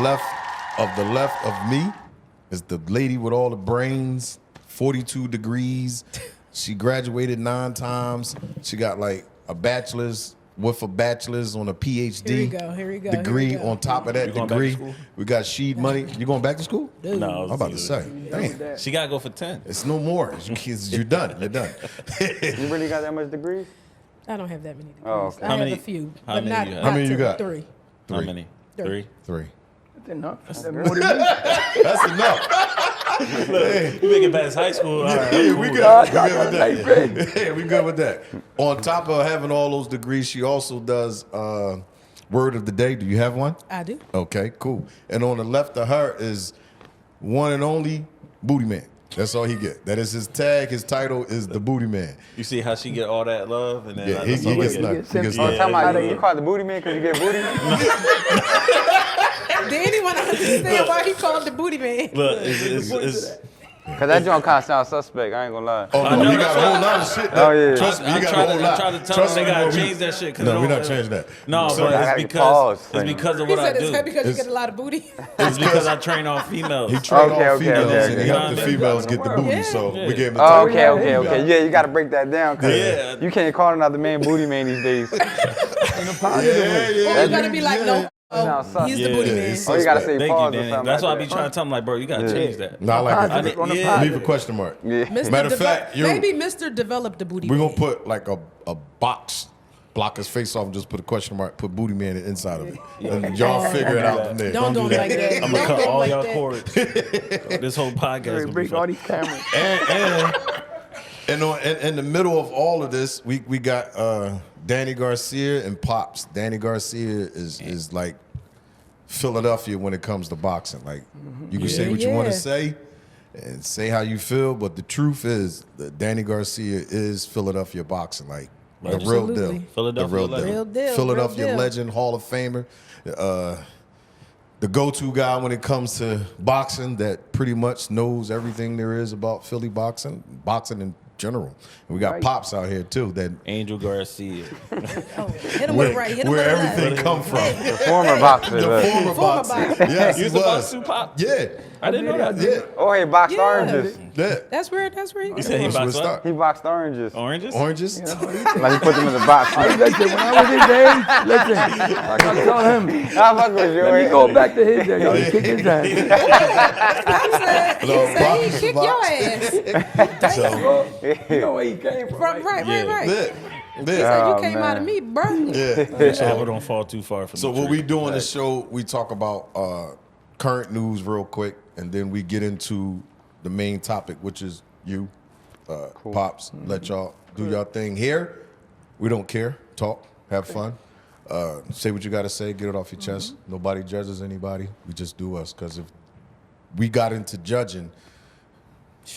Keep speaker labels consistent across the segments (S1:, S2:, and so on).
S1: left of me is the lady with all the brains, 42 degrees. She graduated 9 times. She got like a bachelor's with a bachelor's on a PhD degree on top of that degree. We got Sheed money. You going back to school?
S2: No,
S1: I'm about to say. Damn.
S2: She gotta go for 10.
S1: It's no more. You're done. You're done.
S3: You really got that much degrees?
S4: I don't have that many degrees.
S3: Oh, okay.
S4: I have a few, but not
S1: How many you got?
S4: 3.
S2: How many? 3.
S5: That's enough. That's more than me.
S1: That's enough.
S2: Look, you make it past high school. All right,
S1: Yeah, we good. We good with that. Yeah, we good with that. On top of having all those degrees, she also does word of the day. Do you have one?
S4: I do.
S1: Okay, cool. And on the left of her is one and only Booty Man. That's all he get. That is his tag. His title is the Booty Man.
S2: You see how she get all that love, and then
S1: Yeah, he gets nothing.
S3: You call it the booty man because you get booty?
S4: Did anyone understand why he called the Booty Man?
S2: Look, it's
S3: Because that joint kind of sounds suspect. I ain't gonna lie.
S1: Oh, no, he got a whole lot of shit.
S3: Oh, yeah.
S1: Trust me, he got a whole lot.
S2: I tried to tell them they gotta change that shit.
S1: No, we're not changing that.
S2: No,
S1: So
S2: but it's because of
S4: He
S2: what I
S4: said it's
S2: do.
S4: because you get a lot of booty.
S2: It's because I train all females.
S1: He trained all
S3: Okay,
S1: females
S3: okay,
S1: and he helped the females get the booty.
S4: Yeah.
S1: So we gave him the
S3: Oh,
S1: title.
S3: okay. Yeah, you got to break that down. Cause
S2: Yeah.
S3: you can't call another man booty man these days.
S4: Or you gotta be like, no, he's the Booty Man.
S3: Oh, you got to say
S2: Thank
S3: pause
S2: you,
S3: or
S2: Danny.
S3: something.
S2: That's why I
S3: like
S2: be trying to tell them, like, bro, you gotta change that.
S1: No, I like it.
S2: Yeah.
S1: Leave a question mark.
S3: Yeah.
S1: Matter of fact,
S4: maybe Mr. developed the Booty
S1: we're
S4: Man.
S1: going to put like a box, block his face off and just put a question mark, put Booty Man inside of it. And y'all figure it out from there.
S4: Don't do it like that.
S2: I'm gonna
S4: Don't
S2: cut
S4: do it
S2: all
S4: like
S2: y'all
S4: that.
S2: cords. This whole podcast. gonna be
S5: Break all
S2: fun.
S5: these cameras.
S1: And in the middle of all of this, we got Danny Garcia and Pops. Danny Garcia is like Philadelphia when it comes to boxing. Like you can say what you want to say and say how you feel, but the truth is that Danny Garcia is Philadelphia boxing. Like the real deal.
S2: Philadelphia
S1: The real
S2: legend.
S4: Real deal,
S1: Philadelphia
S4: real deal.
S1: legend, Hall of Famer. The go-to guy when it comes to boxing that pretty much knows everything there is about Philly boxing in general. And we got Pops out here too. That
S2: Angel Garcia.
S4: Oh, hit him with the right. Hit him
S1: where
S4: with the
S1: everything
S4: left.
S1: come from.
S3: The former boxer.
S1: The former
S4: Former
S1: boxer.
S4: boxer.
S1: Yes,
S2: You
S1: he
S2: used to box
S1: was.
S2: too, Pop?
S1: Yeah,
S2: I didn't know that.
S1: yeah,
S3: Oh, he boxed
S4: Yeah.
S3: oranges.
S1: yeah.
S4: That's where
S2: He said he
S1: That's where it
S2: boxed
S1: start.
S2: up.
S3: He boxed oranges.
S2: Oranges?
S1: Oranges.
S3: Like he put them in the box.
S5: Listen, when I was his age, listen, I told him,
S3: I fuck with you.
S5: let me go back to his day. Y'all kick his ass.
S4: He said he kick your ass.
S1: So,
S5: You know where he came from.
S4: Right.
S1: yeah,
S4: You
S1: yeah.
S4: came out of me, bro.
S1: yeah.
S2: So don't fall too far from
S1: So
S2: the
S1: what
S2: tree.
S1: we do on the show, we talk about current news real quick, and then we get into the main topic, which is you, Pops. Let y'all do y'all thing here. We don't care. Talk, have fun, say what you got to say, get it off your chest. Nobody judges anybody. We just do us, because if we got into judging,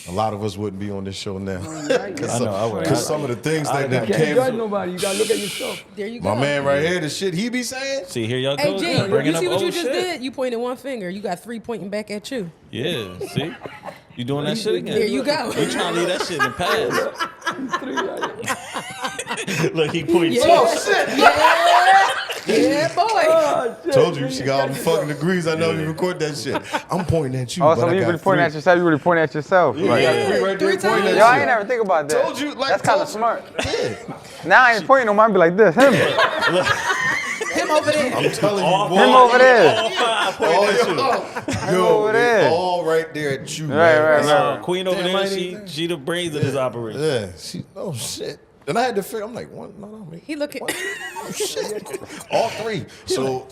S1: a lot of us wouldn't be on this show now.
S2: I know, I would.
S1: Because some of the things that
S5: You can't
S1: came
S5: judge
S1: from
S5: nobody. You gotta look at yourself.
S4: There you go.
S1: my man right here, the shit he be saying.
S2: See, here y'all
S4: Hey,
S2: go.
S4: G,
S2: again, bringing
S4: you see
S2: up
S4: what you
S2: old
S4: just
S2: shit.
S4: did? You pointed one finger. You got 3 pointing back at you.
S2: Yeah, see? You doing that shit again.
S4: There you go.
S2: You trying to leave that shit in the past. Look, he pointing.
S4: Yeah, boy.
S1: Told you she got all the fucking degrees. I know you record that shit. I'm pointing at you.
S3: Oh,
S1: but
S3: so
S1: I
S3: you
S1: got
S3: really pointing
S1: three.
S3: at yourself? You really pointing at yourself?
S1: Yeah,
S3: Like,
S1: yeah. Right there
S4: 3
S1: pointing
S4: times?
S1: at
S3: Yo, I
S1: you.
S3: ain't never think about that.
S1: Told you, like,
S3: That's kind of
S1: told
S3: smart.
S1: Yeah.
S3: Now I ain't pointing no more. I be like this. Him.
S4: Him over there.
S1: I'm telling you, boy.
S3: Him over there.
S2: All five pointing at you.
S1: Yo,
S3: over
S1: they
S3: there.
S1: all right there at you,
S3: Right,
S1: man.
S3: right.
S2: Queen over there, she the brains of this operation.
S1: Yeah, oh shit. And I had to figure. I'm like, one, no, man.
S4: He looking.
S1: Oh shit, all three. So,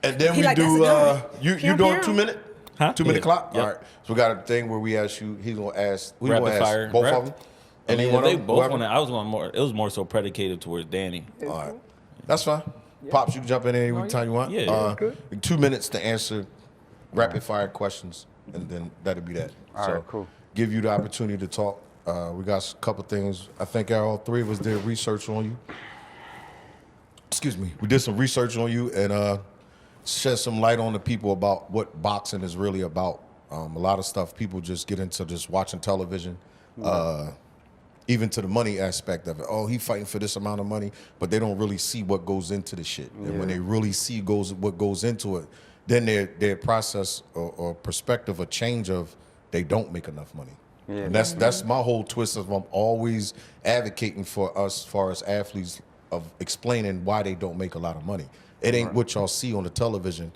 S1: and then
S4: He
S1: we
S4: like,
S1: do.
S4: that's a
S1: You
S4: Pew,
S1: doing
S4: pew.
S1: 2 minute?
S2: Huh?
S1: 2 minute
S2: Yeah.
S1: clock.
S2: Yep.
S1: All right. So we got a thing where we ask you. He's gonna ask. We
S2: Rapid
S1: gonna ask
S2: fire.
S1: both
S2: Rap.
S1: of them.
S2: I mean,
S1: Anyone
S2: they
S1: of them?
S2: both
S1: Whoever?
S2: wanted. I was going more. It was more so predicated towards Danny.
S1: All right. That's fine. Pops, you can jump in any time you want.
S2: Yeah,
S1: 2 minutes to answer rapid fire questions, and then that'll be that.
S3: All right, cool.
S1: Give you the opportunity to talk. We got a couple things. I think all three of us did research on you. Excuse me. We did some research on you and shed some light on the people about what boxing is really about. A lot of stuff people just get into just watching television. Even to the money aspect of it. Oh, he fighting for this amount of money, but they don't really see what goes into the shit. And when they really see what goes into it, then their process or perspective or change of they don't make enough money.
S3: Yeah.
S1: And that's my whole twist of I'm always advocating for us as far as athletes of explaining why they don't make a lot of money. It ain't what y'all see on the television.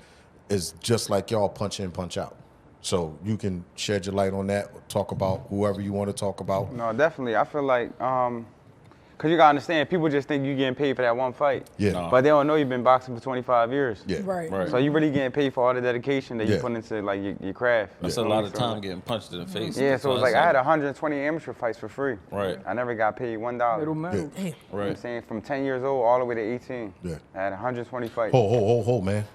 S1: It's just like y'all punch in, punch out. So you can shed your light on that, or talk about whoever you want to talk about.
S3: No, definitely. I feel like, because you got to understand, people just think you're getting paid for that one fight.
S1: Yeah.
S2: No.
S3: But they don't know you've been boxing for 25 years.
S1: Yeah.
S4: Right.
S2: Right.
S3: So you really getting paid for all the dedication that you
S1: Yeah.
S3: put into like your craft.
S2: That's a lot of time getting punched in the face.
S3: Yeah, so it's like I had 120 amateur fights for free.
S2: Right.
S3: I never got paid $1.
S5: Little medal.
S4: Damn.
S3: I'm saying from 10 years old all the way to 18.
S1: Yeah.
S3: I had 120 fights.
S1: Ho, man.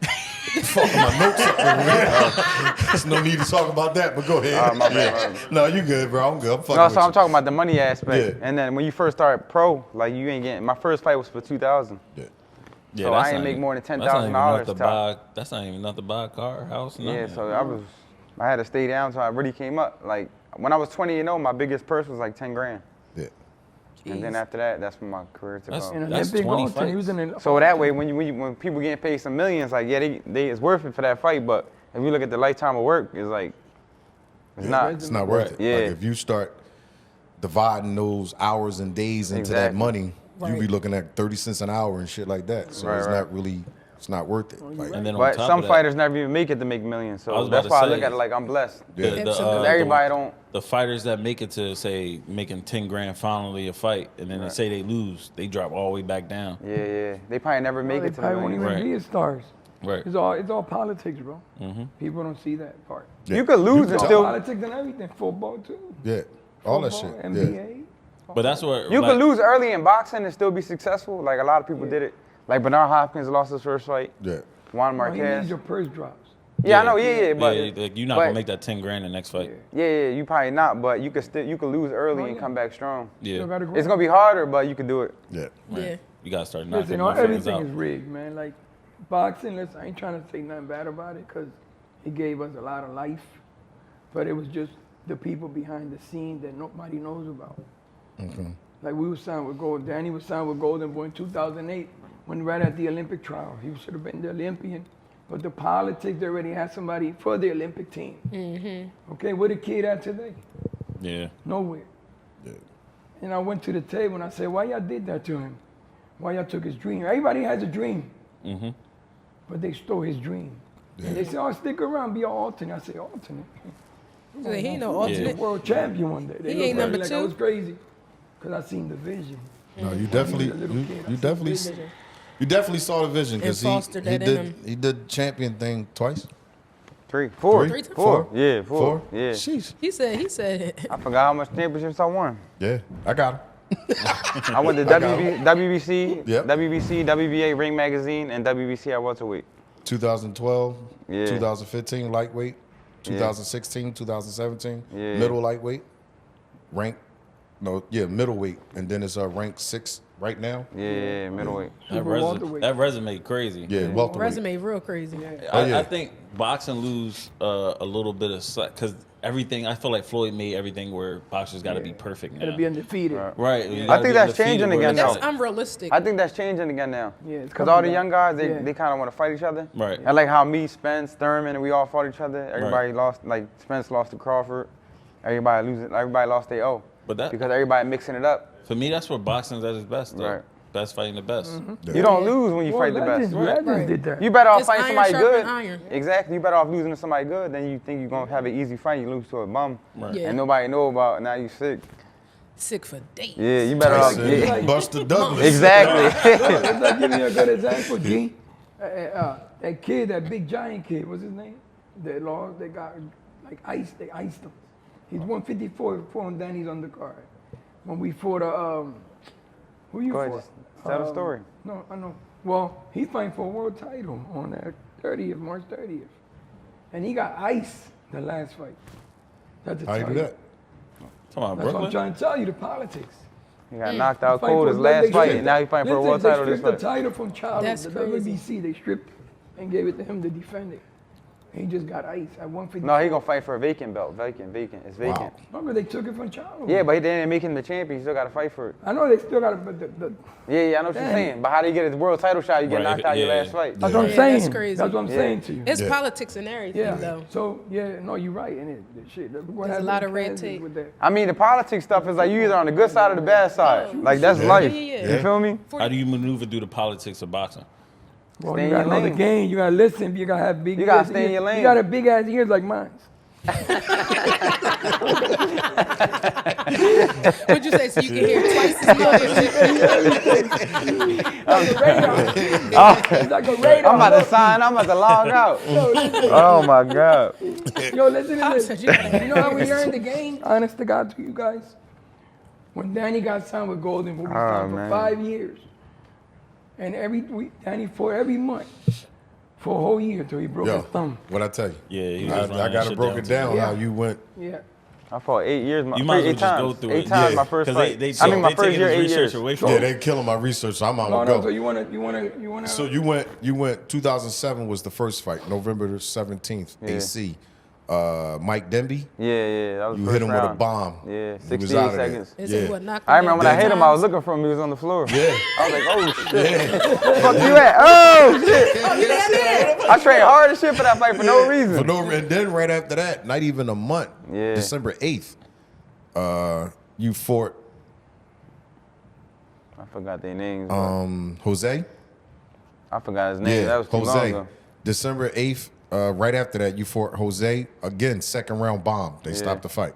S1: Fucking my notes up over there. There's no need to talk about that, but go ahead.
S3: My bad.
S1: No, you good, bro. I'm good. I'm fucking
S3: No,
S1: with
S3: so I'm
S1: you.
S3: talking about the money aspect.
S1: Yeah.
S3: And then when you first start pro, like you ain't getting, my first fight was for 2,000.
S1: Yeah.
S2: Yeah,
S3: So
S2: that's
S3: I ain't
S2: not
S3: make
S2: even-
S3: more than
S2: that's not even
S3: $10,000
S2: enough to
S3: top.
S2: buy. That's not even enough to buy a car, house, nothing.
S3: Yeah, so I had to stay down until I really came up. Like when I was 20 and 0, my biggest purse was like 10 grand.
S1: Yeah.
S3: And then after that, that's when my career took
S2: That's-
S3: off.
S5: And
S2: That's
S5: Olympic
S2: 20
S5: gold team, he was
S2: fights.
S5: in the
S3: So that way, when people getting paid some millions, like yeah, they it's worth it for that fight. But if you look at the lifetime of work, it's like it's not.
S1: It's not worth it.
S3: Yeah.
S1: Like if you start dividing those hours and days into that
S3: Exactly.
S1: money, you be
S4: Right.
S1: looking at 30 cents an hour and shit like that. So
S3: Right,
S1: it's
S3: right.
S1: not really, it's not worth it. Like,
S2: And then on
S3: But
S2: top
S3: some
S2: of that,
S3: fighters never even make it to make millions.
S2: I was
S3: So
S2: about
S3: that's
S2: to
S3: why I
S2: say,
S3: look at it like I'm blessed.
S1: yeah.
S4: Absolutely.
S3: Everybody don't.
S2: The fighters that make it to say making 10 grand finally a fight, and then they say they lose, they drop all the way back down.
S3: Yeah. They probably never make
S5: they
S3: it to the
S5: probably won't
S3: millions.
S5: even
S2: Right.
S5: be stars.
S2: Right.
S5: It's all politics, bro. People don't see that part.
S1: Yeah.
S3: You could lose and
S5: It's all
S3: still.
S5: politics and everything. Football too.
S1: Yeah. All that
S5: Football,
S1: shit.
S5: NBA.
S1: Yeah.
S2: But that's what
S3: You
S2: like,
S3: could lose early in boxing and still be successful. Like a lot of people did it. Like Bernard Hopkins lost his first fight.
S1: Yeah.
S3: Juan
S5: No, he means
S3: Marquez.
S5: your purse drops.
S3: Yeah, I know. Yeah, but
S2: like, you're not
S3: but-
S2: gonna make that 10 grand the next fight.
S3: Yeah, you probably not. But you could lose early
S5: Oh,
S3: and
S5: yeah.
S3: come back strong.
S2: Yeah,
S5: Still gotta
S3: It's gonna be harder, but you could do it.
S1: Yeah.
S4: Yeah.
S2: you gotta start knocking
S5: Listen,
S2: motherfuckers
S5: everything
S2: out.
S5: is rigged, man. Like boxing, listen, I ain't trying to say nothing bad about it because it gave us a lot of life, but it was just the people behind the scene that nobody knows about.
S1: Okay.
S5: Like we were signed with Gold. Danny was signed with Golden Boy in 2008 when right at the Olympic trial. He should have been the Olympian, but the politics they already had somebody for the Olympic team. Okay, where the kid at today?
S2: Yeah,
S5: Nowhere.
S1: Yeah.
S5: And I went to the table and I said, why y'all did that to him? Why y'all took his dream? Everybody has a dream. But they stole his dream. And they said, oh, stick around, be an alternate. I said, alternate?
S4: So he ain't no
S5: Be a
S4: alternate.
S5: world champion one day. They
S4: He ain't
S5: looked at me
S4: number
S5: like I
S4: two.
S5: was crazy. Because I seen the vision.
S1: No, you definitely,
S5: He was a little kid. I
S1: you
S5: said,
S1: definitely,
S5: vision.
S1: you definitely saw the vision because
S4: And fostered that in him.
S1: he did champion thing twice.
S3: Four.
S1: Three?
S3: Four. Yeah, four.
S1: Four?
S3: Yeah.
S1: Sheesh.
S4: He said.
S3: I forgot how much championships I won.
S1: Yeah, I got him.
S3: I went to WBC,
S1: Yep.
S3: WBC, WBA Ring Magazine, and WBC at welterweight.
S1: 2012,
S3: Yeah.
S1: 2015 lightweight, 2016, 2017
S3: Yeah.
S1: middle lightweight, middleweight, and then it's rank 6 right now.
S3: Yeah, middleweight.
S5: Super welterweight.
S2: that resume crazy.
S1: Yeah, welterweight.
S4: Resume real crazy.
S1: Oh, yeah.
S2: I think boxing lose a little bit of slack because everything. I feel like Floyd made everything where boxers got to be perfect now.
S5: It'll be undefeated.
S2: Right. you
S3: I
S2: gotta
S3: think
S2: be
S3: that's
S2: undefeated
S3: changing
S2: where
S3: again
S2: it's
S3: now.
S4: That's unrealistic.
S3: I think that's changing again now.
S5: Yeah, it's
S3: Because
S5: coming
S3: all the
S5: back.
S3: young guys, they
S5: Yeah.
S3: kind of want to fight each other.
S2: Right.
S3: And like how me, Spence, Thurman, and we all fought each other. Everybody lost. Like Spence lost to Crawford. Everybody lost their O.
S2: But that
S3: Because everybody mixing it up.
S2: for me, that's where boxing's at its best. Though.
S3: Right.
S2: Best fighting the best.
S1: Yeah.
S3: You don't lose when you
S5: Well,
S3: fight the best.
S5: legends
S4: Right.
S5: did that.
S3: You better off
S4: It's
S3: fighting
S4: iron
S3: somebody
S4: sharpen
S3: good.
S4: iron.
S3: Exactly. You better off losing to somebody good than you think you're gonna have an easy fight. You lose to a bum,
S2: Right.
S4: Yeah.
S3: and nobody know about. It. Now you sick.
S4: Sick for days.
S3: Yeah, you better off.
S1: Tyson,
S3: Yeah.
S1: Buster Douglas.
S3: Exactly.
S5: Let's not give you a good example, G. That kid, that big giant kid, what's his name? They lost, they got like ice, they iced him. He's 154 on Danny's undercard. When we fought, who you
S3: Go ahead,
S5: fought?
S3: just tell the story.
S5: No, I know. Well, he's fighting for a world title on that 30th, March 30th. And he got ice the last fight. That's
S1: How you do that?
S2: Come on,
S5: That's what I'm
S2: Brooklyn.
S5: trying to tell you, the politics.
S3: He got knocked out
S5: Fight
S3: cold
S5: for-
S3: his
S5: they
S3: last fight,
S5: stripped
S3: and now
S5: it.
S3: he's fighting for a
S5: Listen,
S3: world title
S5: They
S3: this
S5: stripped
S3: fight.
S5: the title from Charles.
S4: That's
S5: The
S4: crazy.
S5: WBC, they stripped and gave it to him to defend it. He just got ice at 150.
S3: No, he gonna fight for a vacant belt. Vacant. It's vacant.
S1: Wow.
S5: No, but they took it from Charlo.
S3: Yeah, but he didn't make him the champion. He still got to fight for it.
S5: I know they still got it, but
S3: Yeah, I know what you're saying. But how do you get his world title shot? You get
S2: Right,
S3: knocked out your
S2: yeah.
S3: last fight.
S5: that's what I'm
S4: Yeah,
S5: saying.
S4: that's crazy.
S5: That's what I'm saying to you.
S4: It's
S1: Yeah.
S4: politics and everything,
S5: Yeah.
S4: though.
S5: So no, you're right. And it shit. Look what
S4: There's a
S5: happened
S4: lot
S5: in
S4: of red
S5: Kansas
S4: tape.
S5: with that.
S3: I mean, the politics stuff is like you either on the good side or the bad side. Like that's
S1: Yeah.
S3: life.
S4: Yeah.
S3: You feel me?
S2: How do you maneuver through the politics of boxing?
S5: Well,
S3: Stay
S5: you
S3: in
S5: gotta
S3: your
S5: know the
S3: lane.
S5: game. You gotta listen. You gotta have big.
S3: You gotta
S5: ears.
S3: stay in your lane.
S5: You got a big ass ears like mine.
S4: What'd you say? So you can hear twice as much?
S5: It's like a radar.
S3: I'm about to sign. I'm about to log out. Oh my God.
S5: Yo, listen to
S4: Pop
S5: this.
S4: said you gotta-
S5: You know how we learned the game? Honest to God, to you guys. When Danny got signed with Golden, we signed for
S3: man.
S5: 5 years, and every week Danny fought every month for a whole year till he broke
S1: Yo,
S5: his thumb.
S1: what I tell you?
S2: Yeah, he was
S1: I
S2: running
S1: got
S2: that
S1: it
S2: shit
S1: broken
S2: down,
S1: down
S5: too.
S1: how
S5: Yeah.
S1: you went.
S5: Yeah.
S3: I fought 8 years.
S2: You might as well
S3: eight
S2: just go
S3: times.
S2: through
S3: 8
S2: it.
S3: times
S1: Yeah.
S3: my first
S2: Because
S3: fight.
S2: they
S3: I mean, my
S2: they
S3: first
S2: taking
S3: year,
S2: his
S3: 8
S2: research
S3: years.
S2: away from
S1: Yeah,
S2: him.
S1: they killing my research, so I'm
S5: No,
S1: gonna
S5: no.
S1: go.
S5: So you wanna.
S1: So you went 2007 was the first fight, November the 17th,
S3: Yeah.
S1: AC. Mike Denby,
S3: Yeah, that was
S1: you
S3: first
S1: hit him with a
S3: round.
S1: bomb.
S3: Yeah,
S1: He was
S3: 68
S1: out of there.
S3: seconds.
S4: Is
S1: Yeah.
S4: it what knocked
S3: I remember when I hit him, I was
S4: looking.
S3: looking for him. He was on the floor.
S1: Yeah.
S3: I was like, oh shit.
S1: Yeah.
S3: Fuck you at? Oh shit. I trained hard as shit for that fight for no reason.
S1: For no, and then right after that, not even a month,
S3: Yeah.
S1: December 8th, you fought
S3: I forgot their names. bro.
S1: Jose.
S3: I forgot his name.
S1: Yeah,
S3: That was too long
S1: Jose.
S3: ago.
S1: December 8th, right after that, you fought Jose. Again, second round bomb. They stopped the fight.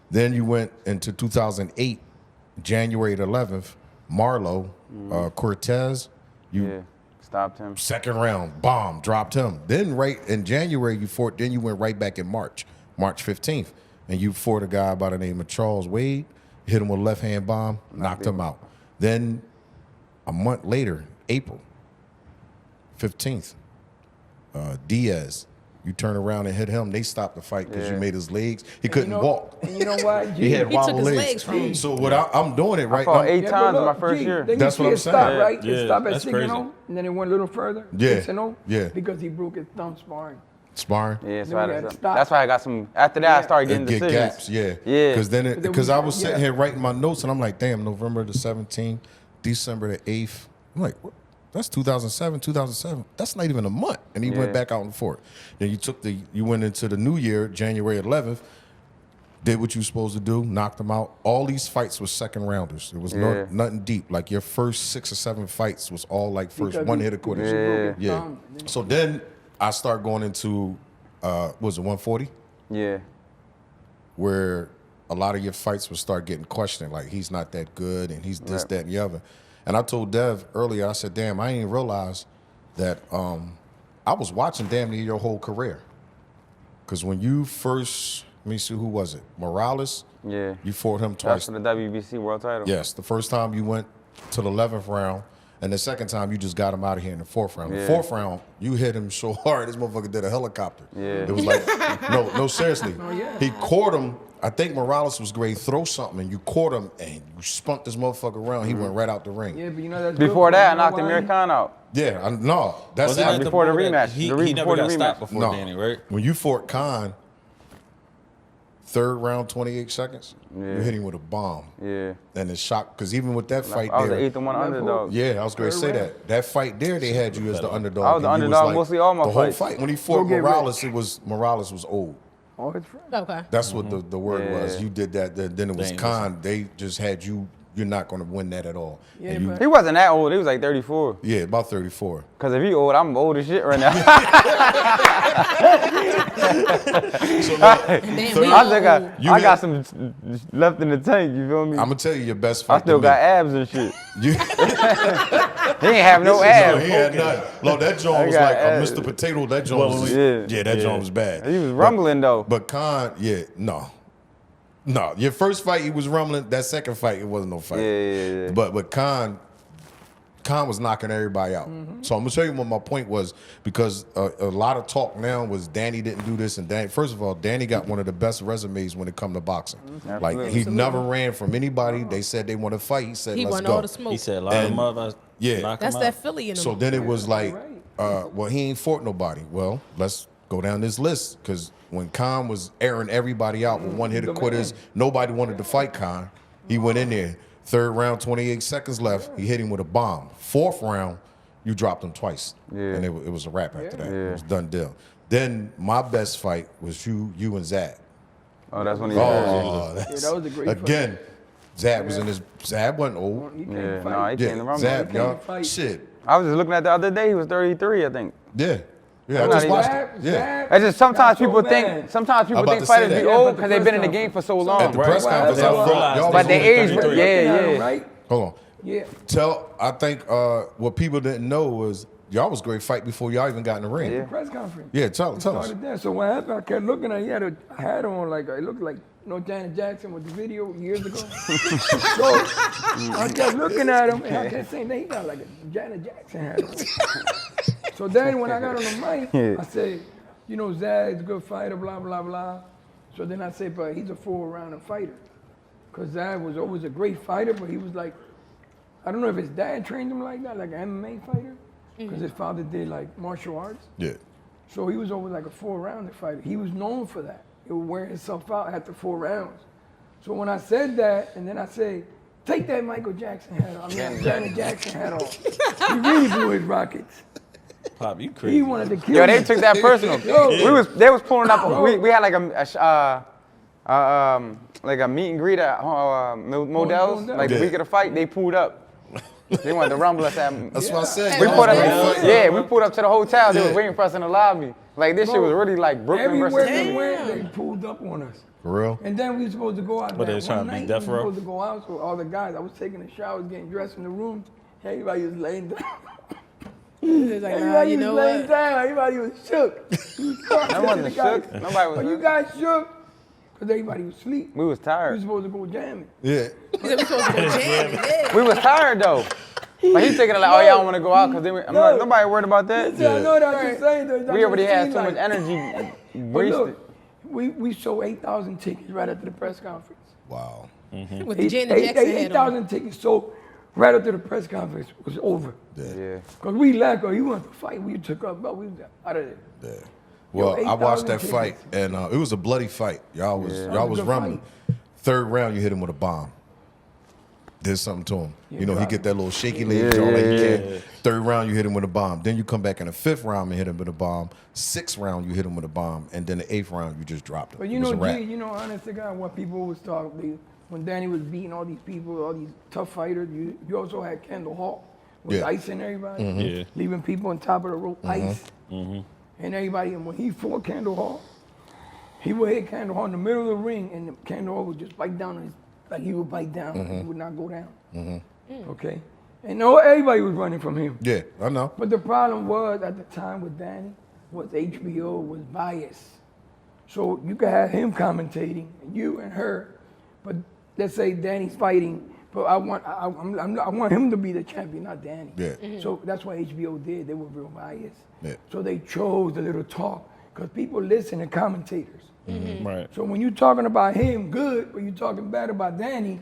S1: Then you went into 2008, January the 11th, Marlo, Cortez. You
S3: Yeah, stopped him.
S1: second round bomb, dropped him. Then right in January, you fought. Then you went right back in March 15th, and you fought a guy by the name of Charles Wade. Hit him with a left hand bomb, knocked him out. Then a month later, April 15th, Diaz. You turn around and hit him. They stopped the fight because you
S3: Yeah.
S1: made his legs. He couldn't walk.
S5: And you know why?
S1: He had
S4: He
S1: wobble
S4: took his
S1: legs.
S4: legs from him.
S1: So what I'm doing it right
S3: fought
S1: now.
S3: 8
S5: Yeah,
S3: times
S5: but
S3: in my
S5: look,
S3: first
S5: G,
S3: year.
S5: Then
S1: That's
S5: you
S1: what
S5: see
S1: I'm
S5: it stop,
S1: saying.
S5: right?
S2: Yeah,
S5: It stopped at
S2: that's
S5: 6-0,
S2: crazy.
S5: and then it went a little further.
S1: Yeah,
S5: 6-0.
S1: yeah.
S5: Because he broke his thumb sparring.
S1: Sparring.
S3: Yeah,
S5: Then we had to stop.
S3: that's why I got some. After that, I started getting
S1: Get
S3: decisions.
S1: gaps, yeah.
S3: Yeah.
S1: Because then,
S5: then
S1: because
S5: we-
S1: I was sitting
S5: yeah.
S1: here writing my notes, and I'm like, damn, November the 17th, December the 8th. I'm like, what? That's 2007. That's not even a month. And he went
S3: Yeah.
S1: back out and forth. Then you went into the new year, January 11th, did what you were supposed to do, knocked them out. All these fights were second rounders. There was
S3: Yeah.
S1: nothing deep. Like your first 6 or 7 fights was all like first
S5: Because
S1: one
S5: he-
S1: hitter quitters.
S5: because he broke his
S1: Yeah.
S5: thumb.
S1: So then I start going into, was it 140?
S3: Yeah.
S1: Where a lot of your fights would start getting questioned, like he's not that good and he's this,
S3: Right.
S1: that, and the other. And I told Dev earlier, I said, damn, I didn't realize that I was watching damn near your whole career. Because when you first, let me see, who was it? Morales?
S3: Yeah.
S1: You fought him
S3: That's
S1: twice.
S3: for the WBC world title.
S1: Yes, the first time you went to the 11th round, and the second time you just got him out of here in the 4th round. The
S3: Yeah.
S1: 4th round, you hit him so hard, this motherfucker did a helicopter.
S3: Yeah.
S1: It was like, no, seriously. He caught him. I think Morales was great. Throw something, and you caught him, and you spun this motherfucker around. He went right out the ring.
S5: Yeah, but you know that's
S3: Before
S5: good,
S3: that, I
S5: you know
S3: knocked
S5: why?
S3: Amir Khan out.
S1: Yeah, no, that's
S2: Wasn't
S1: after.
S2: that
S3: before the
S2: bull that
S3: rematch.
S2: He,
S3: The
S2: he never
S3: before the
S2: got stopped
S3: rematch.
S2: before
S1: No.
S2: Danny, right?
S1: When you fought Khan, 3rd round, 28 seconds, you
S3: Yeah.
S1: hit him with a bomb.
S3: Yeah.
S1: And it's shocked, because even with that fight
S3: I was
S1: there,
S3: the 8-1 underdog.
S1: yeah, I was going to say
S5: Third
S1: that. That fight there, they had you as the underdog.
S3: I was the
S1: and you
S3: underdog mostly all my
S1: the
S3: fights.
S1: whole fight. When he fought
S5: Go get
S1: Morales, Morales was old.
S5: Oh, it's friend.
S4: Okay.
S1: That's what the word
S3: Yeah.
S1: was. You did that. Then it was
S2: Dang,
S1: Khan. They just had you. You're not going to win that at all.
S5: Yeah,
S1: And you,
S5: but-
S3: He wasn't that old. He was like 34.
S1: yeah, about 34.
S3: Because if he old, I'm old as shit right now.
S4: Damn, we
S3: I
S4: all
S3: think
S4: old.
S3: I got some left in the tank, you feel me?
S1: I'm gonna tell you your best fight.
S3: I still
S1: to
S3: got
S1: me.
S3: abs and shit.
S1: You,
S3: He ain't have no
S1: no,
S3: abs.
S1: he had none. Look, that joint was
S3: got
S1: like a
S3: abs.
S1: Mr. Potato. That joint
S2: Well,
S1: was
S3: yeah.
S1: that joint was bad.
S3: He was rumbling though.
S1: But Khan, yeah, no. Your first fight he was rumbling. That second fight it wasn't no fight.
S3: Yeah.
S1: But Khan was knocking everybody out. So I'm gonna show you what my point was, because a lot of talk now was Danny didn't do this, and Danny. First of all, Danny got one of the best resumes when it come to boxing. Like he never ran from anybody. They said they want to fight. He said,
S4: He
S1: let's
S4: wanted
S1: go.
S4: all the smoke.
S2: He said a lot of
S1: And-
S2: mothers.
S1: yeah.
S2: knock
S4: That's
S2: him
S4: that
S2: out.
S4: Philly in him.
S1: So then it was like, well, he ain't fought nobody. Well, let's go down this list because when Khan was airing everybody out with one hitter quitters, nobody wanted to fight Khan. He went in there. Third round, 28 seconds left. He hit him with a bomb. Fourth round, you dropped him twice.
S3: Yeah.
S1: And it was a wrap after that.
S3: Yeah.
S1: It was done deal. Then my best fight was you and Zab.
S3: Oh, that's when he
S1: That's,
S5: that was a great fight.
S1: again, Zab was in his. Zab wasn't old.
S5: He can't
S3: Yeah,
S5: fight.
S3: no, he can't remember.
S1: Zab,
S5: He
S1: y'all.
S5: can't fight.
S1: Shit.
S3: I was just looking at the other day. He was 33, I think.
S1: Yeah. Yeah, I
S3: Not
S1: just
S3: even-
S1: watched it. Yeah.
S3: It's just sometimes
S5: Got so
S3: people
S5: mad.
S3: think
S1: I'm about
S3: think
S1: to say
S3: fighters
S1: that.
S3: be
S1: Yeah,
S3: old
S5: but
S3: because
S5: the
S3: they've been in the
S5: press
S3: game for so
S1: At
S3: long.
S1: the press conference,
S2: They
S1: I
S2: don't
S1: was
S2: realize
S1: y'all
S2: that.
S3: But the age,
S2: Looking at him,
S3: yeah.
S5: Right?
S1: Hold on.
S5: Yeah.
S1: I think what people didn't know was y'all was a great fight before y'all even got in the ring.
S3: Yeah.
S5: Press conference.
S1: Yeah, tell us.
S5: Started there. So what happened? I kept looking at. He had a hat on, like it looked like Janet Jackson with the video years ago. So I kept looking at him, and I kept saying, "He got like a Janet Jackson hat on." So then when I got on the mic, I said, Zad's a good fighter, blah blah blah. So then I said, but he's a 4-rounder fighter, because Zad was always a great fighter, but he was like, I don't know if his dad trained him like that, like an MMA fighter, because his father did like martial arts.
S1: Yeah.
S5: So he was always like a 4-rounder fighter. He was known for that. He would wear himself out after 4 rounds. So when I said that, and then I say, take that Michael Jackson hat off. Janet Jackson hat off. He really blew his rockets.
S2: Pop, you crazy.
S5: He wanted to kill
S3: Yo,
S5: me.
S3: they took that personal. They was pulling up. We had like a meet and greet at Modell's.
S5: Modell's.
S3: Like the week of the fight, they pulled up. They wanted to rumble us at.
S1: That's what I said.
S3: We
S1: Y'all
S3: pulled
S1: was
S3: up.
S1: great fight.
S3: Yeah, we pulled up to the hotel. They was
S1: Yeah.
S3: waiting for us in the lobby. Like this shit was really like Brooklyn
S5: Everywhere
S3: versus.
S5: they went, they pulled up on us.
S1: For real?
S5: And then we were supposed to go out
S2: What, they
S5: that
S2: was trying
S5: one
S2: to be
S5: night.
S2: death
S5: We were
S2: row?
S5: supposed to go out, so all the guys, I was taking a shower, getting dressed in the room. Everybody was laying down.
S4: It's like, nah,
S5: Everybody
S4: you
S5: was
S4: know
S5: laying
S4: what?
S5: down. Everybody was shook.
S3: That wasn't shook. Nobody was.
S5: Are you guys shook? Because everybody was asleep.
S3: We was
S5: We were
S3: tired.
S5: supposed to go jamming.
S1: Yeah.
S4: He said we supposed to go jamming. Yeah.
S3: We was tired though. But he taking it like, oh, y'all want to go out because I'm
S5: No.
S3: like, nobody worried about that.
S5: Listen, I know that I'm saying though.
S3: We already had so
S5: like,
S3: much energy
S5: But
S3: wasted.
S5: look, we sold 8,000 tickets right after the press conference.
S1: Wow.
S4: With the Janet Jackson hat on.
S5: 8,000 tickets sold right after the press conference was over.
S3: Yeah.
S5: Because we left, or you wanted to fight, we took up, but we was out of there.
S1: Yeah. Well,
S5: Yo,
S1: I watched
S5: 8,000
S1: that fight,
S5: tickets.
S1: and it was a bloody fight. Y'all was
S5: That
S1: y'all
S5: was
S1: was
S5: a good
S1: rumbling. Third round, you hit him with a bomb. Did something to him.
S5: Yeah,
S1: You know, he
S5: right.
S1: get that little shaky leg
S3: Yeah,
S1: jaw like
S3: yeah,
S1: you
S3: yeah.
S1: can. Third round, you hit him with a bomb. Then you come back in the 5th round and hit him with a bomb. 6th round, you hit him with a bomb, and then the 8th round, you just dropped him.
S5: But
S1: It
S5: you
S1: was
S5: know,
S1: a wrap.
S5: G, honest to God, what people was talking, when Danny was beating all these people, all these tough fighters, you also had Kendall Hall was
S1: Yeah.
S5: icing everybody,
S2: Yeah.
S5: leaving people on top of the rope, ice. And everybody, and when he fought Kendall Hall, he would hit Kendall Hall in the middle of the ring, and Kendall Hall would just bite down on his, like he would bite down, he would not go down. Okay? And no, everybody was running from him.
S1: Yeah, I know.
S5: But the problem was at the time with Danny was HBO was biased. So you could have him commentating, you and her, but let's say Danny's fighting, but I want him to be the champion, not Danny.
S1: Yeah.
S5: So that's what HBO did. They were real biased.
S1: Yeah.
S5: So they chose the little talk because people listen to commentators.
S2: Right.
S5: So when you're talking about him good, but you're talking bad about Danny,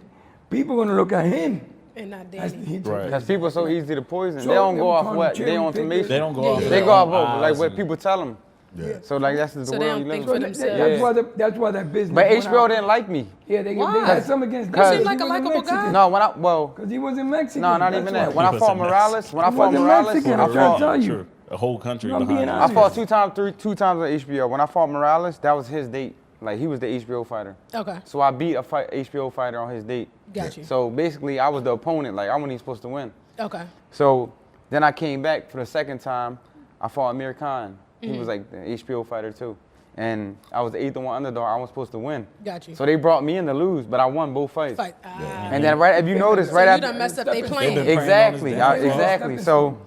S5: people are gonna look at him.
S4: And not
S5: As
S4: Danny.
S5: he
S2: Right.
S3: Because people are so easy to poison.
S5: So
S3: they don't
S5: they
S3: go
S5: were
S3: off
S5: calling
S3: what?
S5: cherry
S3: They on
S5: pickers.
S3: information.
S2: They don't go off.
S3: They
S2: their
S3: go off
S2: own
S3: what, like
S2: eyes
S3: what
S2: and-
S3: people tell them.
S1: Yeah.
S3: So like that's just the
S4: So they
S3: world
S4: don't
S3: you
S4: think
S3: live
S4: for
S3: in.
S4: themselves.
S5: That's why that business.
S3: But
S5: went
S3: HBO
S5: out.
S3: didn't like me.
S5: Yeah, they
S4: Why?
S5: had some against
S3: Cause-
S5: him.
S3: Seemed
S4: like a likable guy.
S3: No, well,
S5: Because he wasn't Mexican.
S3: no, not
S5: that's
S3: even
S5: why.
S3: that. When I
S2: He
S3: fought
S2: wasn't
S3: Morales, when I
S5: He
S3: fought
S5: wasn't
S3: Morales,
S5: Mexican,
S3: I
S5: I'm trying to
S3: fought,
S5: tell you.
S2: True. A whole country
S5: I'm
S2: behind
S5: being
S2: you.
S3: I
S5: honest.
S3: fought two times on HBO. When I fought Morales, that was his date. Like he was the HBO fighter.
S4: Okay.
S3: So I beat a HBO fighter on his date.
S4: Got you.
S3: So basically, I was the opponent. Like I wasn't even supposed to win.
S4: Okay.
S3: So then I came back for the second time. I fought Amir Khan. He was like the HBO fighter too. And I was the 8-1 underdog. I was supposed to win.
S4: Got you.
S3: So they brought me in to lose, but I won both fights.
S4: Fight.
S3: And then right, if you notice,
S4: So
S3: right
S4: you
S3: after,
S4: done messed up they
S2: They've
S4: plan.
S2: been-
S3: exactly,
S2: praying on his death.
S3: exactly.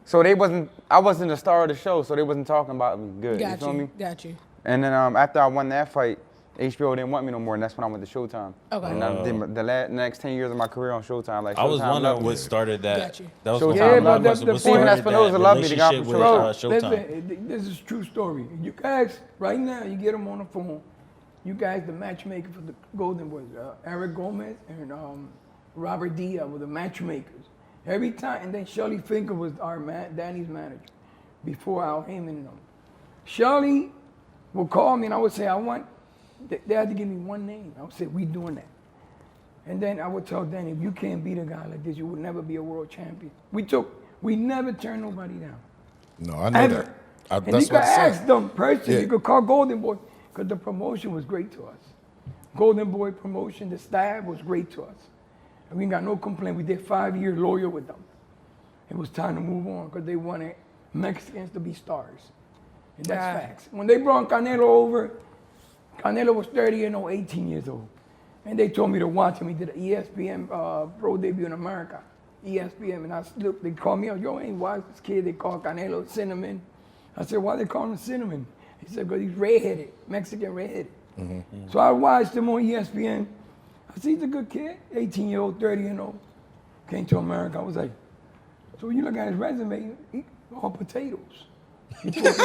S3: So they wasn't. I wasn't the star of the show, so they wasn't talking about me good.
S4: Got
S3: you feel
S4: you.
S3: me?
S4: Got you.
S3: And then after I won that fight, HBO didn't want me no more, and that's when I went to Showtime.
S4: Okay.
S3: And I did the next 10 years of my career on Showtime. Like
S2: I was
S3: Showtime
S2: wondering
S3: loved me.
S2: what started that.
S4: Got you.
S2: That was
S3: Showtime
S2: what
S5: Yeah, but
S2: what
S5: that's the
S2: what
S5: point.
S2: started
S3: Espinosa
S2: that
S3: loved me, the guy from
S2: relationship with
S3: Showtime.
S2: Showtime.
S5: Listen, this is a true story. You guys, right now, you get him on the phone. You guys, the matchmaker for the Golden Boys, Eric Gomez and Robert Diaz were the matchmakers. Every time, and then Shirley Finkel was our Danny's manager before Al Heyman and them. Shirley would call me and I would say, they had to give me one name. I would say, we doing that. And then I would tell Danny, if you can't beat a guy like this, you would never be a world champion. We never turned nobody down.
S1: No, I know
S5: Ever.
S1: that.
S5: And
S1: That's
S5: you could
S1: what I
S5: ask
S1: said.
S5: them personally.
S1: Yeah.
S5: You could call Golden Boy because the promotion was great to us. Golden Boy promotion, the staff was great to us. And we got no complaint. We did 5 years loyal with them. It was time to move on because they wanted Mexicans to be stars. And that's facts. When they brought Canelo over, Canelo was 30 and 18 years old. And they told me to watch him. He did an ESPN pro debut in America. ESPN. And they called me out, yo, ain't watched this kid. They call Canelo Cinnamon. I said, why they call him Cinnamon? He said, because he's redheaded, Mexican redheaded. Mm-hmm. So I watched him on ESPN. I said, he's a good kid, 18-year-old, 30 and old. Came to America. I was like, so when you look at his resume, he all potatoes. He taught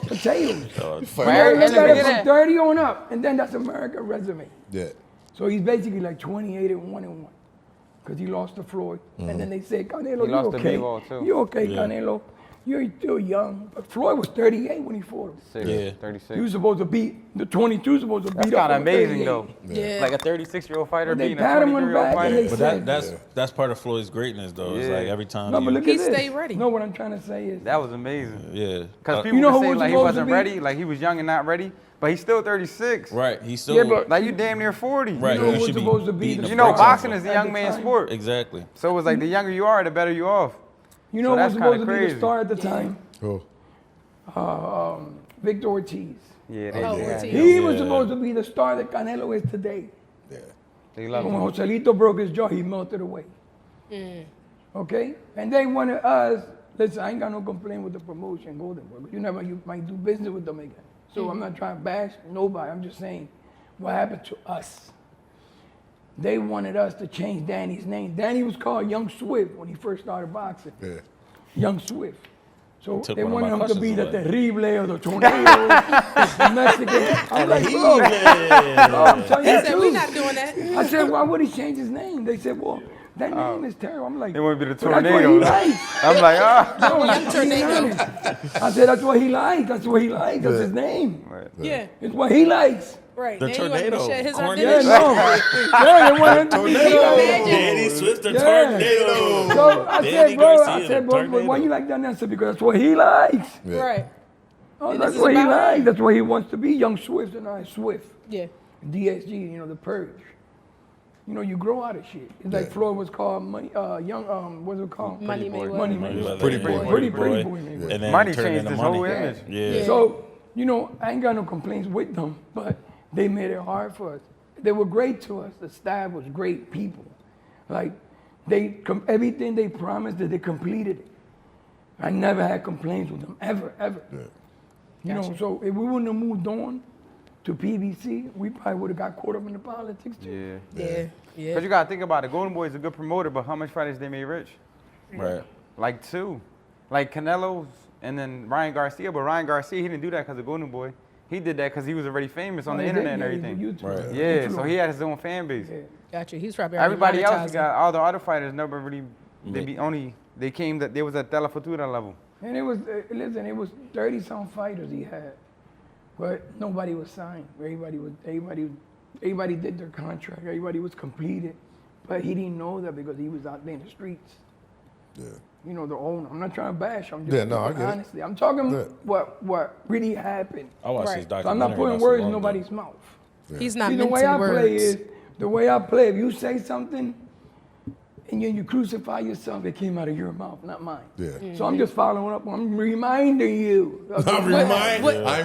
S5: potatoes. Look at it from 30 on up, and then that's American resume.
S1: Yeah.
S5: So he's basically like 28 and 1-1 because he lost to Floyd. And then they said, Canelo, you
S3: lost to
S5: okay?
S3: B-Ball, too.
S5: You okay, Canelo? You're still young. But Floyd was 38 when he fought him.
S2: Yeah.
S3: 36.
S5: He was supposed to beat the 22. Supposed to
S3: That's
S5: beat up
S3: kind of
S5: on the
S3: amazing
S5: 38.
S3: though.
S4: Yeah.
S3: Like a 36-year-old fighter
S5: They
S3: beating a
S5: pat him on the
S3: 23-year-old
S5: back and
S3: fighter.
S5: they
S2: But that's part of Floyd's greatness, though. It's
S3: Yeah.
S2: like every time.
S5: No, but look
S4: He
S5: at this.
S4: stayed ready.
S5: No, what I'm trying to say is
S3: That was amazing.
S2: Yeah.
S3: Because people
S5: You know
S3: would
S5: who
S3: say
S5: was
S3: like he
S5: supposed
S3: wasn't
S5: to be?
S3: ready, like he was young and not ready, but he's still 36.
S2: Right. He's still.
S5: Yeah, but
S3: Like you damn near 40.
S2: Right.
S5: you know
S2: he
S5: who's
S2: should be
S5: supposed to be
S2: beating
S5: the
S2: the
S3: You know,
S2: brakes off
S3: boxing
S2: him.
S3: is a
S5: At
S3: young
S5: the
S3: man's
S5: time.
S3: sport.
S2: Exactly.
S3: So it was like the younger you are, the better you off.
S5: You know
S3: So
S5: who
S3: that's
S5: was supposed
S3: kinda
S5: to be
S3: crazy.
S5: the star at the time?
S1: Oh.
S5: Victor Ortiz.
S3: Yeah,
S4: Oh,
S3: they,
S4: Ortiz.
S5: He was supposed to be the star that Canelo is today.
S1: Yeah.
S3: they love
S5: When
S3: him.
S5: Joselito broke his jaw, he melted away. Okay? And they wanted us, listen, I ain't got no complaint with the promotion, Golden Boy, but you might do business with them again. So I'm not trying to bash nobody. I'm just saying what happened to us. They wanted us to change Danny's name. Danny was called Young Swift when he first started boxing.
S1: Yeah.
S5: Young Swift. So
S2: Took
S5: they
S2: one of
S5: wanted
S2: my
S5: him to be the
S2: questions
S5: Terrible or the Tornado, the Mexican. I'm like, bro, I'm telling
S4: They
S5: you the
S4: said, we're
S5: truth.
S4: not doing that.
S5: I said, why would he change his name? They said, well, that name is terrible. I'm like,
S3: They want to be the
S5: "Well, that's what
S3: tornado.
S5: he likes.
S3: I'm like, ah.
S5: No,
S4: Young
S5: I'm being
S4: Tornado.
S5: honest. I said, that's what he likes. That's what he likes. That's his name.
S4: Yeah.
S5: It's what he likes.
S4: Right.
S2: The
S4: Then you want to
S2: tornado.
S4: share his
S2: Corny.
S5: Yeah,
S4: identity.
S5: no. Yeah, they want him to be
S4: Imagine.
S2: Danny Swift, the
S5: Yeah.
S2: tornado.
S5: So I
S2: Danny
S5: said, bro,
S2: Garcia, the
S5: but why
S2: tornado.
S5: you like that name? I said, because that's what he likes.
S1: Yeah.
S4: Right.
S5: Oh,
S4: And
S5: that's
S4: this is
S5: what he
S4: about
S5: likes.
S4: him.
S5: That's what he wants to be. Young Swift and I Swift.
S4: Yeah.
S5: DSG, the purge. You grow out of shit. It's like Floyd was called Money, what's it called?
S4: Money Mayweather.
S5: Money Mayweather.
S1: Pretty boy.
S5: Pretty boy. Mayweather.
S2: And then
S3: Money
S2: turned
S3: changed
S2: into
S3: his
S2: money.
S3: whole image.
S2: Yeah.
S5: So, I ain't got no complaints with them, but they made it hard for us. They were great to us. The staff was great people. Like, everything they promised, that they completed it. I never had complaints with them, ever.
S4: Gotcha.
S5: So if we wouldn't have moved on to PBC, we probably would have got caught up in the politics too.
S3: Yeah.
S4: Yeah. Yeah.
S3: Because you got to think about it. Golden Boy is a good promoter, but how much fighters they made rich?
S2: Right.
S3: Like 2. Like Canelo's and then Ryan Garcia. But Ryan Garcia, he didn't do that because of Golden Boy. He did that because he was already famous on the internet and everything.
S1: Right.
S3: Yeah, so he had his own fan base.
S5: Yeah.
S4: Gotcha. He's probably
S3: Everybody else
S4: monetizing.
S3: got, all the other fighters never really, they came that they was at Tela Futura level.
S5: And it was, it was 30-some fighters he had, but nobody was signed. Everybody did their contract. Everybody was completed, but he didn't know that because he was out there in the streets.
S1: Yeah.
S5: The owner. I'm not trying to bash. I'm just
S1: Yeah, no, I
S5: talking
S1: get it.
S5: honestly. I'm talking
S1: Yeah.
S5: what really happened.
S2: I watched
S4: Right.
S2: his
S5: So I'm
S2: documentary.
S5: not putting
S2: not so
S5: words in
S2: long ago.
S5: nobody's mouth.
S4: He's not
S5: See, the
S4: minting
S5: way I
S4: words.
S5: play is the way I play. If you say something and then you crucify yourself, it came out of your mouth, not mine.
S1: Yeah.
S5: So I'm just following up. I'm reminding you.
S1: I'm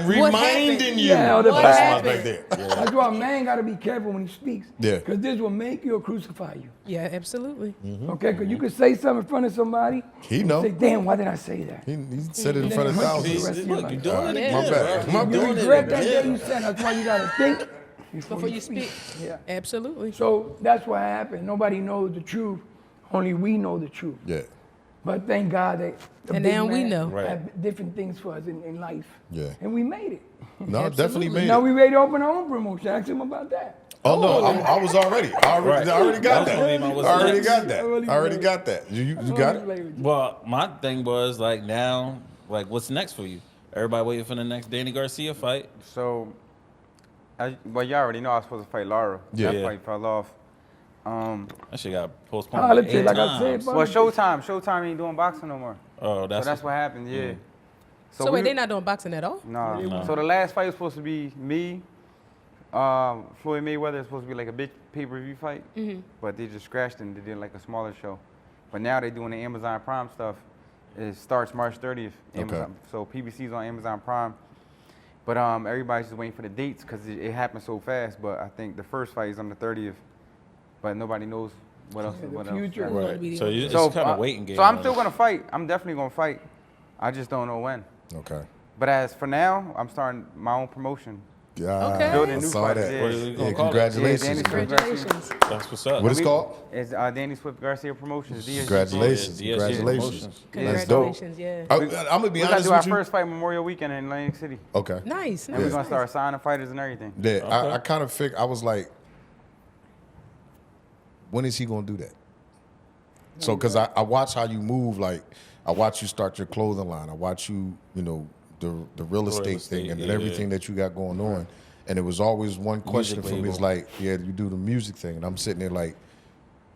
S1: reminding you.
S5: Yeah, the
S4: What
S5: past.
S4: happened?
S1: Right there.
S5: That's why a man got to be careful when he speaks.
S1: Yeah.
S5: Because this will make you or crucify you.
S4: Yeah, absolutely.
S5: Okay? Because you could say something in front of somebody.
S1: He know.
S5: Say, damn, why did I say that?
S1: He said it in front of
S5: Then
S1: thousands.
S5: the rest of your
S2: Look,
S5: life.
S2: you're doing it
S4: Yeah.
S1: My
S2: again,
S1: bad.
S2: bro.
S1: My
S5: You
S1: bad.
S5: regret that day you said. That's why you got to think
S4: Before you speak.
S5: Yeah.
S4: Absolutely.
S5: So that's what happened. Nobody knows the truth. Only we know the truth.
S1: Yeah.
S5: But thank God that the
S4: And
S5: big
S4: now we
S5: man
S4: know.
S2: Right.
S5: had different things for us in life.
S1: Yeah.
S5: And we made it.
S1: No, definitely made
S5: Now
S1: it.
S5: we ready to open our own promotion. Ask him about that.
S1: Oh no, I was already. I already got
S2: That was
S1: that.
S2: gonna be my what's
S1: I already
S2: next.
S1: got that. I already got that. You got it?
S2: Well, my thing was like now Like, what's next for you? Everybody waiting for the next Danny Garcia fight.
S3: So, well, you already know I was supposed to fight Lara.
S1: Yeah.
S3: That fight fell off.
S2: That shit got postponed
S5: Politics,
S2: 8
S5: like I
S2: times.
S5: said,
S3: Well, Showtime ain't doing boxing no more.
S2: Oh,
S3: So
S2: that's
S3: that's what happened, yeah.
S4: So wait, they not doing boxing at all?
S3: No.
S2: No.
S3: So the last fight was supposed to be me, Floyd Mayweather. It's supposed to be like a big pay-per-view fight, but they just scratched it and they did like a smaller show. But now they're doing the Amazon Prime stuff. It starts March 30th. Amazon. So PBC's on Amazon Prime. But everybody's just waiting for the dates because it happened so fast. But I think the first fight is on the 30th. But nobody knows what else.
S5: the
S3: What
S5: future.
S3: else.
S2: right. So it's
S3: So,
S2: kind of waiting game.
S3: So I'm
S2: on
S3: still
S2: it.
S3: gonna fight. I'm definitely gonna fight. I just don't know when.
S1: Okay.
S3: But as for now, I'm starting my own promotion.
S1: Yeah.
S4: Okay.
S3: Building
S1: I
S3: new
S1: saw
S3: fighters,
S1: that.
S3: yeah.
S2: What are we gonna
S1: Yeah,
S2: call it?
S1: congratulations.
S3: Yeah, Danny
S1: man.
S4: Congratulations.
S2: That's what's up.
S1: What it's called?
S3: It's Danny Swift Garcia Promotions. DSG.
S1: Congratulations.
S2: Yeah,
S1: Congratulations.
S2: promotions.
S1: That's dope.
S4: Congratulations, yeah.
S1: I'm gonna be
S3: We're gonna
S1: honest
S3: do our
S1: with you.
S3: first fight Memorial Weekend in Atlantic City.
S1: Okay.
S4: Nice,
S3: And we're
S4: nice.
S3: gonna start signing fighters and everything.
S1: Yeah,
S2: Okay.
S1: I kind of figured. I was like, when is he gonna do that? So, because I watch how you move. Like, I watch you start your clothing line. I watch you, the real estate thing and
S2: yeah,
S1: everything that you got going on. And it was always one question for me. It's
S2: label.
S1: like, yeah, you do the music thing, and I'm sitting there like,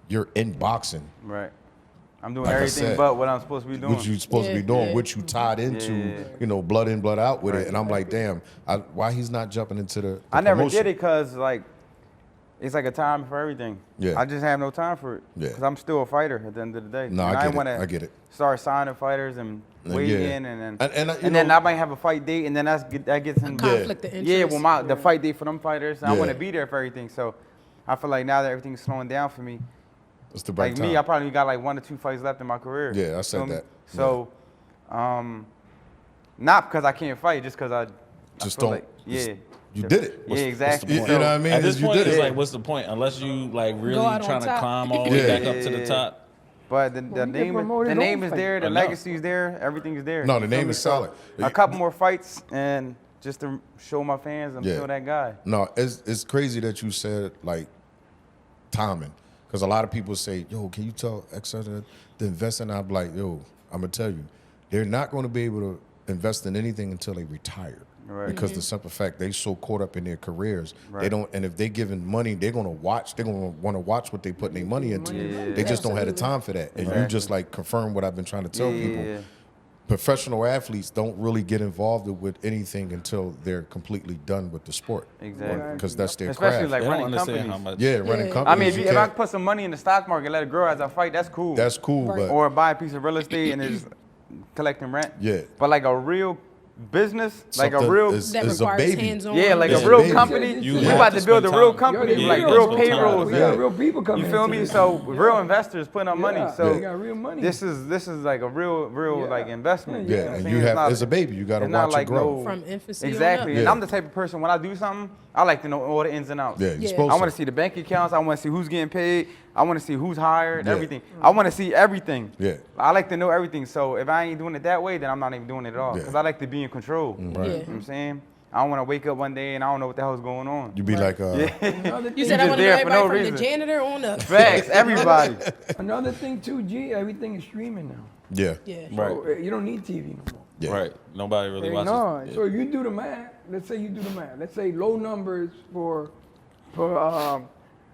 S1: you're in boxing.
S3: Right. I'm doing
S1: Like I
S3: everything
S1: said,
S3: but what I'm supposed to be doing.
S1: What you supposed to be
S4: Yeah,
S1: doing,
S4: yeah.
S1: what you tied into,
S3: Yeah.
S1: blood in, blood out with
S3: Right.
S1: it. And I'm like, damn, why he's not jumping into the
S3: I never
S1: promotion?
S3: did it because like it's like a time for everything.
S1: Yeah.
S3: I just have no time for it.
S1: Yeah.
S3: Because I'm still a fighter at the end of the day.
S1: No,
S3: And
S1: I get it.
S3: wanna
S1: I get it.
S3: Start signing fighters and weigh
S1: Yeah.
S3: in and then
S1: And
S3: then I might have a fight date and then that gets in
S4: Conflict of interest.
S3: Yeah, well the fight date for them fighters, and I
S1: Yeah.
S3: want to be there for everything. So I feel like now that everything's slowing down for me,
S1: It's the right
S3: like
S1: time.
S3: me, I probably got like 1 or 2 fights left in my career.
S1: Yeah, I said
S3: Feel me?
S1: that.
S3: So, not because I can't fight, just because I
S1: Just
S3: feel
S1: don't-
S3: like, yeah.
S1: You did it.
S3: Yeah, exactly.
S1: You know what I mean?
S2: At this
S1: You
S2: point,
S1: did
S2: it's
S1: it.
S2: like, what's the point? Unless you like really
S4: Go out on
S2: trying to
S4: top.
S2: climb all the way
S1: Yeah.
S2: back up to the top.
S3: But the
S5: we can
S3: name,
S5: promote
S3: the
S5: his
S3: name
S5: own
S3: is
S5: fight.
S3: there,
S2: I
S3: the
S2: know.
S3: legacy is there, everything is there.
S1: No,
S3: You
S1: the
S3: feel
S1: name
S3: me?
S1: is
S3: So,
S1: solid.
S3: A couple more fights and just to show my fans I'm
S1: Yeah.
S3: still that guy.
S1: No, it's crazy that you said like timing, because a lot of people say, "Yo, can you tell X to invest in?" I'm like, "Yo, I'm gonna tell you, they're not going to be able to invest in anything until they retire."
S3: Right.
S1: Because the simple fact they so caught up in their careers, they
S3: Right.
S1: don't. And if they giving money, they're gonna watch. They're gonna want to watch what they putting their money into.
S3: Yeah.
S1: They just don't have the time for that. And you just like confirm what I've been trying to tell people.
S3: Yeah.
S1: Professional athletes don't really get involved with anything until they're completely done with the sport.
S3: Exactly.
S1: Because that's their
S3: Especially
S1: craft.
S3: like
S2: They don't
S3: running
S2: understand
S3: companies.
S2: how much.
S1: Yeah, running
S4: Yeah.
S1: companies.
S3: I mean, if,
S1: you
S3: if I
S1: can't-
S3: put some money in the stock market, let it grow as I fight, that's cool.
S1: that's cool,
S4: Right.
S1: but
S3: Or buy a piece of real estate and just collecting rent.
S1: Yeah.
S3: But like a real business, like a
S1: something
S3: real
S1: is
S4: That
S1: a
S4: requires
S1: baby.
S4: hands-on.
S3: yeah, like
S1: Yeah,
S3: a real
S1: baby.
S3: company.
S5: You
S3: We
S5: have
S3: about
S2: to
S3: to build a
S2: spend
S3: real
S2: time.
S3: company,
S5: Yeah,
S3: like
S5: you
S3: real
S5: gotta
S2: spend time.
S3: payrolls.
S5: We got
S3: and-
S5: real people coming.
S3: You feel
S5: into
S3: me?
S5: this.
S3: So real investors putting up money.
S5: Yeah,
S3: So
S5: they got real money.
S3: this is like a real
S5: Yeah.
S3: like investment.
S1: Yeah,
S3: know what I'm
S1: and
S3: saying?
S1: you have
S3: not-
S1: it's a baby. You got to
S3: it's not
S1: watch
S3: like
S1: it grow.
S3: no-
S4: From infancy on
S3: Exactly.
S4: up.
S3: And
S1: Yeah.
S3: I'm the type of person when I do something, I like to know all the ins and outs.
S1: Yeah, you're
S4: Yeah.
S1: supposed
S3: I
S1: to.
S3: want to see the bank accounts. I want to see who's getting paid. I want to see who's hired.
S1: Yeah.
S3: Everything. I want to see everything.
S1: Yeah.
S3: I like to know everything. So if I ain't doing it that way, then I'm not even doing it at all.
S1: Yeah.
S3: Because I like to be in control.
S1: Right.
S3: You know what I'm saying? I don't want to wake up one day and I don't know what the hell's going on.
S1: You be like,
S5: Another
S4: You
S5: thing,
S4: said I
S3: just
S4: want to know
S3: there for
S4: everybody
S3: no
S4: from
S3: reason.
S4: the janitor on up.
S3: Facts. Everybody.
S5: another thing too, G. Everything is streaming now.
S1: yeah,
S4: Yeah.
S2: Right.
S5: So, you don't need TV no more.
S1: yeah,
S2: Right. Nobody really
S5: Hey,
S2: watches.
S5: no,
S2: Yeah.
S5: so if you do the math. Let's say you do the math. Let's say low numbers for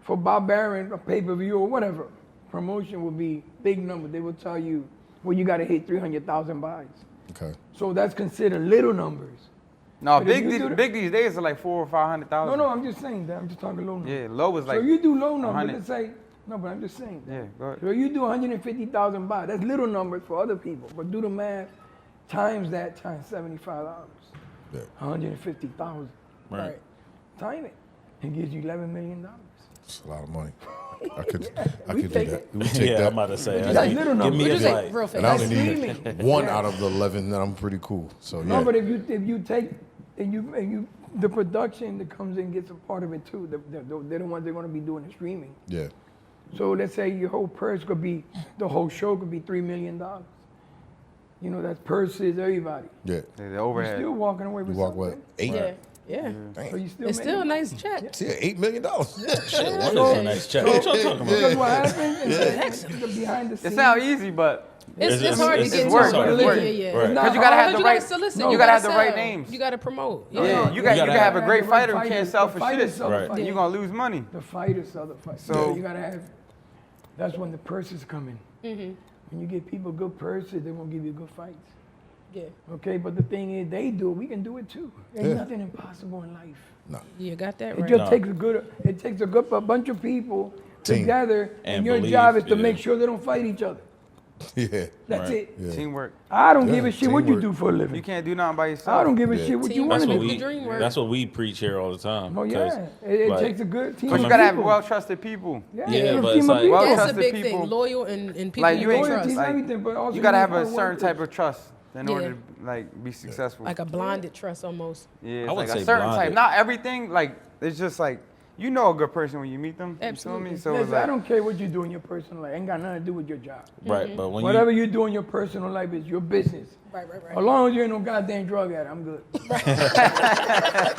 S5: Barbarian, a pay-per-view or whatever promotion would be big numbers. They will tell you, well, you got to hit 300,000 buys.
S1: Okay.
S5: So that's considered little numbers.
S3: No,
S5: But if
S3: big
S5: you
S3: these,
S5: do the-
S3: big these days are like 400,000 or 500,000.
S5: No, I'm just saying that. I'm just talking low numbers.
S3: Yeah, low is like.
S5: so you do low numbers.
S3: 100.
S5: Let's say, no, but I'm just saying that.
S3: Yeah, go ahead.
S5: So you do 150,000 buys. That's little numbers for other people. But do the math, times that times $75.
S1: Yeah.
S5: 150,000.
S2: Right.
S5: Time it. It gives you $11 million.
S1: It's a lot of money. I could
S5: we
S1: do
S5: take
S1: that.
S5: it.
S1: We take
S2: Yeah,
S1: that.
S2: I'm about to say.
S5: That's little
S2: Give
S5: numbers.
S2: me a
S4: Just like
S2: flight.
S4: real fast.
S1: And I
S5: That's
S1: only need
S5: streaming.
S1: one
S5: Yeah.
S1: out of the 11, then I'm pretty cool. So yeah.
S5: No, but if you take and you the production that comes in gets a part of it too. They're the ones that are going to be doing the streaming.
S1: yeah.
S5: So let's say your whole purse could be, the whole show could be $3 million. You know, that's purses, everybody.
S1: Yeah.
S3: The
S5: You're
S3: overhead.
S5: still walking away
S1: You
S5: with
S1: walk
S5: something.
S1: what? 8?
S4: Yeah. Yeah.
S1: Damn.
S5: So you still
S4: It's
S5: make
S4: still a
S5: it.
S4: nice check.
S1: See, $8 million.
S2: Shit, one is a nice check. What y'all talking about?
S5: Because what happens is the behind the
S3: It
S5: scenes.
S3: sounds easy, but
S4: It's hard to
S2: it's
S4: get
S3: work,
S4: to
S3: it's
S4: it.
S3: work.
S4: Yeah, yeah.
S2: Right.
S5: Not
S3: because you gotta
S5: hard.
S3: have the
S4: You
S3: right.
S4: gotta solicit.
S3: You gotta have the
S4: sell.
S3: right names.
S4: You gotta promote.
S3: Yeah,
S4: Yeah.
S3: you gotta have a great
S5: the
S3: fighter
S5: right
S3: who can't
S5: fighters.
S3: sell
S5: The
S3: for
S5: fighters
S3: shit.
S5: sell the
S2: Right.
S5: fighters.
S3: You're gonna lose money.
S5: The fighters sell the fighters.
S3: So-
S5: You gotta have. That's when the purses come in.
S4: Mm-hmm.
S5: When you give people good purses, they won't give you good fights.
S4: Yeah.
S5: Okay, but the thing is, they do it. We can do it too. Ain't
S1: Yeah.
S5: nothing impossible in life.
S1: No.
S4: You got that
S5: It
S4: right.
S5: just takes a good. It takes a bunch of people
S1: Team.
S5: together, and
S2: And
S5: your
S2: believe,
S5: job is to
S2: yeah.
S5: make sure they don't fight each other.
S1: Yeah.
S5: That's
S2: Right.
S5: it.
S1: Yeah.
S3: Teamwork.
S5: I don't give
S1: Yeah,
S5: a shit what you
S1: teamwork.
S5: do for a
S3: You
S5: living.
S3: can't do nothing by yourself.
S5: I don't give a
S1: Yeah.
S5: shit what you
S4: Team
S5: want
S2: That's
S5: to
S2: what
S5: do.
S4: the
S2: we.
S4: dream work.
S2: That's what we preach here all the time.
S5: Oh
S2: 'cause,
S5: yeah, it
S2: like,
S5: takes a good team.
S3: Because you
S5: of
S3: gotta have
S5: people.
S3: well-trusted people.
S5: Yeah,
S2: Yeah,
S5: a
S2: but
S5: team
S2: it's
S5: of
S2: like-
S5: people.
S3: Well-
S4: That's a
S3: trusted
S4: big
S3: people.
S4: thing. Loyal and people
S3: Like,
S4: you
S3: you
S4: can
S3: ain't-
S5: Loyalty is
S4: trust.
S5: everything, but also
S3: You gotta have a
S5: hard
S3: certain
S5: workers.
S3: type of trust in order
S4: Yeah.
S3: to like be successful.
S4: Like a blinded trust almost.
S3: Yeah,
S2: I
S3: it's
S2: would
S3: like
S2: say
S3: a certain
S2: blinded.
S3: type. Not everything. Like it's just like you know a good person when you meet them.
S4: Absolutely.
S3: You feel me? So it's
S5: Listen, I
S3: like
S5: don't care what you do in your personal life. Ain't got nothing to do with your job.
S2: Right, but when
S5: Whatever you do in your personal life is your business.
S4: Right.
S5: As long as you ain't no goddamn drug addict, I'm good.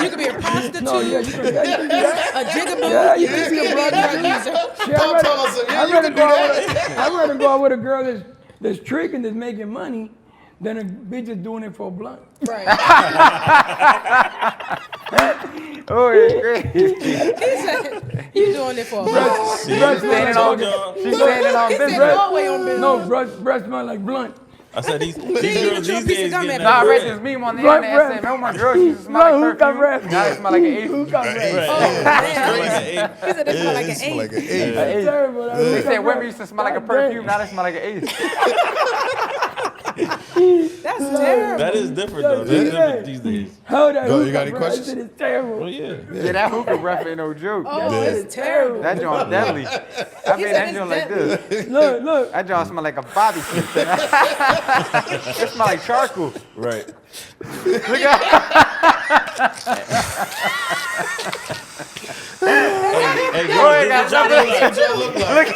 S4: You could be a prostitute,
S5: No, yeah, you can do that.
S4: a jigaboo.
S5: Yeah,
S4: you
S5: you
S4: can
S5: can
S4: be
S5: be
S4: a
S5: a
S4: drug
S5: prostitute.
S4: user.
S5: Shit,
S1: Pop told us, yeah,
S5: I'd
S1: you
S5: rather
S1: can
S5: go
S1: do
S5: out
S1: that.
S5: with I'd rather go out with a girl that's tricking, that's making money, than a bitch that's doing it for a blunt.
S4: Right.
S3: oh, it's great.
S4: He said, you doing it for a blunt.
S2: see,
S5: Breast
S3: standing
S5: smell
S3: on,
S5: like,
S3: she's standing on
S4: He said,
S3: business.
S4: no way on business.
S5: no, breast smell like blunt.
S2: I said these
S4: even
S2: girls
S4: throw a
S2: these
S4: piece of
S2: days
S4: gum
S2: getting
S4: at
S3: Nah, I
S2: that
S3: read
S2: bread.
S3: this meme on the
S5: Blunt
S3: internet. I
S5: breath.
S3: said, remember my girl, she used to smell
S5: Blunt
S3: like
S5: hookah
S3: perfume.
S5: breath.
S3: Now it smell like an ace.
S5: Hookah breath.
S2: Right.
S4: Oh, man.
S2: Right.
S4: He said, they smell like
S1: It
S4: an
S1: smell like
S4: eight.
S1: an eight.
S5: That's terrible. That
S3: They
S5: hookah
S3: said women
S5: breath.
S3: used to smell like a
S5: God
S3: perfume.
S5: damn.
S3: Now they smell like an ace.
S4: That's terrible.
S2: That is different though. That's different these days.
S5: How that
S1: Go, you
S5: hookah
S1: got any
S5: breath,
S1: questions?
S5: That shit is terrible.
S2: Well, yeah.
S3: Yeah, that hookah breath ain't no joke.
S4: Oh,
S1: Yeah.
S4: it's terrible.
S3: That joint deadly. I
S4: He
S3: made
S4: said
S3: that
S4: it's
S3: joint like
S4: deadly.
S3: this.
S5: Look.
S3: That joint smell like a bobby pin. It smell like charcoal.
S2: Right. Hey,
S3: Go ahead, guys.
S2: y'all look like?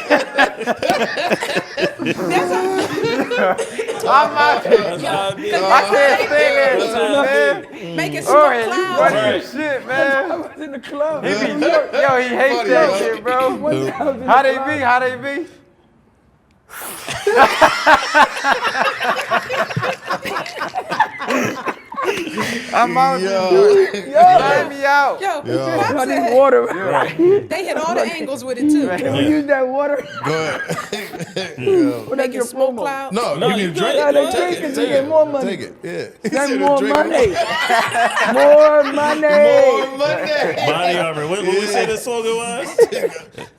S3: I'm out here.
S2: That's how it be.
S3: I can't stay there,
S2: That's how
S3: man.
S2: it be.
S4: Make it
S3: Oh,
S4: smoke
S3: yeah, you
S4: clouds.
S3: funny
S2: Right.
S3: as shit,
S5: I
S3: man.
S5: was in the club.
S3: Yo, he hates
S1: Funny,
S3: that
S1: yo.
S3: shit, bro.
S5: One time I was in
S3: How
S5: the
S3: they
S5: club.
S3: be? How they be? I'm out there. Sign me out.
S4: Yo,
S1: Yo.
S4: Pop
S5: I need
S4: said
S5: water.
S4: they hit all the angles with it too.
S5: Can we use that water?
S1: Go ahead.
S5: What
S4: Make
S5: your
S4: it smoke
S5: promo?
S4: clouds.
S1: No,
S2: No,
S1: you need
S2: you
S1: to drink
S2: good.
S1: it.
S5: They
S1: Take
S5: drinking
S1: it.
S5: to
S1: Take
S5: get
S1: it.
S5: more money.
S1: Take it. Yeah. He
S5: That's
S1: said
S5: more
S1: drink it.
S5: money. More money.
S1: More money.
S2: Body armor. What we say this song it was?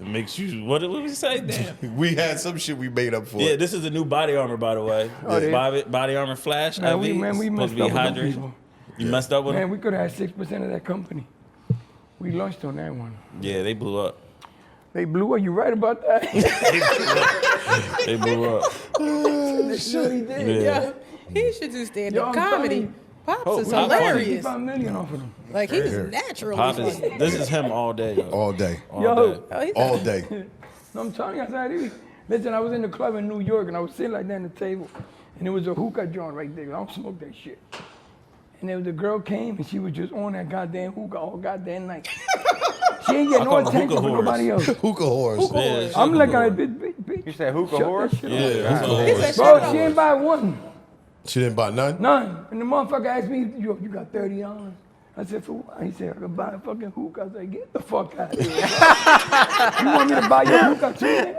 S2: It makes you. What did we say? Damn.
S1: We had some shit we made up for.
S2: Yeah, this is the new body armor, by the way.
S5: Oh, yeah.
S2: Body armor flash.
S5: Man, we
S2: IV.
S5: messed
S2: Supposed to be
S5: up with them
S2: hydration.
S5: people.
S2: You messed up with
S5: Man,
S2: them?
S5: we could have had 6% of that company. We launched on that one.
S2: Yeah, they blew up.
S5: They blew up. You right about that?
S2: They blew up.
S5: They surely did.
S2: Yeah.
S4: Yo, he should do stand
S5: Yo,
S4: up
S5: I'm telling
S4: comedy.
S5: you.
S4: Pops
S2: Oh,
S4: is
S2: Pop
S4: hilarious.
S5: 55 million off of them.
S4: Like he's
S1: here.
S4: natural.
S2: Pop is, this is him all day. Yo.
S1: All day.
S2: All
S5: Yo.
S2: day.
S4: Oh, he's
S1: All day.
S5: No, I'm telling you, I said, listen, I was in the club in New York and I was sitting like that at the table, and there was a hookah joint right there. I don't smoke that shit. And then the girl came and she was just on that goddamn hookah all goddamn night. She ain't getting no
S2: I call them
S5: attention
S2: hookah
S5: from
S2: whores.
S5: nobody else.
S1: Hookah horse.
S2: Yeah,
S5: I'm
S2: shit,
S5: looking
S2: hookah
S5: at it, bitch.
S3: You said hookah
S5: Shut that
S3: horse?
S5: shit
S2: Yeah,
S5: up.
S2: that's all.
S4: He said,
S5: Bro,
S4: shut
S5: she
S4: up.
S5: ain't buy one.
S1: She didn't buy none?
S5: None. And the motherfucker asked me, you got $30? I said, for what? He said, I could buy a fucking hookah. I said, get the fuck out of here. You want me to buy your hookah too? Man?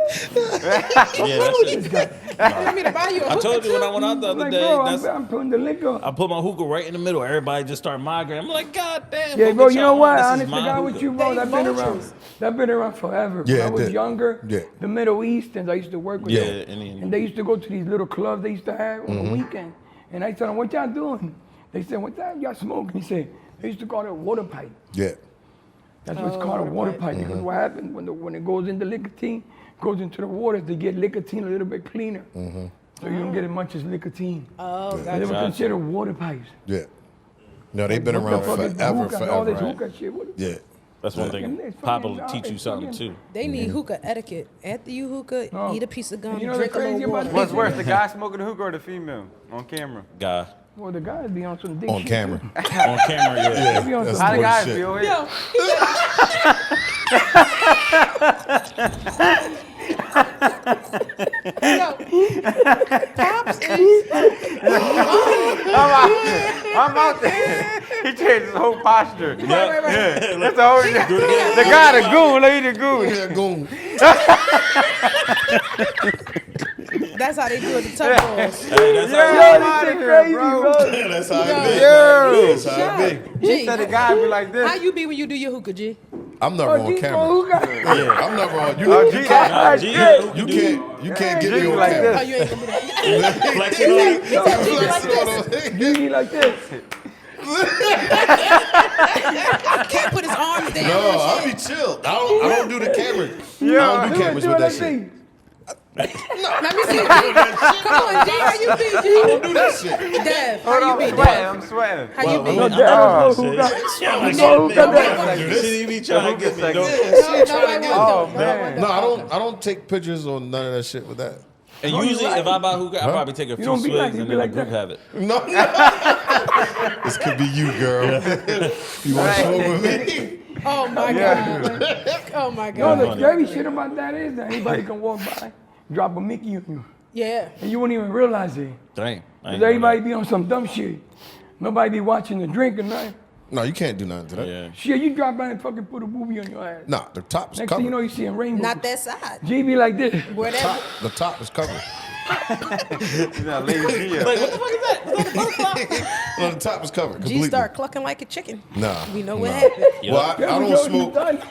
S2: Yeah, that's it.
S4: You want me to buy you a
S2: I
S4: hookah
S2: told you when I
S4: too?
S2: went out the other
S5: Like,
S2: day.
S5: bro,
S2: That's,
S5: I'm putting the liquor.
S2: I put my hookah right in the middle. Everybody just started migrating. I'm like, God damn.
S5: Yeah,
S2: fuck
S5: bro,
S2: with
S5: you know
S2: y'all.
S5: what?
S2: This is
S5: Honest to
S2: my
S5: God with
S2: hookah.
S5: you, bro,
S4: They
S5: that been around.
S4: vultures.
S5: That been around forever.
S1: Yeah,
S5: when I
S1: it
S5: was
S1: did.
S5: younger,
S1: Yeah.
S5: the Middle Easterns, I used to work with
S2: Yeah,
S5: them.
S2: Indian.
S5: And they used to go to these little clubs they used to have on the weekend. And I told them, what y'all doing? They said, what time y'all smoking? He said, they used to call it a water pipe.
S1: Yeah.
S5: That's what it's called, a water pipe. Because what happens when it goes into nicotine, goes into the water to get nicotine a little bit cleaner. So you don't get as much as nicotine.
S4: Oh,
S5: So they
S4: gotcha.
S5: were considered water pipes.
S1: Yeah. No, they've been
S5: What the
S1: around
S5: fuck is the
S1: forever,
S5: hookah and all this
S1: forever.
S5: hookah shit. What
S1: Yeah.
S2: That's one
S5: And
S2: thing.
S5: it's
S2: Papa
S5: fucking-
S2: will teach you
S5: it's
S2: something
S5: fucking-
S2: too.
S4: They need hookah etiquette. After you hookah,
S5: No.
S4: eat a piece of gum,
S5: And you know the
S4: drink a
S5: crazy
S4: little
S5: about
S4: water.
S3: What's worse, the guy smoking the hookah or the female on camera?
S2: Guy.
S5: Well, the guys be on some dick
S1: On
S5: shit,
S1: camera.
S5: too.
S2: On camera, yeah.
S5: They be on
S1: That's
S5: some
S3: How the
S1: funny
S3: guys
S1: shit.
S3: feel?
S4: Yo, Pops is
S3: I'm out there. He changed his whole posture.
S4: right.
S3: Yeah, that's the whole. The guy, the goon, look at the goon.
S1: Yeah, goon.
S4: That's how they do it. The tough boys.
S2: Hey, that's
S3: Yeah,
S2: how
S3: I'm out of here,
S5: crazy,
S3: bro.
S5: bro.
S1: That's how
S4: Yo.
S1: it be.
S3: Yo.
S1: That's how it be.
S4: G,
S3: Said the guy be like this.
S4: how you be when you do your hookah, G?
S1: I'm never on camera.
S5: Who got
S1: I'm never on. You,
S3: Oh,
S1: you
S3: G,
S1: can't.
S3: that's
S2: G,
S3: good.
S1: You can't get
S3: G
S1: me on
S3: like
S1: camera.
S4: Oh,
S3: this.
S4: you ain't gonna do that.
S2: flexing on it.
S4: He said G like this.
S5: Gigi like this?
S4: Can't put his arms down.
S1: No,
S4: and
S1: I'll
S4: shit.
S1: be chill. I don't do the camera. I don't do cameras with that shit.
S4: Let me see, G. Come on, G. How you be,
S1: I
S4: G?
S1: don't do that shit.
S4: Dev,
S3: Hold
S4: how
S3: on,
S4: you
S3: I'm
S4: be,
S3: sweating.
S4: Dev?
S3: I'm sweating.
S4: How you be?
S5: No,
S2: No,
S5: Dad,
S2: shit.
S5: who got
S2: Who
S5: got
S2: that?
S5: that?
S2: Shit, he be trying to get me.
S3: Like
S2: Don't-
S3: this.
S4: No, I won't
S3: Oh,
S4: do.
S3: man.
S1: No, I don't take pictures or none of that shit with that.
S2: And
S5: No, you
S2: usually,
S5: right.
S2: if I buy hookah, I probably take a few
S5: don't be like-
S2: swigs
S5: you
S2: and
S5: be
S2: then the
S5: like
S2: group
S5: that.
S2: have it.
S1: No. This could be you, girl. You want to smoke with me?
S4: Oh my god. Oh my
S5: No, the
S4: god.
S5: scary shit about that is that anybody can walk by, drop a Mickey on you,
S4: Yeah.
S5: and you won't even realize it.
S2: Dang. I ain't
S5: Cause
S2: know
S5: everybody
S2: that.
S5: be on some dumb shit. Nobody be watching the drink or nothing.
S1: No, you can't do nothing to that.
S2: Yeah.
S5: Shit, you drop by and fucking put a booby on your ass.
S1: Nah, the top is
S5: Next
S1: covered.
S5: thing you know, you seeing rainbows.
S4: Not that side.
S5: G be like this.
S4: Where that?
S1: The top is covered.
S3: Now, Lady Gia.
S2: Like, what the fuck is that? Is that a butterfly?
S1: No, the top is covered
S4: G
S1: completely.
S4: start clucking like a chicken.
S1: Nah.
S4: We know what
S1: nah.
S4: happened.
S1: Well, I
S5: There we
S1: don't
S5: go, you
S1: smoke.
S5: done.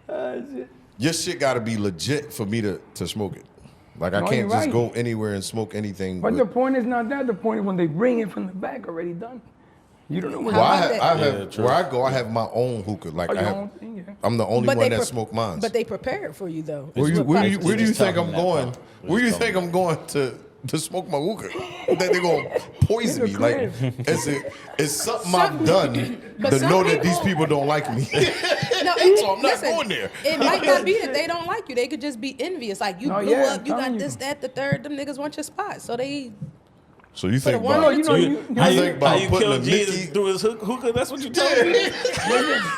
S5: Shit.
S1: Your shit got to be legit for me to smoke it. Like I
S5: No,
S1: can't
S5: you're
S1: just
S5: right.
S1: go anywhere and smoke anything.
S5: But
S1: with-
S5: the point is not that. The point is when they bring it from the back already done. You don't know what
S1: well,
S4: How
S1: I
S4: about
S1: have,
S4: that?
S1: I have
S2: Yeah, true.
S1: where I go. I have my own hookah. Like
S5: Oh,
S1: I
S5: your
S1: have,
S5: own thing, yeah.
S1: I'm the only
S4: But
S1: one
S4: they
S1: that
S4: pre-
S1: smoke mine.
S4: But they prepared for you though.
S1: Where
S4: It's
S1: you,
S4: what
S1: where
S4: Pops
S1: do you,
S4: was
S1: where do you
S2: Just
S1: think
S2: tell
S1: I'm
S2: them that,
S1: going?
S2: Pop.
S1: Where do you
S2: Just
S1: think
S2: tell
S1: I'm going to smoke my hookah? That they gonna poison me?
S5: In the
S1: Like it's something I've done
S4: But
S1: to
S4: some
S1: know that these
S4: people-
S1: people don't like me.
S4: No,
S1: So I'm not going there.
S4: It might not be that they don't like you. They could just be envious. Like you
S5: No,
S4: blew
S5: yeah,
S4: up, you
S5: I'm
S4: got
S5: telling
S4: this,
S5: you.
S4: that, the third. Them niggas want your spot, so they.
S1: So you think
S4: the one
S1: about
S4: or
S5: you
S4: two.
S5: know,
S2: You,
S5: you
S2: how
S1: I
S2: you,
S1: think
S2: how
S1: about
S2: you
S1: putting
S2: kill
S1: a
S2: Jesus
S1: Mickey-
S2: through his hookah? That's what you told me.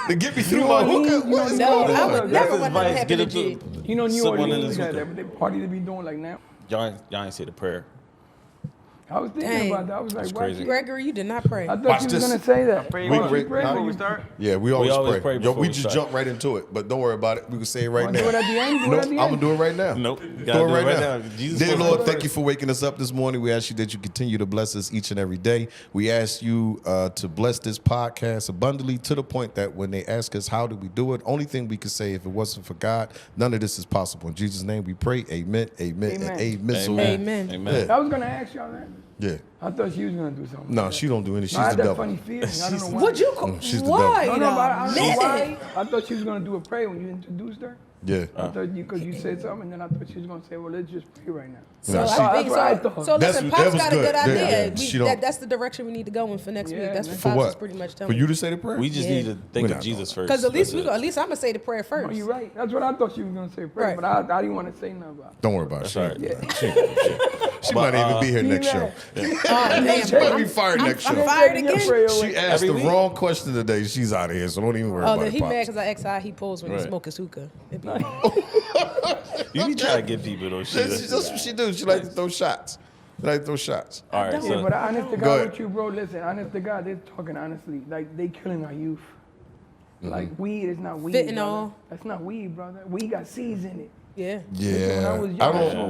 S1: to get me through
S5: know
S1: my
S5: what I mean?
S1: hookah?
S5: You
S1: What is
S5: know,
S1: going
S4: I
S1: on?
S4: would never
S2: his
S4: want that to
S2: advice.
S4: happen
S2: Get
S4: to
S2: him
S4: G.
S5: You know, New
S2: Someone in
S5: Orleans,
S2: his
S5: that
S2: hookah.
S5: they party they be doing like now.
S2: Y'all ain't say the prayer.
S5: I was thinking
S4: Dang.
S5: about that. I was like,
S2: That's
S5: why
S2: crazy.
S5: she-
S4: Gregory, you did not pray.
S5: I thought
S1: Watch
S5: you was
S1: this.
S5: gonna say that.
S3: Pray
S1: We
S3: before
S1: can-
S3: before we start.
S1: Yeah, we always,
S2: always
S1: pray.
S2: pray
S1: Yo,
S2: before
S1: we
S2: we
S1: just
S2: start.
S1: jump right into it, but don't worry about it. We can say it right
S5: Wanna
S1: now.
S5: do it at the end? Do it
S1: Nope,
S5: at the
S1: I'm
S5: end?
S1: gonna do it right now.
S2: Nope.
S1: Do
S2: Gotta
S1: it right now.
S2: Jesus
S1: Dear
S2: first.
S1: Lord, thank you for waking us up this morning. We ask you that you continue to bless us each and every day. We ask you to bless this podcast abundantly to the point that when they ask us how do we do it, only thing we could say if it wasn't for God, none of this is possible. In Jesus' name we pray. Amen, amen, and
S5: Amen.
S1: amen. So,
S4: Amen.
S2: Amen.
S5: I was gonna ask y'all that.
S1: yeah.
S5: I thought she was gonna do something.
S1: No,
S5: like
S1: she don't do any. She's
S5: that. I had
S1: the
S5: that
S1: devil.
S5: funny feeling. I don't know why.
S4: Would you call?
S1: she's the
S4: Why?
S5: No, no, but I don't know
S4: Minute.
S5: why. I thought she was gonna do a prayer when you introduced her.
S1: Yeah.
S5: I thought you, because you said something, and then I thought she was gonna say, "Well, let's just pray right now."
S4: So,
S1: No,
S4: I
S1: she-
S4: think,
S5: That's what I thought.
S4: so
S1: That's-
S4: listen,
S1: that
S4: Pops
S1: was
S4: got a
S1: good.
S4: good
S1: Yeah,
S4: idea.
S1: yeah.
S4: We-
S1: She don't-
S4: that's the direction we need to go in for next week.
S5: Yeah,
S4: That's
S5: man.
S4: what
S1: For
S4: Pops was
S1: what?
S4: pretty much
S1: For
S4: telling
S1: you to say the prayer?
S2: We just
S4: Yeah.
S2: need to think
S1: We're
S2: of
S1: not
S2: Jesus first.
S4: Because at least
S2: That's
S4: we,
S2: it.
S4: at least I'm gonna say the prayer
S5: Oh,
S4: first.
S5: you're right. That's what I thought she was gonna say, prayer,
S4: Right.
S5: but I didn't want to say nothing about it.
S1: Don't worry about it.
S2: That's
S1: She,
S2: all right.
S1: she might not even be here next show.
S4: Oh, damn,
S1: She might be fired next
S4: I'm
S1: show.
S4: fired
S5: Taking your
S4: again.
S5: prayer
S1: She
S5: away.
S1: asked
S2: Every
S1: the
S2: week?
S1: wrong question today. She's out of here, so don't even worry
S4: Oh,
S1: about
S4: then
S1: it.
S4: he mad
S1: Pops.
S4: because I asked how he pulls when he
S2: Right.
S4: smoke his hookah. It be-
S2: You be trying to give people those shit.
S1: That's what she do. She like to throw shots. She like to throw shots.
S2: All right,
S4: don't.
S5: Yeah,
S2: so
S5: but honest to
S1: Go
S5: God
S1: ahead.
S5: with you, bro. Listen, honest to God, they're talking honestly. Like they killing our youth.
S1: Mm-hmm.
S5: Like weed is not weed.
S4: Fentanyl.
S5: Brother. That's not weed, brother. Weed got seeds in it.
S4: yeah.
S5: Listen, when
S1: Yeah.
S5: I was young,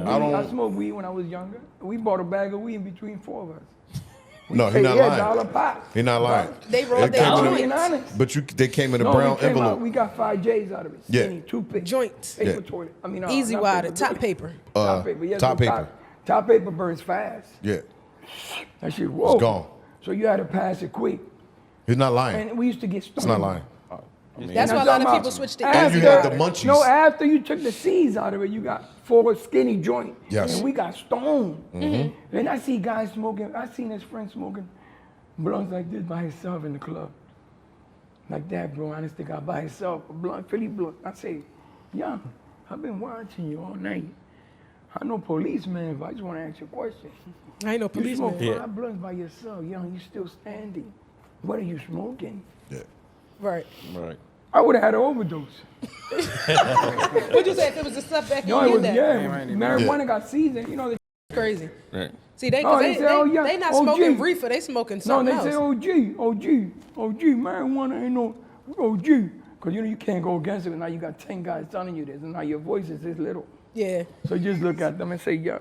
S1: I
S5: I
S1: don't.
S5: smoked weed when I was younger. We bought a bag of weed in between four of us.
S1: No, he
S5: Hey,
S1: not
S5: yeah,
S1: lying.
S5: $1 pop.
S1: He not lying.
S4: They rolled
S1: It
S4: their
S1: came in a-
S5: I'm
S4: joints.
S5: being honest.
S1: But they came in a
S5: No,
S1: brown
S5: we came
S1: envelope.
S5: out, we got 5 J's out of it.
S1: Yeah.
S5: Skinny, toothpick.
S4: Joints.
S5: Paper
S1: Yeah.
S5: toilet. I mean,
S4: Easy
S5: not
S4: water,
S5: paper,
S4: top paper.
S5: top paper. Yes,
S1: top
S5: so
S1: paper.
S5: Top paper burns fast.
S1: Yeah,
S5: That shit, whoa.
S1: it's gone.
S5: So you had to pass it quick.
S1: He's not lying.
S5: And we used to get stoned.
S1: It's not lying.
S4: That's why a lot of people switch to
S1: And
S4: easy
S1: you had the
S4: water.
S1: munchies.
S5: No, after you took the seeds out of it, you got 4 skinny joints.
S1: Yes.
S5: And we got stoned. And I see guys smoking. I seen his friend smoking blunts like this by himself in the club. Like that, bro. Honest to God, by himself, a blunt, Philly blunt. I say, young, I've been watching you all night. I'm no policeman, but I just want to ask you a question.
S4: I ain't no
S5: You smoke
S4: policeman.
S5: 5 blunts by yourself, you still standing. What are you smoking?
S1: Yeah.
S4: Right.
S2: Right.
S5: I would have had an overdose.
S4: What'd you say if it was a stuff back
S5: No,
S4: in
S5: it was,
S4: that?
S5: marijuana got seasoned. You know, they,
S4: Crazy.
S2: Right.
S4: See, they,
S5: No,
S4: cause
S5: they
S4: they,
S5: say, oh, yeah,
S4: they not
S5: OG.
S4: smoking reefer, they smoking
S5: no,
S4: something
S5: they
S4: else.
S5: say OG, marijuana ain't no OG. Because, you can't go against it, but now you got 10 guys telling you this, and now your voice is this little.
S4: Yeah.
S5: So you just look at them and say, young,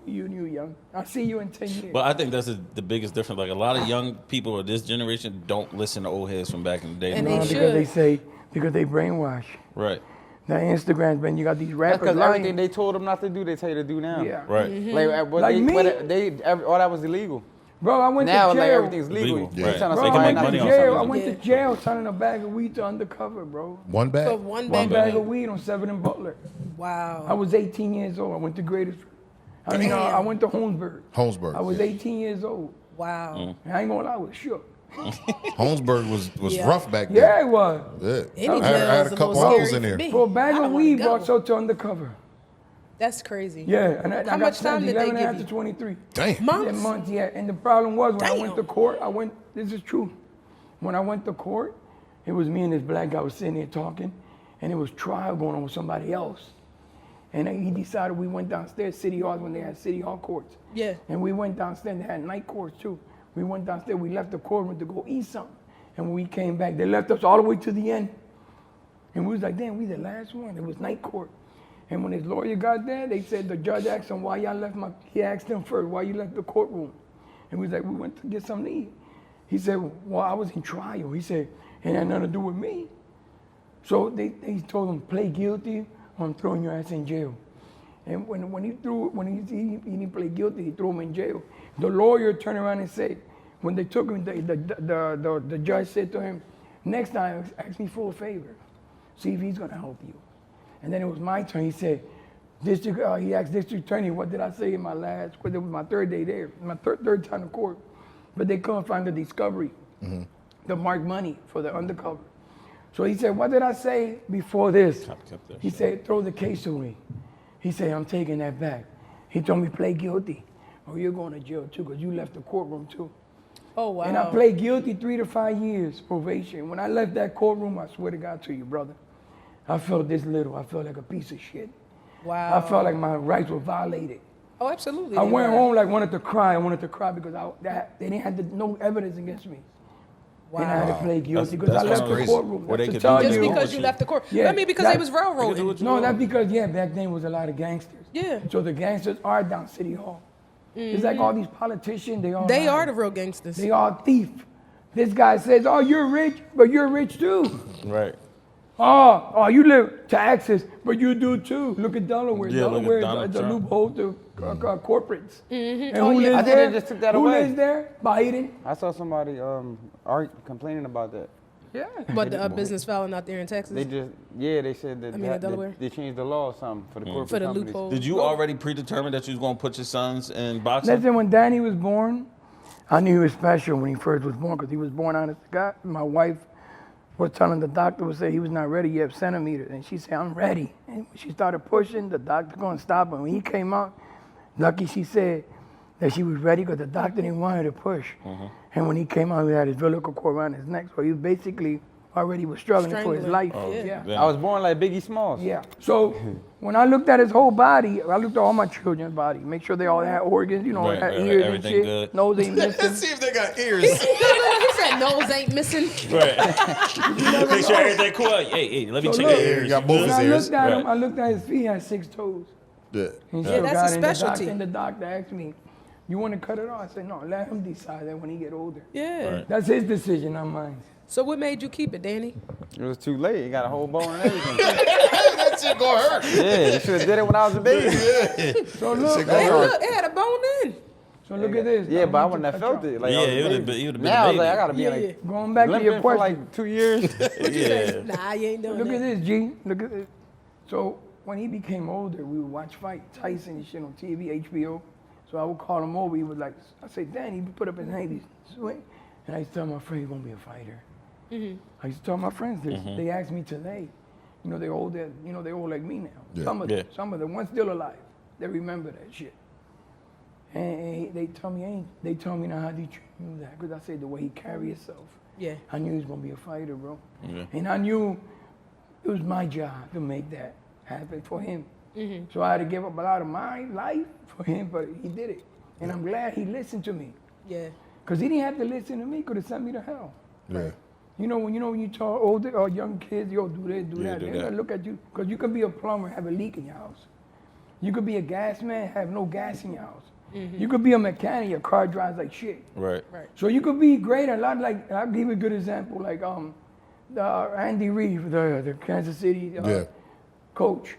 S5: you young. I'll see you in 10 years.
S2: But I think that's the biggest difference. Like a lot of young people of this generation don't listen to old heads from back in the day.
S4: And
S5: No,
S4: they
S5: because they
S4: should.
S5: say, because they brainwash.
S2: Right.
S5: Now Instagram's been, you got these
S3: That's
S5: rappers
S3: because
S5: lying.
S3: everything they told them not to do, they tell you to do now.
S5: Yeah.
S2: Right.
S3: Like, what
S5: Like
S3: they,
S5: me?
S3: what they, all that was illegal.
S5: Bro, I went
S3: Now,
S5: to jail.
S3: like, everything's legal.
S2: Legal,
S3: They
S2: right.
S3: trying to
S5: Bro,
S3: say,
S2: They can
S5: I
S3: why
S2: make
S5: went
S3: not
S5: to
S2: money
S3: do
S2: on
S5: jail. I
S2: something.
S5: went to
S4: Yeah.
S5: jail selling a bag of weed to undercover, bro.
S1: One bag.
S4: For one
S5: One
S4: bag
S5: bag
S4: of
S5: of weed on 7th and Butler.
S4: Wow.
S5: I was 18 years old. I went to I went to Holmesburg.
S1: Holmesburg.
S5: I was 18 years old.
S4: Wow.
S5: And I ain't gonna lie, I was shook.
S1: Holmesburg was
S4: Yeah.
S1: rough back then.
S5: Yeah, it was.
S1: Yeah.
S4: Any
S1: I had
S4: jail's
S1: a
S4: a
S1: couple
S4: little
S1: uncles
S4: scary
S1: in there.
S4: for me.
S5: For a bag
S4: I
S5: of
S4: don't wanna
S5: weed
S4: go.
S5: brought sold to undercover.
S4: That's crazy.
S5: Yeah, and I
S4: How
S5: got
S4: much time
S5: sentenced
S4: did they
S5: 11 and a half
S4: give
S5: to
S4: you?
S5: 23.
S1: Damn.
S4: Months?
S5: Yeah, months, yeah. And the problem was when I went to
S4: Damn.
S5: court, this is true. When I went to court, it was me and this black guy was sitting there talking, and it was trial going on with somebody else. And then he decided we went downstairs, City Hall, when they had City Hall courts.
S4: Yeah.
S5: And we went downstairs, they had night courts too. We went downstairs, we left the courtroom to go eat something. And when we came back, they left us all the way to the end. And we was like, damn, we the last one. It was night court. And when his lawyer got there, they said, the judge asked him why y'all left he asked him first, why you left the courtroom? And we was like, we went to get something to eat. He said, well, I was in trial. He said, it had nothing to do with me. So they told him, play guilty or I'm throwing your ass in jail. And when he didn't play guilty, he threw him in jail. The lawyer turned around and said, when they took him, the judge said to him, next time, ask me for a favor. See if he's gonna help you. And then it was my turn. He said, he asked district attorney, what did I say in my last, because it was my third day there, my third time in court. But they couldn't find the discovery, the marked money for the undercover. So he said, what did I say before this? He said, throw the case away. He said, I'm taking that back. He told me, play guilty, or you're going to jail too, because you left the courtroom too.
S4: Oh, wow.
S5: And I played guilty 3 to 5 years probation. When I left that courtroom, I swear to God to you, brother, I felt this little. I felt like a piece of shit.
S4: Wow.
S5: I felt like my rights were violated.
S4: Oh, absolutely.
S5: I
S4: they
S5: went
S4: were.
S5: home like wanted to cry. I wanted to cry because they didn't have no evidence against me. And I had to play guilty because I
S2: that's
S5: left the
S1: crazy.
S5: courtroom.
S2: Or they
S5: That's to
S2: could
S5: tell
S2: do
S4: Just
S5: you.
S4: because you left the court.
S5: Yeah,
S4: I mean, because
S5: that-
S4: they was railroading.
S5: No, that's because, back then was a lot of gangsters.
S4: Yeah.
S5: So the gangsters are down City Hall. It's like all these politicians, they all
S4: They
S5: lie.
S4: are the real gangsters.
S5: They all thief. This guy says, oh, you're rich, but you're rich too.
S2: Right.
S5: Oh, you live taxes, but you do too. Look at Delaware.
S2: Yeah, look at
S5: Delaware
S2: Donald
S5: is a
S2: Trump.
S5: loophole to corporates. And
S4: Oh,
S5: who
S4: yeah.
S5: lives
S3: I think
S5: there?
S3: they just took that
S5: who
S3: away.
S5: lives there? Biden.
S3: I saw somebody complaining about that.
S5: Yeah.
S4: But the business filing out there in Texas.
S3: They just, they said that,
S4: I mean, in Delaware?
S3: they changed the law or something for the corporate
S4: for the
S3: companies.
S4: loophole.
S2: Did you already predetermine that you was going to put your sons in boxing?
S5: Listen, when Danny was born, I knew he was special when he first was born because he was born out of the guy. My wife was telling the doctor, would say he was not ready yet, centimeters. And she said, I'm ready. And when she started pushing, the doctor going to stop him. When he came out, lucky she said that she was ready because the doctor didn't want her to push. And when he came out, he had his umbilical cord around his neck. So he was basically already was struggling for his life.
S4: Yeah.
S5: Yeah.
S3: I was born like Biggie Smalls.
S5: Yeah. So when I looked at his whole body, I looked at all my children's body, make sure they all had organs,
S2: Right,
S5: had
S2: right,
S5: ears and
S2: everything
S5: shit.
S2: good.
S5: Nose ain't missing.
S1: See if they got ears.
S4: He said nose ain't missing.
S2: Right. Make sure everything cool. Hey, let me
S5: So
S2: check
S5: look,
S2: your ears.
S1: got both
S5: When
S1: his
S5: I
S1: ears.
S5: looked at him,
S2: Right.
S5: I looked at his feet, he had 6 toes.
S1: Yeah.
S5: He still
S4: that's
S5: got
S4: a
S5: it. And the
S4: specialty.
S5: And the doctor asked me, you want to cut it off? I said, no, let him decide that when he get older.
S4: Yeah.
S2: Right.
S5: That's his decision, not mine.
S4: So what made you keep it, Danny?
S3: It was too late. It got a whole bone and everything.
S1: That shit gonna hurt.
S3: Yeah, you should have did it when I was a baby.
S5: So look,
S1: Shit
S4: Hey,
S1: gonna hurt.
S4: look, it had a bone in.
S5: so look at this.
S3: Yeah, but I
S5: need to
S3: wouldn't have
S5: cut
S3: felt
S5: you
S3: it. Like,
S2: Yeah,
S3: I was a
S2: it would've
S3: baby.
S2: been- been
S3: Now
S2: a
S3: I was like,
S2: baby.
S3: I gotta be
S4: Yeah,
S3: like
S4: yeah.
S5: off. Going back to your
S3: limping for
S5: question.
S3: like 2 years.
S4: What you say? Nah, you ain't doing
S5: Look
S4: that.
S5: at this, G. Look at this. So when he became older, we would watch fight Tyson and shit on TV, HBO. So I would call him over. He was like, I said, Danny, he put up his hand, he's swing. And I used to tell my friend, he's gonna be a fighter. I used to tell my friends this. They asked me today. They're old. They're old like me now.
S1: Yeah.
S5: Some of them, one's still alive. they remember that shit. And they told me now how they treat me that, because I said the way he carry himself.
S4: Yeah.
S5: I knew he was gonna be a fighter, bro.
S2: Yeah.
S5: And I knew it was my job to make that happen for him. So I had to give up a lot of my life for him, but he did it. And I'm glad he listened to me.
S4: Yeah.
S5: Because he didn't have to listen to me, could have sent me to hell.
S1: Yeah.
S5: You know when you talk older or young kids, yo, do this, do
S2: Yeah,
S5: that.
S2: do
S5: They're
S2: that.
S5: gonna look at you, because you could be a plumber, have a leak in your house. You could be a gas man, have no gas in your house. You could be a mechanic, your car drives like shit.
S2: Right.
S5: So you could be great a lot. Like, I'll give you a good example, like Andy Reid, the Kansas City coach.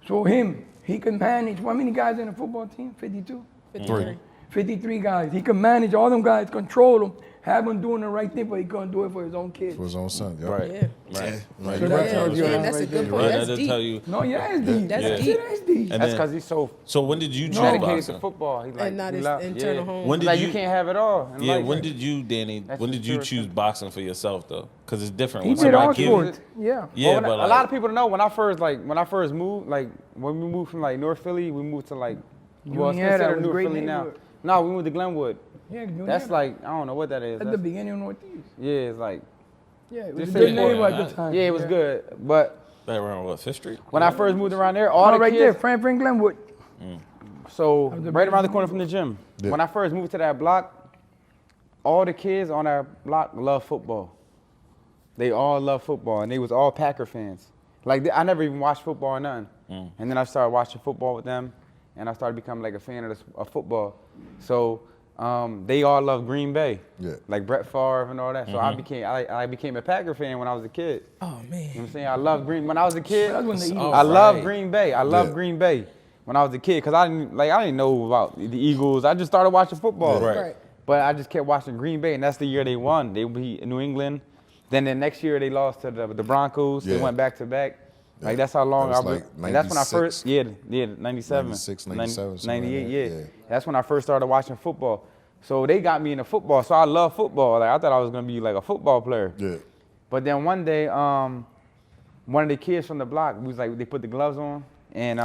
S5: So he could manage, how many guys in a football team? 52?
S4: 53.
S5: 53 guys. He could manage all them guys, control them, have them doing the right thing, but he couldn't do it for his own kids.
S1: For his own son. Yep.
S2: Right.
S4: Yeah.
S2: Right.
S1: Right.
S5: So
S1: You're
S5: that
S1: right.
S5: tells you
S4: That's a good point.
S2: Right.
S4: That's
S2: That'll
S4: deep.
S2: tell you.
S5: No, yeah, it's deep.
S4: That's
S5: That's
S4: deep.
S5: That's deep.
S2: And
S3: That's
S2: then-
S3: because he's so
S2: So when did you choose
S3: dedicated
S2: boxing?
S3: to football. He like,
S4: And not
S3: he
S4: his
S3: love-
S4: internal home.
S2: When did
S3: Like
S2: you?
S3: you can't have it all. in
S2: Yeah.
S3: life.
S2: When did you, Danny?
S3: That's
S2: When
S3: the
S2: did you
S3: purest
S2: choose
S3: thing.
S2: boxing for yourself though? Because it's different.
S5: He
S2: When
S5: did
S2: somebody
S5: all
S2: give you-
S5: sports. Yeah.
S2: Yeah,
S3: Well,
S2: but
S3: a
S2: like,
S3: lot of people know when I first moved, like when we moved from like North Philly, we moved to like well, it's
S5: Juniata
S3: considered
S5: was
S3: North
S5: great
S3: Philly now.
S5: neighborhood.
S3: No, we moved to Glenwood.
S5: Yeah,
S3: That's like I don't know what that is.
S5: at the beginning of Northeast.
S3: Yeah, it's like
S5: Yeah, it was
S3: Just
S5: a good
S3: say-
S5: neighborhood
S2: Yeah,
S5: at the time.
S3: yeah, it was good. But
S2: Right around what, Fifth Street?
S3: when I first moved around there, all
S5: Oh,
S3: the
S5: right there,
S3: kids.
S5: Frank Glenwood.
S3: So
S5: That was the
S3: right around the
S5: best
S3: corner from the gym.
S1: Yeah.
S3: When I first moved to that block, all the kids on that block love football. They all love football, and they was all Packer fans. Like I never even watched football or nothing. And then I started watching football with them, and I started becoming like a fan of football. So they all love Green Bay,
S1: Yeah.
S3: like Brett Favre and all that. So I became a Packer fan when I was a kid.
S4: Oh,
S3: You know what
S4: man.
S3: I'm saying? I love Green. When I was a kid,
S5: That's when the Eagles.
S3: I love
S2: right.
S3: Green Bay. I love
S1: Yeah.
S3: Green Bay when I was a kid because I didn't know about the Eagles. I just started watching football.
S2: Right.
S4: Right.
S3: But I just kept watching Green Bay, and that's the year they won. They beat New England. Then the next year they lost to the Broncos. They
S1: Yeah.
S3: went back to back. Like that's how long
S1: That was
S3: I was.
S1: like
S3: And that's when I
S1: 96.
S3: first 97,
S1: 96, 97, something like
S3: 98.
S1: that,
S3: Yeah.
S1: yeah.
S3: That's when I first started watching football. So they got me into football. So I love football. Like I thought I was gonna be like a football player.
S1: Yeah.
S3: But then one day, one of the kids from the block was like, they put the gloves on, and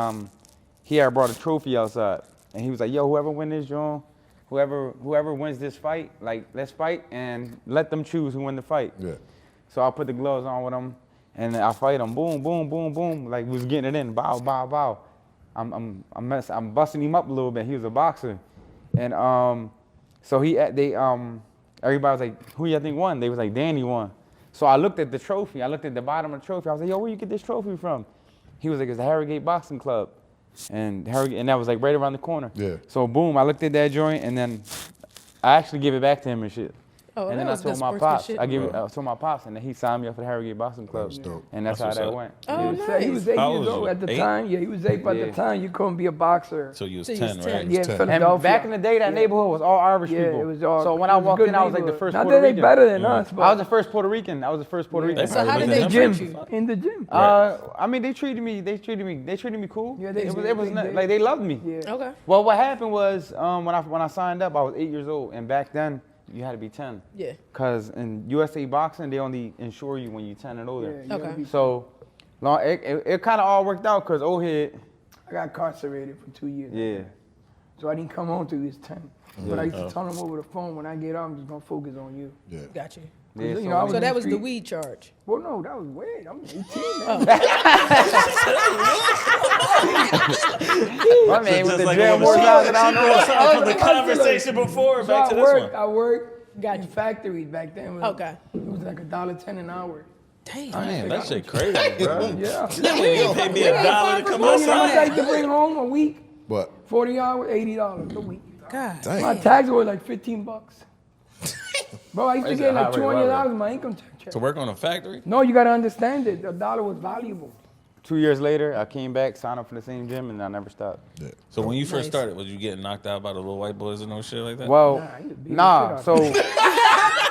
S3: he had brought a trophy outside, and he was like, "Yo, whoever win this, John, whoever wins this fight, like let's fight and let them choose who win the fight."
S1: Yeah.
S3: So I put the gloves on with him, and I fight him. Boom, boom, boom, boom. Like we was getting it in. Bow, bow, bow. I'm busting him up a little bit. He was a boxer, and so everybody was like, "Who you think won?" They was like, "Danny won." So I looked at the trophy. I looked at the bottom of the trophy. I was like, "Yo, where you get this trophy from?" He was like, "It's the Harrogate Boxing Club," and that was like right around the corner.
S1: Yeah.
S3: So boom, I looked at that joint, and then I actually gave it back to him and shit.
S4: Oh,
S3: And
S4: that
S3: then I
S4: was good
S3: told my
S4: sportsmanship.
S3: pops, I told my pops, and then he signed me up for the Harrogate Boxing Club.
S1: was dope.
S3: And that's,
S2: That's
S3: how
S2: what's
S3: that
S2: up.
S3: went.
S4: Oh,
S3: Yeah.
S5: He
S4: nice.
S5: was 8
S2: How
S5: years
S2: old was
S5: old
S2: you?
S5: at the
S2: 8?
S5: time. Yeah, he was 8, but at
S3: Yeah.
S5: the time you couldn't be a boxer.
S2: So you was
S4: So you
S2: 10,
S4: was
S2: right?
S4: 10.
S5: Yeah,
S1: 10.
S5: Philadelphia.
S3: And back in the day, that neighborhood was all Irish
S5: Yeah,
S3: people.
S5: it was all.
S3: So when
S5: it
S3: I
S5: was a
S3: walked
S5: good
S3: in, I was like the
S5: neighborhood.
S3: first
S5: Not
S3: Puerto
S5: that they
S3: Rican.
S5: better than us, but
S3: I was the first Puerto Rican. I was the first Puerto Rican.
S4: So how did
S2: In
S4: they
S2: the
S4: treat
S5: gym.
S4: you?
S5: In the gym.
S3: I mean, they treated me cool.
S5: Yeah,
S3: Like they loved me.
S5: Yeah.
S4: Okay.
S3: Well, what happened was when I signed up, I was 8 years old, and back then you had to be 10.
S4: Yeah.
S3: Cause in USA boxing, they only insure you when you're 10 and older.
S5: Yeah, you gotta
S4: Okay.
S5: be-
S3: So, it kind of all worked out because old head.
S5: I got incarcerated for 2 years.
S3: Yeah.
S5: So I didn't come home till he was 10. But I used to tell him over the phone, when I get out, I'm just gonna focus on you.
S1: Yeah.
S4: Got you.
S3: Yeah,
S5: You know, I was
S4: So
S5: in
S4: that
S5: the
S4: was the
S5: street.
S4: weed charge.
S5: Well, no, that was weird. I'm 18
S4: Oh.
S5: now.
S3: My man was
S2: Just
S3: the
S2: like
S3: jail
S2: a
S3: more
S2: woman.
S3: times than I don't know.
S2: Something from the conversation before
S5: So
S2: back to
S5: I
S2: this
S5: worked.
S2: one.
S5: I worked
S4: Got
S5: in
S4: you.
S5: factories back then.
S4: Okay.
S5: It was like $1.10 an hour.
S4: Damn.
S2: Man, that shit crazy, bro.
S5: Yeah.
S2: You pay me $1 to come
S5: You know how much I
S2: outside.
S5: used to bring home a week?
S1: But
S5: 40 hours, $80 a week.
S4: God.
S1: dang.
S5: My taxes were like $15. Bro, I used to
S3: Is
S5: get
S3: it
S5: like
S3: highway robbery?
S5: $20 in my income tax check.
S2: To work on a factory?
S5: No, you gotta understand it. The dollar was valuable.
S3: 2 years later, I came back, signed up for the same gym, and I never stopped.
S1: yeah.
S2: So when you first
S4: Nice.
S2: started, was you getting knocked out by the little white boys and no shit like that?
S3: Well,
S5: Nah, he was beating
S3: nah.
S5: the shit
S3: So,
S5: out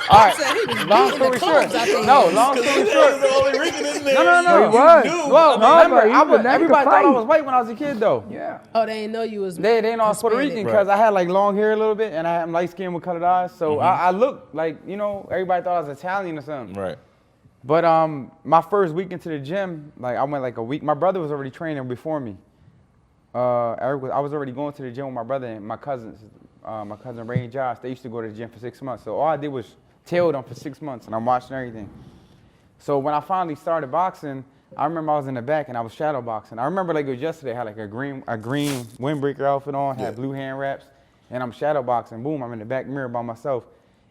S3: all right. Long story short. No, long story short.
S2: the only Rican in there.
S3: No.
S5: No, he was.
S3: Well,
S5: No,
S3: remember,
S5: but he was- now he
S3: everybody
S5: could
S3: thought I
S5: fight.
S3: was white when I was a kid, though.
S5: Yeah.
S4: Oh, they didn't know you was.
S3: They know I was Puerto
S4: Hispanic.
S3: Rican because I had like long hair a little bit, and I'm light skinned with colored eyes. So I looked like, everybody thought I was Italian or something.
S2: Right.
S3: But my first week into the gym, like I went like a week. My brother was already training before me. I was already going to the gym with my brother and my cousins. My cousin Ray and Josh, they used to go to the gym for 6 months. So all I did was tail them for 6 months, and I'm watching everything. So when I finally started boxing, I remember I was in the back and I was shadow boxing. I remember like it was yesterday. I had like a green windbreaker outfit on, had blue hand wraps, and I'm shadow boxing. Boom, I'm in the back mirror by myself.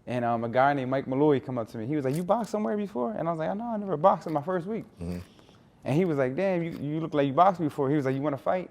S3: And a guy named Mike Malloy come up to me. He was like, "You boxed somewhere before?" And I was like, "No, I never boxed in my first week."
S1: Mm-hmm.
S3: And he was like, "Damn, you look like you boxed before." He was like, "You want to fight?"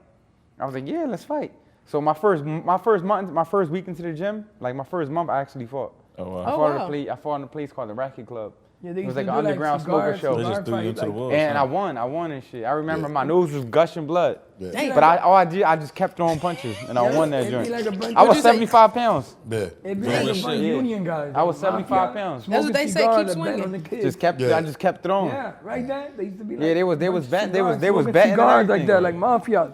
S3: I was like, "Yeah, let's fight." So my first week into the gym, like my first month, I actually fought.
S2: Oh wow.
S3: I fought in a place called the Racket Club.
S5: Yeah, they
S3: It was
S5: used
S3: like
S5: to
S3: an
S5: do,
S3: underground smoker show.
S2: They just threw you into the wall.
S3: And I won and shit. I remember my nose was gushing blood.
S1: Yeah.
S3: But I just kept throwing punches and I won that
S5: it'd be
S3: joint.
S5: like a bunch
S3: I
S5: of-
S3: was 75 pounds.
S1: Yeah.
S5: It'd be
S2: Yeah,
S5: like a
S2: shit.
S5: bunch of union guys.
S3: I was
S5: Mafia,
S3: 75 pounds.
S4: That's what they
S5: smoking
S4: say,
S5: cigars
S4: keep
S5: that bet
S4: swinging.
S5: on the kids.
S3: I just kept throwing.
S5: Yeah, right there. They used to be like
S3: Yeah, they was
S5: bunch of
S3: betting. They
S5: cigars,
S3: was
S5: smoking
S3: betting and
S5: cigars like
S3: everything.
S5: that, like mafia,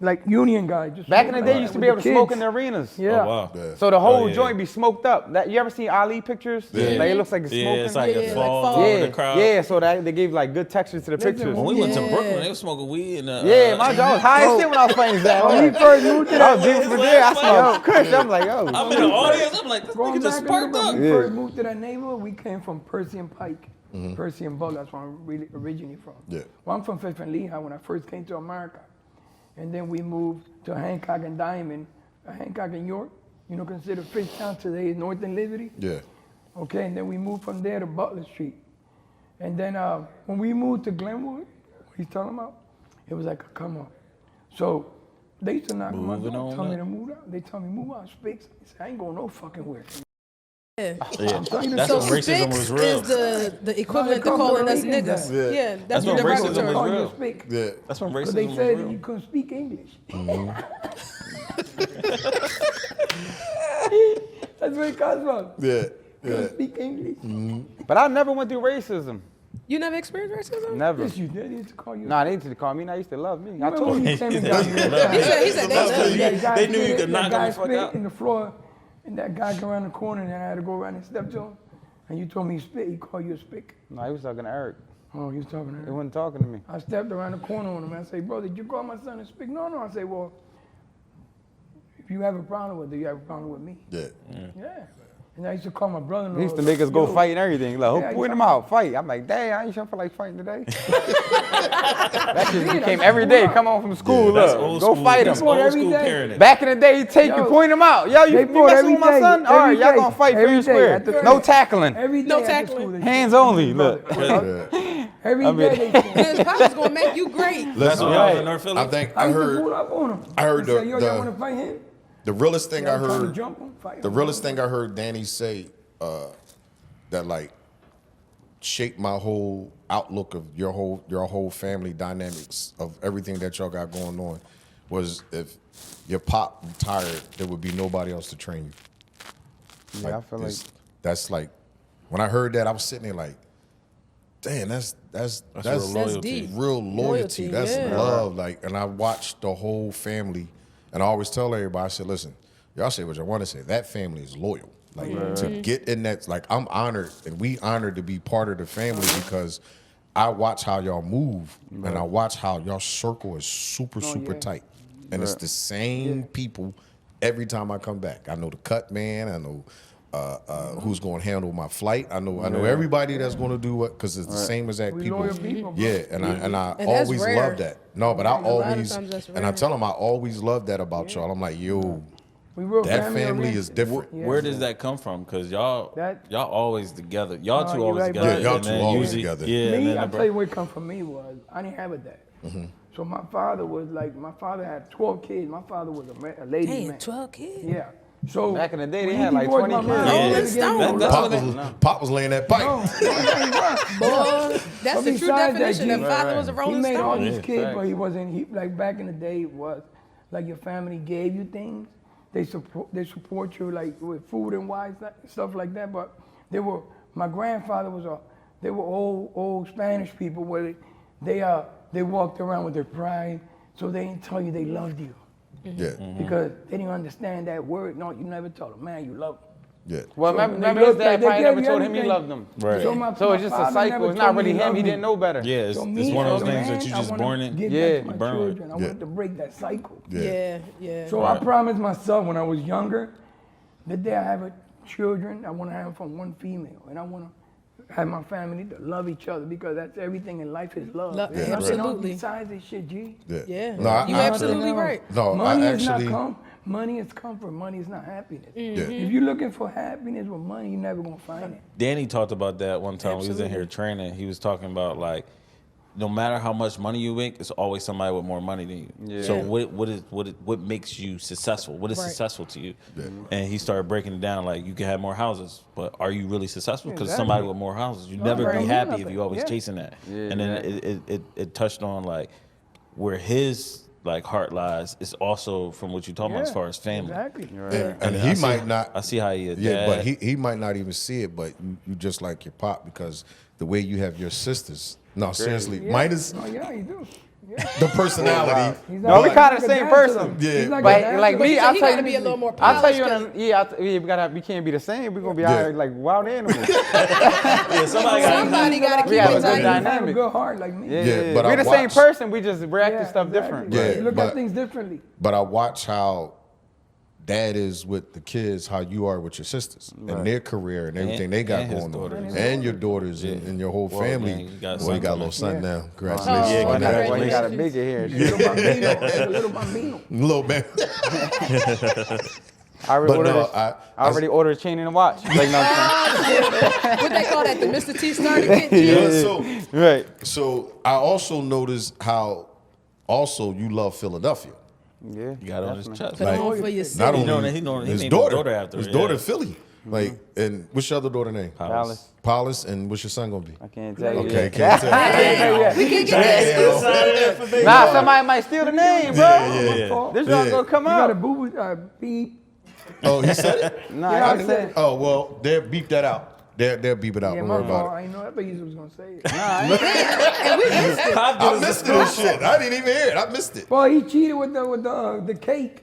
S5: like union guys. Just
S3: Back in the
S5: smoking
S3: day,
S5: like
S3: you used to
S5: that
S3: be able
S5: with
S3: to
S5: the
S3: smoke
S5: kids.
S3: in the arenas.
S5: Yeah.
S2: Oh wow.
S1: Yeah.
S3: So the whole
S2: Oh, yeah.
S3: joint be smoked up. That you ever seen Ali pictures?
S1: Yeah.
S3: Like it looks like it's
S2: Yeah,
S3: smoking.
S2: it's like
S4: Yeah,
S2: a
S4: like
S2: fog
S4: fog.
S2: over
S3: yeah,
S2: the crowd.
S3: yeah. So that they gave like good texture to the
S5: Listen,
S3: pictures.
S2: When we went to
S4: Yeah.
S2: Brooklyn, they were smoking weed and
S3: Yeah, my jaw was high as shit when I was fighting Zach.
S5: When we first moved to
S3: I
S5: that,
S3: was deep for there. I saw Chris. I'm like, yo.
S2: I'm in the audience. I'm like, this
S5: going
S2: nigga just
S5: back
S2: sparked
S5: when
S2: up.
S5: we
S3: Yeah.
S5: first moved to that neighborhood, we came from Percy and Pike. Percy and Buck, that's where I'm really originally from.
S1: Yeah.
S5: Well, I'm from Fifth and Lehigh when I first came to America. And then we moved to Hancock and Diamond, Hancock and York, considered Fishtown today is North and Liberty.
S1: Yeah.
S5: Okay, and then we moved from there to Butler Street. And then when we moved to Glenwood, what he's talking about, it was like a come up. So they used to knock on my
S2: Moving
S5: door,
S2: on
S5: tell me
S2: up.
S5: to move out. They tell me move out, Spicks. I said, I ain't going no fucking where.
S2: Yeah.
S5: telling you
S2: That's
S5: the
S2: when
S5: truth.
S2: racism was real.
S4: is the equivalent to
S5: Call
S4: calling us
S5: Puerto Ricans
S4: niggas.
S5: that.
S4: Yeah,
S2: That's
S4: what
S2: when
S4: the
S2: racism
S4: term.
S2: was
S5: Call you a
S2: real.
S5: Spick.
S1: Yeah.
S2: That's when
S5: Because
S2: racism
S5: they
S2: was
S5: said
S2: real.
S5: you couldn't speak English. That's where it comes from.
S1: Yeah.
S5: Couldn't
S1: Yeah.
S5: speak English.
S3: But I never went through racism.
S4: You never experienced racism?
S3: Never.
S5: Yes, you did. They used to call you.
S3: Nah, they used to call me. And I used to love me. I
S5: Remember
S3: told
S5: when
S3: you.
S5: you came and
S2: He
S5: got
S2: said-
S5: me?
S4: He said they love you.
S5: That guy
S2: They knew you
S5: spit-
S2: could knock
S5: that guy
S2: him the fuck
S5: spit
S2: out.
S5: in the floor, and that guy come around the corner, and I had to go around and step to him. And you told me he spit. He called you a spick.
S3: No, he was talking to Eric.
S5: Oh, he was talking to
S3: He
S5: him.
S3: wasn't talking to me.
S5: I stepped around the corner on him. I say, bro, did you call my son a spick? No, no. I say, well, if you have a problem with it, you have a problem with me.
S1: Yeah.
S5: Yeah. And I used to call my brother-in-law.
S3: He used to make us go
S5: "Yo,
S3: fight and everything. Like,
S5: Yeah,
S3: point him
S5: exactly.
S3: out, fight. I'm like, dang, I ain't sure feel like fighting today. That just became every day. Come home from school,
S2: That's
S3: look,
S2: old
S3: go
S2: school.
S3: fight
S2: That's
S3: him.
S5: Fought
S2: old
S5: every
S2: school
S5: day.
S2: parenting.
S3: Back in the day, he'd take you,
S5: Yo,
S3: point him out. Yo, you
S5: they fought
S3: messing
S5: every
S3: with my
S5: day,
S3: son? All
S5: every
S3: right, y'all
S5: day,
S3: gonna fight fair
S5: every
S3: and
S5: day
S3: square.
S5: at the-
S3: No tackling.
S5: Every day
S4: No
S5: at the
S4: tackling.
S5: school, they
S3: Hands
S5: said,
S3: only, look.
S5: Every
S3: I mean-
S5: day they said.
S4: His pop's gonna make you great.
S2: That's
S1: Listen,
S2: what y'all was
S3: Right.
S2: in North Philly.
S1: I think
S5: I
S1: I
S5: used to pull
S1: heard
S5: up on him.
S1: I heard
S5: Say, yo,
S1: the-
S5: y'all want to fight him?
S1: the realest thing I
S5: Y'all trying to
S1: heard.
S5: jump him? Fight
S1: The
S5: him.
S1: realest thing I heard Danny say that like shaped my whole outlook of your whole family dynamics of everything that y'all got going on was if your pop retired, there would be nobody else to train you.
S3: Yeah, I feel like
S1: that's like when I heard that I was sitting there like, damn, that's
S2: real loyalty.
S4: deep.
S1: real loyalty.
S4: Loyalty,
S1: That's
S4: yeah.
S1: love. Like, and I watched the whole family, and I always tell everybody, I said, listen, y'all say what you want to say. That family is loyal. Like to get in that, like I'm honored, and we honored to be part of the family because I watch how y'all move, and I watch how y'all circle is super
S5: yeah.
S1: tight, and it's the same people every time I come back. I know the cut man. I know. Who's going to handle my flight? I know everybody that's going to do what because it's the same exact
S5: We
S1: people.
S5: loyal people, bro.
S1: Yeah, and I
S4: And that's
S1: always
S4: rare.
S1: love that. No, but I
S4: lot of
S1: always
S4: times that's
S1: and I
S4: rare.
S1: tell them I always love that about y'all. I'm like, yo,
S5: We real
S1: that family
S5: oriented.
S1: is different.
S5: Yeah.
S2: Where does that come from? Cause y'all always together. Y'all
S5: No,
S2: two
S5: you're
S2: always
S5: right,
S2: together.
S5: bro.
S1: Yeah, y'all
S2: and
S1: two
S2: then
S1: always
S2: usually-
S1: together.
S2: Yeah, and
S5: Me,
S2: then
S5: I'll
S2: the
S5: tell you where it come from me was, I didn't have a dad. So my father was like, my father had 12 kids. My father was a ladies
S4: Damn,
S5: man.
S4: 12 kids.
S5: Yeah. So
S3: Back in the day, they
S5: when
S3: had
S5: he
S3: like
S5: divorced
S3: 20
S5: my
S3: kids.
S5: mom,
S2: Yeah.
S5: I
S4: Rolling
S5: was getting
S4: Stone.
S5: older.
S2: That's
S1: Pop
S2: what
S1: was, Pop was laying that pipe.
S5: No,
S4: Boy, that's the
S5: But
S4: true
S5: besides that,
S4: definition of
S5: G,
S4: father was a
S5: he
S4: rolling
S5: made all
S4: stone.
S5: these
S3: Yeah,
S5: kids,
S3: facts.
S5: but he wasn't. He like back in the day it was like your family gave you things. They support you like with food and wise stuff like that. But my grandfather they were old Spanish people where they walked around with their pride, so they didn't tell you they loved you
S1: Yeah.
S5: because they didn't understand that word. No, you never told them, man, you love them.
S1: Yeah.
S3: Well,
S5: So
S3: remember
S5: they
S3: his
S5: look
S3: dad
S5: like they
S3: probably
S5: gave
S3: never
S5: you
S3: told him he
S5: everything.
S3: loved him.
S2: Right.
S5: So,
S3: So it's just a
S5: father
S3: cycle.
S5: never
S3: It's not
S5: told me
S3: really
S5: he
S3: him.
S5: loved
S3: He
S5: me.
S3: didn't know better.
S2: Yeah, it's
S5: So
S2: one
S5: me
S2: of those
S5: as a
S2: things that
S5: man,
S2: you
S5: I
S2: just
S5: wanna
S2: born in.
S5: give
S3: Yeah.
S5: that to my
S2: You burn with.
S5: children. I
S1: Yeah.
S5: want to break that cycle.
S4: Yeah.
S5: So I promised myself when I was younger, the day I have children, I want to have them from one female, and I want to have my family to love each other because that's everything in life is love.
S4: Love-
S5: There's
S1: Yeah,
S5: nothing else
S4: absolutely.
S5: besides this shit, G.
S4: Yeah.
S1: No, I
S4: You
S1: actually-
S4: absolutely right.
S1: No,
S5: money
S1: I
S5: is
S1: actually.
S5: not money is comfort. Money is not happiness.
S1: Yeah.
S5: If you're looking for happiness with money, you're never gonna find it.
S2: Danny talked about that one time. We was in
S4: Absolutely.
S2: here training. He was talking about like, no matter how much money you make, it's always somebody with more money than you.
S3: Yeah.
S2: So
S3: Yeah.
S2: what makes you successful? What is
S4: Right.
S2: successful to you?
S1: Yeah.
S2: And he started breaking it down like you can have more houses, but are you really successful? Because
S5: Exactly.
S2: somebody with more houses, you
S5: No,
S2: never
S5: right.
S2: be
S5: Don't
S2: happy
S5: mean
S2: if
S5: nothing.
S2: you always
S5: Yeah.
S2: chasing that.
S3: Yeah,
S2: And then
S3: exactly.
S2: it touched on like where his like heart lies is also from what you're talking about as far as family.
S5: Exactly.
S3: Right.
S1: And
S2: I
S1: he
S2: see-
S1: might not.
S2: I see how you.
S1: Yeah, but he might not even see it. But you just like your pop because the way you have your sisters. No, seriously,
S5: Yeah.
S1: minus
S5: Oh yeah, you do. Yeah.
S1: the personality.
S5: He's
S3: No, we
S5: like-
S3: kinda
S5: he's
S3: the
S5: like a
S3: same
S5: dad to
S3: person.
S5: them.
S1: Yeah.
S5: He's like a
S3: But
S5: dad
S3: like
S5: to
S3: me,
S5: them.
S4: He
S3: I'll
S4: gotta
S3: tell you.
S4: be a little more
S3: I'll tell you,
S4: polished,
S3: we can't be the same. We're gonna be
S1: Yeah.
S3: out here like wild animals.
S2: yeah, somebody got
S4: Somebody got to
S3: We
S4: keep
S3: have
S4: it
S3: a good
S4: tight.
S5: Have a
S3: dynamic.
S5: good heart like me.
S3: Yeah,
S1: Yeah, but
S3: we're
S1: I
S3: the same
S1: watch-
S3: person. We just react to stuff
S5: exactly.
S3: different.
S1: Yeah.
S5: You look
S1: but-
S5: at things differently.
S1: But I watch how dad is with the kids, how you are with your sisters and their career and everything they got
S2: and his
S1: going on,
S2: daughters.
S1: and your daughters and your whole
S2: Well,
S1: family.
S2: man, you got a
S1: Well, you
S2: son
S1: got a little son
S5: Yeah.
S1: now.
S4: Oh,
S1: Congratulations
S2: Yeah,
S1: on that.
S3: Well, you got a
S4: Congratulations.
S3: bigger hair.
S5: Little bambino. Like a little bambino.
S1: Little man.
S3: I already
S1: But
S3: ordered.
S1: no,
S3: I already ordered a chain and a watch. Like, no, I'm
S4: What they call that? The Mr. T starter kit?
S1: Yeah,
S3: saying. Right.
S1: so I also noticed how also you love Philadelphia.
S3: Yeah.
S2: You got it on his chest.
S4: Put
S1: Like,
S4: on for your
S1: Not
S4: city.
S1: only
S2: He named
S1: his
S2: his
S1: daughter,
S2: daughter after
S1: his
S2: it,
S1: daughter
S2: yeah.
S1: Philly. Like, and what's your other daughter name?
S3: Palace.
S1: Paulus, and what's your son gonna be?
S3: I can't tell you.
S1: Okay,
S3: yet.
S1: can't tell.
S3: Yeah.
S4: We can get that.
S3: Nah, somebody might steal the name, bro.
S1: Yeah.
S3: This y'all gonna come
S5: You got a
S3: out.
S5: boo beep.
S1: Oh, he said it.
S3: Nah,
S5: Yeah,
S3: I
S5: I
S3: said.
S5: said-
S1: Oh well, they'll beep that out. They'll beep it out.
S5: Yeah,
S1: Don't
S5: my
S1: worry
S5: fault.
S1: about
S5: I ain't know. I thought you was gonna say it.
S1: it. I missed this shit. I didn't even hear it. I missed it.
S5: Well, he cheated with the cake.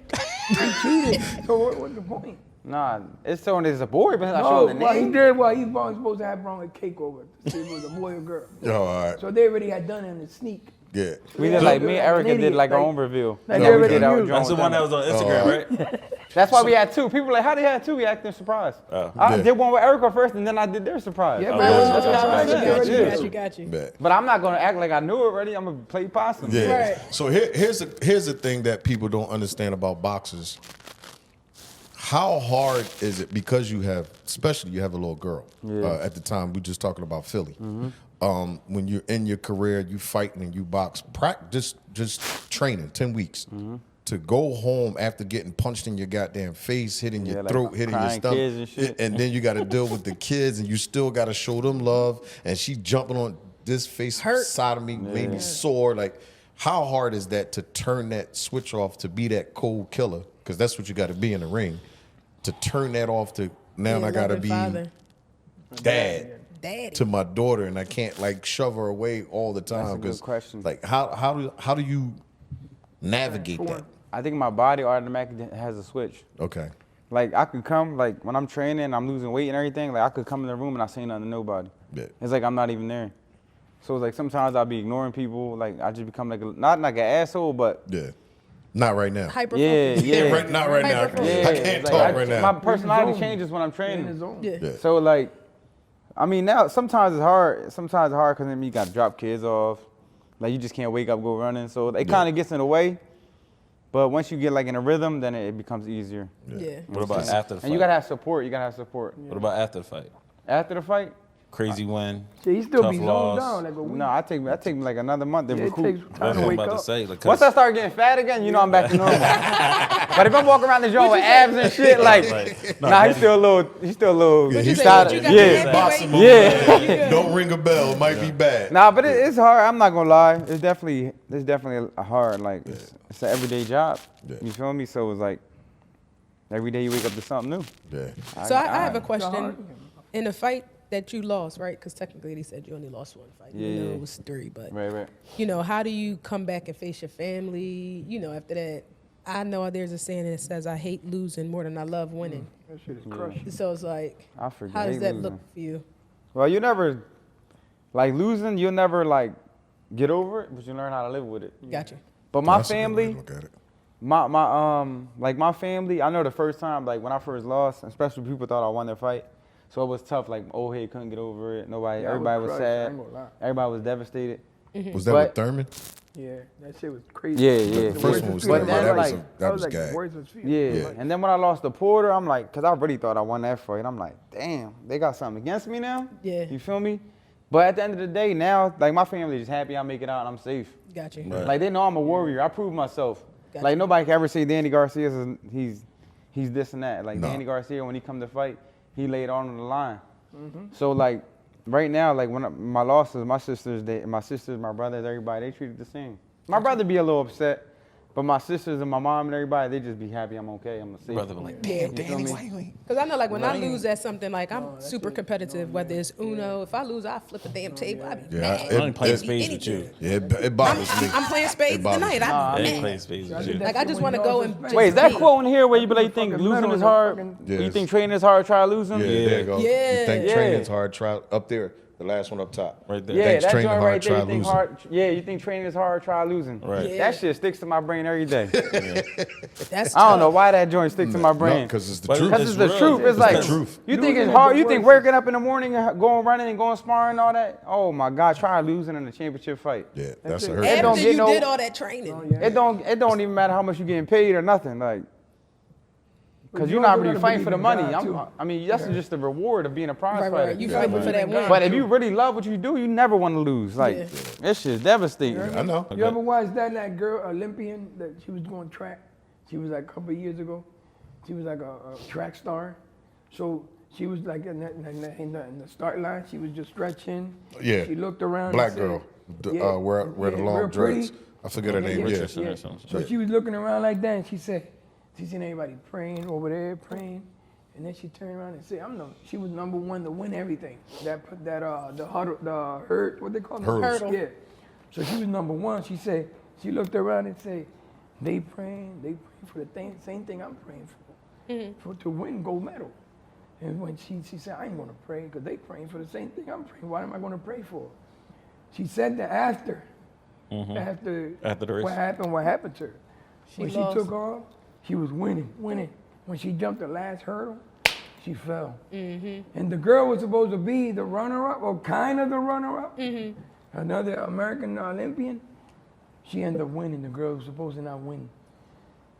S5: He cheated. So what's the point?
S3: Nah, it's showing it's a boy, but I
S5: No,
S3: showing the
S5: well, he
S3: name.
S5: did. Well, he's supposed to have brought a cake over to see if it was a boy or girl.
S1: Oh, all right.
S5: So they already had done it in the sneak.
S1: Yeah.
S3: We did like me and Erica did like our own reveal.
S5: Like
S3: Yeah,
S5: they
S3: we
S5: already
S3: did our
S5: knew.
S3: joint
S2: That's the
S3: with
S2: one
S3: them.
S2: that was on Instagram, right?
S3: That's why we had two. People were like, how they had two? We acting surprised. I
S1: Yeah.
S3: did one with Erica first, and then I did their surprise.
S5: Yeah,
S2: Oh,
S5: but
S2: yeah.
S5: that's what I
S3: Yeah.
S5: said.
S4: Got you.
S1: Bet.
S3: But I'm not gonna act like I knew it already. I'm gonna play possum.
S1: Yeah.
S4: Right.
S1: So here's the thing that people don't understand about boxers. How hard is it because you have, especially you have a little girl. At the time we just talking about Philly. When you're in your career, you fighting and you box, practice just training 10 weeks. To go home after getting punched in your goddamn face, hitting your
S3: Yeah, like
S1: throat, hitting your
S3: crying
S1: stomach,
S3: kids and shit.
S1: and then you got to deal with the kids, and you still got to show them love. And she jumping on this face
S4: Hurt.
S1: side of me, made me sore. Like, how hard is that to turn that switch off to be that cold killer? Because that's what you got to be in the ring. To turn that off to now I got to be dad
S4: Daddy.
S1: to my daughter, and I can't like shove her away all the time.
S3: a good
S1: 'Cause,
S3: question.
S1: Like, how do you navigate that?
S3: I think my body automatically has a switch.
S1: Okay.
S3: Like I could come, like when I'm training, I'm losing weight and everything. Like I could come in the room and I say nothing to nobody.
S1: Yeah.
S3: It's like I'm not even there. So it's like sometimes I'll be ignoring people. Like I just become like not like an asshole, but
S1: Yeah. Not right now.
S4: Hyper
S3: yeah,
S4: focus.
S3: yeah,
S1: Right, not right now.
S4: Hyper-focus.
S3: yeah.
S1: I can't
S3: It's
S1: talk
S3: like
S1: right
S3: My
S1: now.
S3: personality
S5: zone.
S3: changes when I'm
S5: In the
S3: training.
S5: zone.
S4: Yeah.
S1: Yeah.
S3: So like, I mean now sometimes it's hard. Sometimes it's hard because then you got to drop kids off. Like you just can't wake up, go running. So it kind of gets in the way. But once you get like in a rhythm, then it becomes easier.
S4: Yeah.
S2: What about after the fight?
S3: And you gotta have support. You gotta have support.
S2: What about after the fight?
S3: After the fight,
S2: Crazy win.
S5: Yeah, he still
S2: Tough
S5: be zoned
S2: loss.
S5: down like a week.
S3: no, I take me like another month to
S5: Yeah, it
S3: recoup.
S5: takes
S2: That's
S5: time
S2: what
S5: to
S2: I'm
S5: wake
S2: about
S5: up.
S2: to say. Like,
S3: Once I start getting fat again, you know I'm back to normal. But if I'm walking around the joint with abs and shit, like, nah, he's still a little,
S1: Yeah,
S4: You
S1: he's
S4: say,
S3: started-
S4: but you got
S3: yeah.
S4: the
S1: Box
S4: heavyweight-
S1: him
S3: Yeah.
S1: over there. Don't ring a bell. It might be bad.
S3: Nah, but it's hard. I'm not gonna lie. It's definitely a hard. Like it's an everyday job.
S1: Yeah.
S3: You feel me? So it's like every day you wake up to something new.
S1: Yeah.
S4: So I have a
S5: hard.
S4: question. In the fight that you lost, right? Because technically they said you only lost one fight. You know
S3: Yeah.
S4: it was 3, but
S3: Right.
S4: you know, how do you come back and face your family? You know, after that I know there's a saying that says, I hate losing more than I love winning.
S5: That shit is crushing.
S4: So it's like,
S3: I forget.
S4: how does
S3: hate
S4: that
S3: losing.
S4: look for you?
S3: Well, you never, like losing, you'll never like get over it, but you learn how to live with it.
S4: Gotcha.
S3: But my
S1: That's a good way to
S3: family,
S1: look at it.
S3: my family, I know the first time, like when I first lost, especially people thought I won their fight. So it was tough, like old head couldn't get over it. Nobody,
S5: Yeah, I was
S3: everybody was
S5: crushed, I
S3: sad.
S5: ain't gonna lie.
S3: Everybody was devastated.
S1: Was that
S3: But-
S1: with Thurman?
S5: Yeah, that shit was crazy.
S3: Yeah, yeah.
S1: The first one was
S3: But
S1: Thurman.
S3: then,
S1: That was
S3: like,
S1: that was
S5: like
S1: gag.
S5: the worst was feeling.
S3: Yeah.
S1: Yeah.
S3: And then when I lost to Porter, I'm like, cause I really thought I won that fight. I'm like, damn, they got something against me now?
S4: Yeah.
S3: You feel me? But at the end of the day, now, like my family is happy I make it out and I'm safe.
S4: Gotcha.
S2: Right.
S3: Like they know I'm a warrior. I proved myself.
S4: Gotcha.
S3: Like nobody can ever say Danny Garcia is he's this and that. Like
S1: No.
S3: Danny Garcia, when he come to fight, he laid on the line. So like right now, like my losses, my sisters, my brothers, everybody, they treated the same. My brother be a little upset, but my sisters and my mom and everybody, they just be happy I'm okay. I'm safe.
S2: Brother, be like,
S4: Yeah.
S2: damn, Danny, why you ain't?
S4: Because I know, like, when I lose at something, like, I'm super competitive, whether it's Uno. If I lose, I flip the damn table. I be
S1: Yeah,
S4: mad.
S1: it-
S2: I ain't playing
S1: it-
S2: spades with you.
S1: Yeah, it bothers me.
S4: I'm playing spades
S1: It bothers
S4: tonight.
S1: me.
S4: I
S2: I
S4: be
S2: ain't
S4: mad.
S2: playing spades with
S5: I
S2: you.
S5: did
S4: Like, I just wanna go and
S3: Wait, is that
S4: Just
S3: quote in here where you be like,
S5: Fucking
S3: think losing
S5: metal
S3: is
S5: in the
S3: hard?
S5: fucking-
S1: Yeah,
S3: You
S1: it's-
S3: think training is hard, try losing?
S1: Yeah, there you go.
S4: Yeah.
S1: You think
S3: Yeah.
S1: training's hard, try up there. The last one up top.
S2: Right there.
S3: Yeah,
S1: Thanks
S3: that
S1: training
S3: joint
S1: hard,
S3: right there.
S1: try
S3: You think
S1: losing.
S3: hard? Yeah, you think training is hard, try losing.
S2: Right.
S4: Yeah.
S3: That shit sticks to my brain every day.
S4: That's
S3: I don't know
S4: tough.
S3: why that joint sticks to my brain.
S1: because it's the
S2: But
S1: truth.
S3: Because it's the
S2: real.
S3: truth. It's
S2: It's
S3: like
S1: the truth.
S3: you think
S5: Losing
S3: it's
S5: is
S3: hard.
S5: the
S3: You think
S5: worst.
S3: waking up in the morning and going running and going sparring and all that. Oh my God, try losing in a championship fight.
S1: Yeah, that's a
S3: it.
S1: hurt.
S3: It don't
S4: After
S3: get
S4: you
S3: no-
S4: did all that training.
S3: It don't even matter how much you're getting paid or nothing. Like, because
S5: you
S3: you're not
S5: also
S3: really
S5: gotta
S3: fighting for the
S5: believe in
S3: money.
S5: God, too.
S3: I mean, that's just the reward of being a prize
S4: Right,
S3: fighter.
S4: right. You
S1: Yeah,
S4: fighting
S1: right.
S4: for that win.
S3: But if you really love what you do, you never want to lose. Like,
S4: Yeah.
S3: this shit's devastating.
S1: I know.
S5: You ever watch that girl, Olympian, that she was going track? She was like a couple of years ago. She was like a track star. So she was like in the start line. She was just stretching.
S1: Yeah.
S5: She looked around.
S1: Black
S5: and
S1: girl.
S5: said,
S1: Wear the long
S5: real pretty.
S1: dreads. I forget her name. Yeah.
S2: Richardson or something.
S5: So she was looking around like that, and she said, she seen everybody praying over there, praying, and then she turned around and said, she was number one to win everything. The hurdle, what they call it?
S1: Hurdles.
S4: Hurdle.
S5: Yeah. So she was number one. She said, she looked around and said, they praying for the same thing I'm praying for to win gold medal. And when she said, I ain't gonna pray because they praying for the same thing I'm praying. What am I gonna pray for? She said that after
S2: After the race.
S5: what happened to her. When she
S4: lost.
S5: took off, she was winning. When she jumped the last hurdle, she fell. And the girl was supposed to be the runner-up, or kind of the runner-up. Another American Olympian. She ended up winning. The girl was supposed to not win.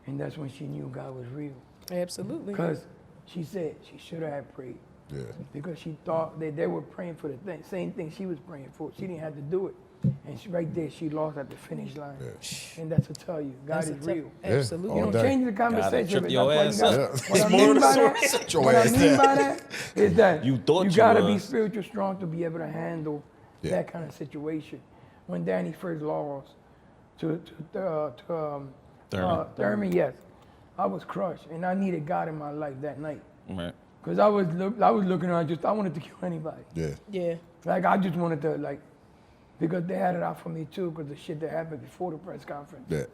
S5: And that's when she knew God was real.
S4: Absolutely.
S5: Because she said she should have prayed.
S1: Yeah.
S5: Because she thought that they were praying for the same thing she was praying for. She didn't have to do it. And right there, she lost at the finish line. And that's to tell you, God
S4: That's
S5: is
S4: a tough-
S5: real.
S4: Absolutely.
S5: You
S1: all
S5: don't
S1: day.
S5: change the conversation.
S2: trip
S5: but
S2: your
S5: that's why you
S2: ass
S5: gotta-
S2: up.
S5: What I
S2: It's more
S5: mean
S2: to
S5: by
S2: the
S5: that-
S2: source.
S1: Sit your
S5: what I
S1: ass
S5: mean
S1: down.
S5: by that is that
S2: You thought you
S5: gotta be
S2: was.
S5: spiritual strong to be able to handle
S1: Yeah.
S5: that kind of situation. When Danny first lost to Thurman, yes, I was crushed, and I needed God in my life that night.
S2: Right.
S5: Cause I was looking around, I wanted to kill anybody.
S1: Yeah.
S4: Yeah.
S5: Like I just wanted to because they had it out for me too, because the shit that happened before the press conference.
S1: Yeah.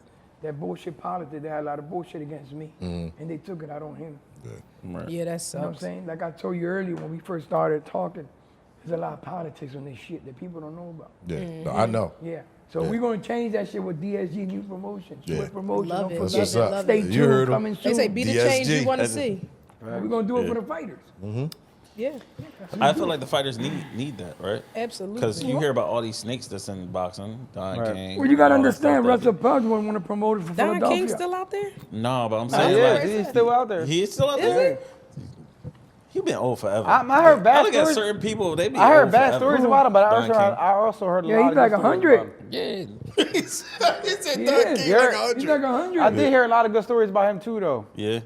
S5: That bullshit politics, they had a lot of bullshit against me, and they took it out on him.
S2: Right.
S4: Yeah, that
S5: You know what I'm
S4: sucks.
S5: saying? Like I told you earlier when we first started talking, there's a lot of politics on this shit that people don't know about.
S1: Yeah. No, I know.
S5: Yeah. So we're gonna change that shit with DSG New Promotions.
S1: Yeah.
S5: With promotion.
S4: Love
S5: Don't
S4: it.
S1: That's
S5: forget.
S1: what's up.
S4: Love
S5: Stay
S4: it.
S5: tuned.
S1: You heard 'em.
S5: Coming
S4: They
S5: soon.
S4: say be the change you
S1: DSG.
S4: want to see.
S5: We're gonna do it
S1: Yeah.
S5: for the fighters.
S4: Yeah.
S2: I feel like the fighters need that, right?
S4: Absolutely.
S2: Because you hear about all these snakes that's in boxing, Don
S3: Right.
S2: King.
S5: Well, you gotta
S2: all that stuff
S5: understand,
S2: that-
S5: Russell Pudge wouldn't want to promote it for
S4: Don
S5: Philadelphia.
S4: King still out there?
S2: No, but I'm
S3: He
S2: saying
S3: is.
S2: like,
S3: He's still out there.
S2: he is still out
S4: Is
S2: there. He been old forever.
S3: I heard bad
S2: I look at
S3: stories.
S2: certain people, they be
S3: I heard
S2: old
S3: bad
S2: forever.
S3: stories about him, but
S2: Don King.
S3: I also heard a
S5: Yeah,
S3: lot
S5: he's
S3: of
S5: like
S3: good stories
S5: 100.
S3: about him.
S2: Yeah.
S1: He said
S5: He
S1: Don
S5: is.
S1: King
S3: Yeah.
S1: like
S5: He's
S1: 100.
S5: like 100.
S3: I did hear a lot of good stories about him too, though.
S2: Yeah.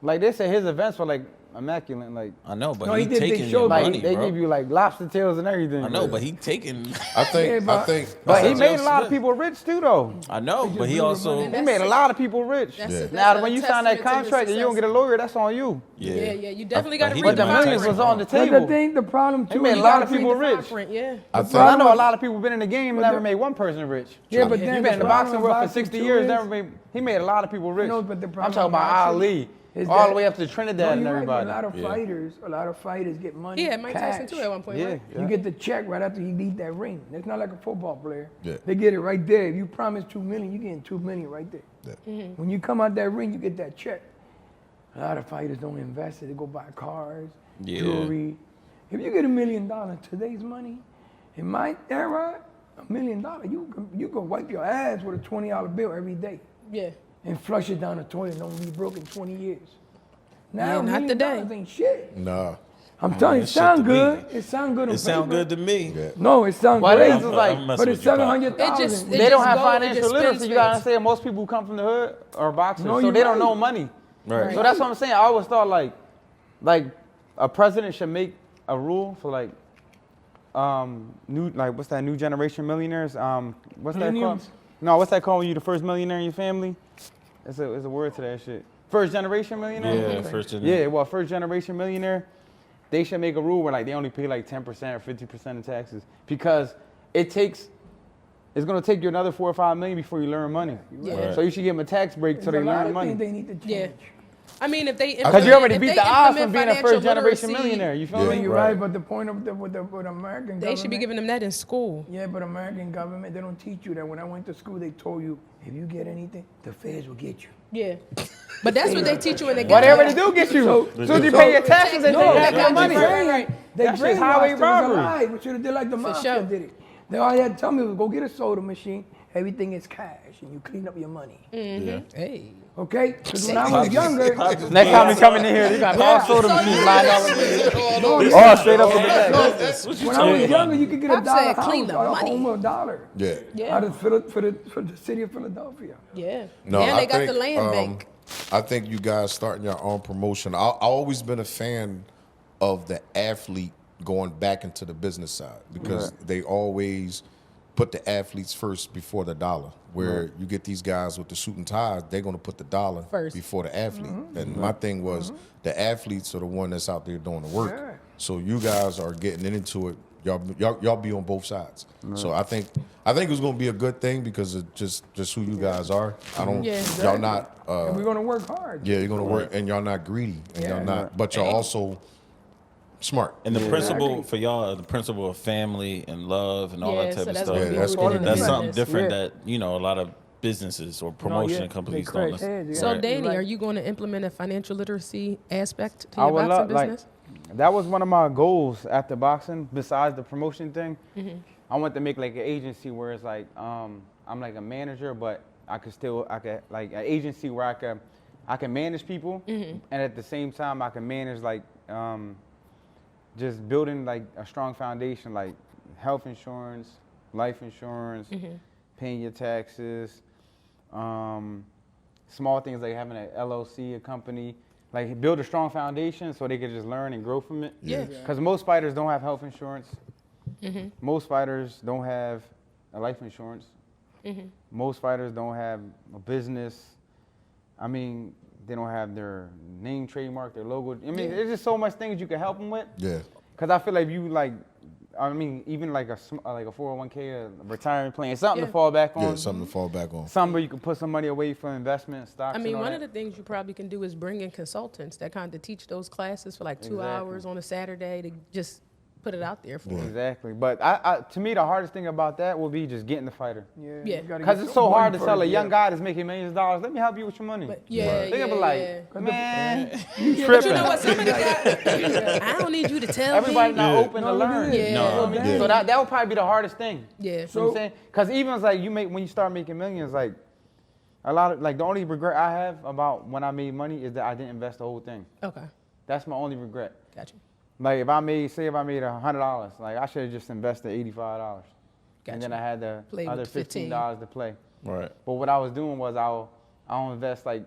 S3: Like they said, his events were like immaculate. Like,
S2: I know, but
S5: No,
S2: he
S5: he did- they
S2: taking
S5: showed
S2: your
S5: like,
S2: money,
S3: they
S2: bro.
S3: give you like lobster tails and everything.
S2: I know, but he taking.
S1: I think.
S5: Yeah,
S1: I think.
S3: But he
S2: That's
S3: made a
S2: Will
S3: lot of
S2: Smith.
S3: people rich too, though.
S2: I know, but he
S5: blew the
S2: also.
S5: money.
S3: He made a lot of people rich.
S4: That's
S3: Now,
S4: a
S3: when you sign that
S4: testament to his
S3: contract and you don't get a
S4: success.
S3: lawyer, that's on you.
S4: Yeah, you definitely got to
S2: he
S4: read
S3: But
S2: did
S3: the
S2: Mike
S3: millions
S2: Tyson
S3: was on the
S5: But
S3: table.
S5: the thing, the problem too,
S3: made
S5: is
S3: a
S5: you
S3: lot
S5: gotta
S3: of
S5: read
S3: people
S5: the
S3: rich.
S5: fine print.
S4: Yeah.
S1: I
S3: But I
S1: think.
S3: know a lot of people been in the game and never made one person rich.
S5: Yeah, but
S3: He
S5: then
S3: been in the boxing world for 60 years,
S5: Never.
S3: never made. He made a lot of people rich.
S5: know, but the
S3: I'm
S5: problem
S3: talking
S5: with
S3: about
S5: boxing
S3: Ali,
S5: is
S3: all
S5: that-
S3: the way up to Trinidad and
S5: you're right, but
S3: everybody.
S5: a lot of fighters get money.
S4: He had Mike Tyson
S5: cash.
S4: too at one point,
S3: Yeah,
S4: right?
S5: You get the check right after you leave that ring. It's not like a football player.
S1: Yeah.
S5: They get it right there. If you promise $2 million, you getting $2 million right there.
S1: Yeah.
S5: When you come out that ring, you get that check. A lot of fighters don't invest it. They go buy cars,
S2: Yeah.
S5: jewelry. If you get $1 million today's money, in my era, $1 million, you can wipe your ass with a $20 bill every day
S4: Yeah.
S5: and flush it down the toilet and don't be broke in 20 years. Now,
S4: Yeah,
S5: $1
S4: not
S5: million
S4: today.
S5: ain't shit.
S1: Nah.
S5: I'm telling you, it
S2: That shit
S5: sound
S2: to me.
S5: good. It sound good on
S2: It sound
S5: paper.
S2: good to me.
S1: Yeah.
S5: No, it sounds
S3: Well, it
S5: great.
S3: is like-
S2: I'm messing
S5: But it's
S2: with you, Pop.
S5: 700,000.
S4: It just-
S3: They don't have
S4: go, it
S3: financial
S4: just
S3: literacy.
S4: spins
S3: You gotta
S4: fast.
S3: say most people who come from the hood are boxers,
S5: No,
S3: so
S5: you're
S3: they don't
S5: right.
S3: know money.
S2: Right.
S3: So that's what I'm saying. I always thought like a president should make a rule for like what's that, new generation millionaires? What's that called?
S5: Millenniums.
S3: No, what's that called when you the first millionaire in your family? It's a word to that shit. First generation millionaire.
S2: Yeah, first gen.
S3: Yeah, well, first generation millionaire, they should make a rule where like they only pay like 10% or 50% in taxes because it's gonna take you another 4 or 5 million before you learn money.
S4: Yeah.
S2: Right.
S3: So you should give them a tax break till
S5: There's
S3: they
S5: a lot
S3: learn
S5: of
S3: money.
S5: things they need to change.
S4: Yeah. I mean, if they
S3: Because you already
S4: if
S3: beat
S4: they
S3: the odds from
S4: implement
S3: being a
S4: financial
S3: first generation
S4: literacy,
S3: millionaire. You feel
S1: Yeah.
S3: me?
S5: You're
S1: Right.
S5: right, but the point of with American government.
S4: They should be giving them that in school.
S5: Yeah, but American government, they don't teach you that. When I went to school, they told you if you get anything, the feds will get you.
S4: Yeah. But that's what they teach you when they get
S3: But they
S4: to
S3: already do get you.
S5: So-
S3: As soon as you pay your taxes, they
S5: No,
S3: take
S5: they
S3: half your
S5: got
S3: money.
S5: you right. They
S3: That shit's highway
S5: brainwashed. It was a
S3: robbery.
S5: lie. We should have did like the mafia
S4: sure.
S5: did it. They all you had to tell me was go get a soda machine. Everything is cash, and you clean up your money.
S1: Yeah.
S4: Hey.
S5: Okay? Because when I was younger,
S3: Next time you come in here, you got all soda machines lined up. Oh, straight up in the back.
S2: That's what you
S5: when I
S2: talking
S5: was
S2: about.
S5: younger, you could get a
S4: Pop
S5: dollar
S4: said
S5: house
S4: clean the
S5: out of
S4: money.
S5: home a dollar.
S1: Yeah.
S4: Yeah.
S5: Out of for the city of Philadelphia.
S4: Yeah.
S1: No,
S4: and
S1: I
S4: they got
S1: think,
S4: the land bank.
S1: I think you guys starting your own promotion. I always been a fan of the athlete going back into the business side because they always put the athletes first before the dollar. Where you get these guys with the suit and ties, they're going to put the dollar
S4: First.
S1: before the athlete. And my thing was the athletes are the one that's out there doing the work.
S5: Yeah.
S1: So you guys are getting into it. Y'all be on both sides. So I think it was going to be a good thing because of just who you guys are. I don't.
S4: Yeah.
S1: Y'all not.
S5: And we're gonna work hard.
S1: Yeah, you're gonna work, and y'all not greedy, and y'all not, but you're also smart.
S2: And the principle
S5: Exactly.
S2: for y'all, the principle of family and love and all
S4: Yeah,
S2: that type
S4: so
S2: of
S4: that's
S2: stuff.
S4: gonna
S1: be Yeah, that's
S4: rooted
S1: gonna
S4: in
S1: be-
S2: That's
S4: the
S2: something
S4: business.
S2: different
S5: Yeah.
S2: that a lot of businesses or promotion
S5: yeah.
S2: companies
S5: They
S2: don't.
S5: crash heads,
S4: So,
S5: yeah.
S4: Danny,
S5: Right.
S4: are you going to implement a financial literacy aspect to
S3: I
S4: your
S3: would
S4: boxing
S3: love,
S4: business?
S3: that was one of my goals after boxing, besides the promotion thing. I want to make like an agency where it's like, I'm like a manager, but I could like an agency where I can manage people, and at the same time I can manage like, just building like a strong foundation, like health insurance, life insurance, paying your taxes, small things like having an LLC, a company, like build a strong foundation so they can just learn and grow from it.
S4: Yeah.
S3: Because most fighters don't have health insurance. Most fighters don't have a life insurance. Most fighters don't have a business. I mean, they don't have their name trademark, their logo. I mean, there's just so much things you can help them with.
S1: Yeah,
S3: Because I feel like you like, I mean, even like a 401k, a retirement plan, something
S4: Yeah.
S3: to fall back on.
S1: yeah, something to fall back on.
S3: Something where you can put some money away for investment, stocks.
S4: I mean,
S3: and all
S4: one
S3: that.
S4: of the things you probably can do is bring in consultants that kind of teach those classes for like 2
S3: Exactly.
S4: hours on a Saturday to just put it out there for them.
S3: Exactly. But I, to me, the hardest thing about that will be just getting the fighter.
S5: Yeah.
S4: Yeah.
S5: you gotta
S3: Because
S5: get
S3: it's so
S5: someone
S3: hard to tell a
S5: first,
S3: young
S5: yeah.
S3: guy that's making millions of dollars, let me help you with your money.
S4: But yeah,
S3: They're gonna be like, man, you
S4: But
S3: tripping.
S4: you know what? Some of the guys, I don't need you to tell
S3: Everybody
S4: me.
S3: not
S1: Yeah.
S3: open to learn.
S4: Yeah.
S2: No,
S1: Yeah.
S3: So that would probably be the hardest thing.
S4: Yeah.
S3: You know what
S5: So-
S3: I'm saying? Because even it's like when you start making millions, like a lot of, like the only regret I have about when I made money is that I didn't invest the whole thing.
S4: Okay.
S3: That's my only regret.
S4: Gotcha.
S3: Like if I made $100, like I should have just invested $85.
S4: Gotcha.
S3: And then I had the
S4: Play with
S3: other
S4: the 15.
S3: $15 to play.
S2: Right.
S3: But what I was doing was I'll invest like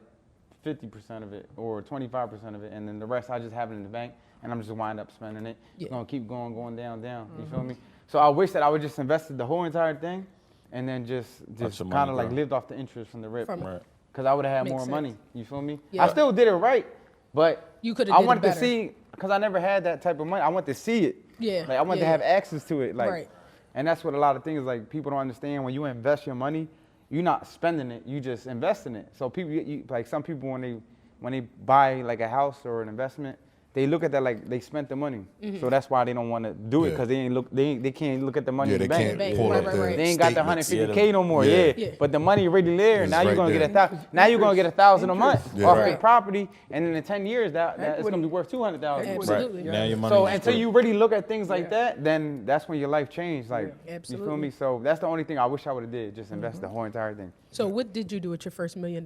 S3: 50% of it or 25% of it, and then the rest I just have it in the bank, and I'm just wind up spending it.
S4: Yeah.
S3: It's gonna keep going down. You feel me? So I wish that I would just invested the whole entire thing, and then just
S2: your
S3: kind of
S2: money
S3: like
S2: grow.
S3: lived off the interest from the rip.
S4: From it.
S2: Right.
S3: Because I would have had
S4: Makes
S3: more
S4: sense.
S3: money. You feel me?
S4: Yeah.
S3: I still did it right, but
S4: You coulda
S3: I
S4: did it
S3: wanted to
S4: better.
S3: see, because I never had that type of money. I want to see it.
S4: Yeah,
S3: Like I want to
S4: yeah.
S3: have access to it. Like,
S4: Right.
S3: and that's what a lot of things like people don't understand. When you invest your money, you're not spending it. You just invest in it. So people, like some people, when they buy like a house or an investment, they look at that like they spent the money.
S4: Mm-hmm.
S3: So that's why they don't want to do it,
S1: Yeah.
S3: because they can't look at the money
S1: Yeah,
S3: in
S1: they
S3: the bank.
S1: can't pull
S4: Right,
S1: up
S4: right,
S1: their
S4: right.
S3: They ain't got the
S1: statements.
S3: 150K no more,
S1: Yeah.
S3: yeah.
S4: Yeah.
S3: But the money already there.
S1: It's
S3: Now you're
S1: right
S3: gonna
S1: there.
S3: get 1,000. Now you're gonna get 1,000 a month
S1: Yeah.
S3: off
S4: Right.
S3: the property, and in 10 years that it's gonna be worth 200,000.
S4: Absolutely.
S2: Now your money.
S3: So
S2: is
S3: until
S2: good.
S3: you really look at things like that, then that's when your life changed. Like,
S4: Yeah.
S3: you feel
S4: Absolutely.
S3: me? So that's the only thing I wish I would have did. Just invest the whole entire thing.
S4: So what did you do with your first $1 million?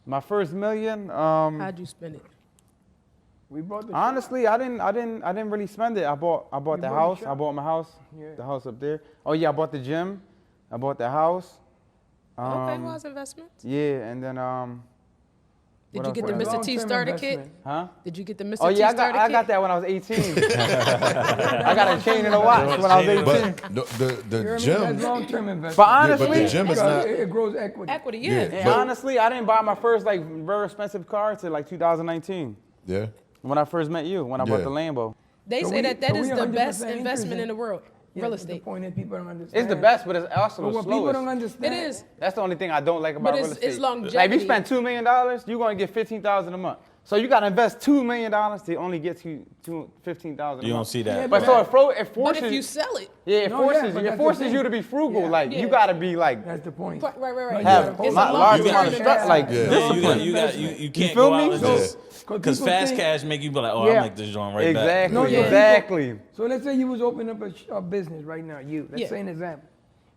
S3: My first million,
S4: How'd you spend it?
S5: We bought the
S3: honestly, I didn't really spend it. I bought the
S5: bought the
S3: house. I
S5: shop?
S3: bought my house.
S5: Yeah.
S3: The house up there. Oh yeah, I bought the gym. I bought the house.
S4: Okay, was investments.
S3: Yeah, and then
S4: Did
S3: what
S4: you
S3: else
S4: get
S3: was
S4: the
S3: there?
S4: Mr. T
S5: Long-term
S4: starter kit?
S5: investment.
S3: Huh?
S4: Did you get the Mr.
S3: Oh
S4: T
S3: yeah,
S4: starter
S3: I
S4: kit?
S3: got that when I was 18. I got a chain and a watch when I was 18.
S1: But the
S5: You know what I mean?
S1: gym,
S5: That's long-term investment.
S3: But
S1: yeah, but
S3: honestly,
S1: the gym is
S5: Because
S1: not.
S5: it grows equity.
S4: Equity, yeah.
S1: Yeah.
S3: and
S1: But-
S3: honestly, I didn't buy my first like very expensive car till like 2019
S1: Yeah.
S3: when I first met you, when I bought
S1: Yeah.
S3: the Lambo.
S4: They
S5: So
S4: say
S5: we-
S4: that
S5: so
S4: is
S5: we
S4: the best
S5: 100%
S4: investment in the world,
S5: Yeah,
S4: real
S5: but The
S4: estate.
S5: point is people don't understand.
S3: It's the best, but it's also
S5: But
S3: the
S5: what people don't
S3: slowest.
S5: understand.
S4: It is.
S3: That's the only thing I don't like about
S4: But
S3: real
S4: it's
S3: estate.
S4: longevity.
S3: Like if you spend $2 million, you're gonna get $15,000 a month. So you gotta invest $2 million to only get you $15,000 a
S2: You don't
S3: month.
S2: see that.
S3: But so it
S4: But
S3: forces
S4: if you sell it,
S3: yeah, it
S5: No,
S3: forces
S5: yeah,
S3: you.
S5: but
S3: It
S5: that's the
S3: forces
S5: thing.
S3: you to be frugal.
S5: Yeah.
S3: Like
S4: Yeah.
S3: you gotta be like
S5: That's the point.
S4: right.
S5: Right.
S3: have
S4: It's a
S3: large
S4: long-term
S3: amount of stuff. Like
S1: Yeah.
S2: Yeah, you
S5: Long-term
S2: got you can't
S3: feel
S2: go
S3: me?
S2: out and
S3: So-
S2: just
S5: Cause
S2: because
S5: people
S2: fast
S5: think-
S2: cash make you be like, oh,
S3: Yeah.
S2: I'll make this joint right
S3: exactly,
S5: No,
S2: back.
S5: yeah.
S3: exactly.
S5: So let's say you was opening up a business right now, let's
S4: Yeah.
S5: say an example,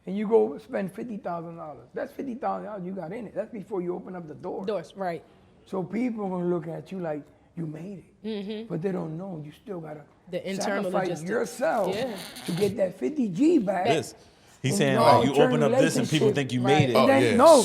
S5: and you go spend $50,000. That's $50,000 you got in it. That's before you open up the door.
S4: doors, right.
S5: So people are gonna look at you like you made it, but they don't know you still gotta
S4: The internal
S5: sacrifice
S4: logistics.
S5: yourself
S4: Yeah.
S5: to get that 50G back.
S2: This. He's
S5: in
S2: saying like you
S5: long-term
S2: open up this and people
S5: relationship.
S2: think you
S4: Right.
S2: made it.
S1: Oh,
S5: And then,
S1: yeah.
S5: no,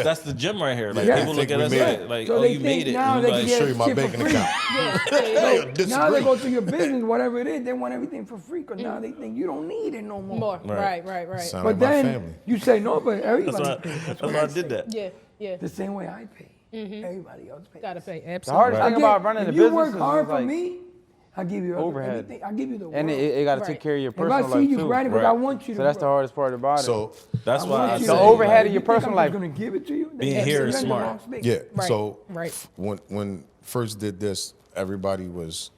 S2: That's the gym right here. Like
S5: Yeah.
S2: people look
S1: Think
S2: at
S1: we
S2: us
S1: made
S2: like, like
S5: So
S2: oh,
S5: they
S2: you
S5: think
S2: made it.
S5: now
S2: And
S5: they
S2: you
S5: can
S2: like,
S1: Show you my
S5: shit for
S1: banking
S5: free.
S1: account.
S4: Yeah.
S5: Now they go to your business, whatever it is, they want everything for free because now they think you don't need it no more.
S4: More.
S2: Right.
S4: Right.
S1: Sound
S5: But
S1: like my
S5: then
S1: family.
S5: you say no, but everybody
S2: that's why,
S5: pays.
S2: that's why I did that.
S4: Yeah.
S5: The same way I pay. Everybody else pays.
S4: Gotta pay.
S3: The
S4: Absolutely.
S3: hardest thing about running a
S5: if you
S3: business
S5: work
S3: is
S5: hard for
S3: like,
S5: me, I give you
S3: overhead.
S5: everything. I give you the world.
S3: and it got to
S4: Right.
S3: take care of your
S5: if
S3: personal
S5: I see
S3: life
S5: you
S3: too.
S5: grinding, because
S2: Right.
S5: I want you to
S3: So that's the
S5: grow.
S3: hardest part about it.
S1: So
S2: That's
S5: I
S2: why
S5: want
S2: I
S5: you
S2: say
S5: to-
S3: The overhead of
S5: You
S3: your
S5: think I'm
S3: personal
S5: just
S3: life.
S5: gonna give it to you?
S2: Being
S5: Then
S2: here
S5: you're
S2: is
S5: in the
S2: smart.
S5: wrong space.
S1: yeah.
S4: Right,
S1: So
S4: right.
S1: when first did this, everybody was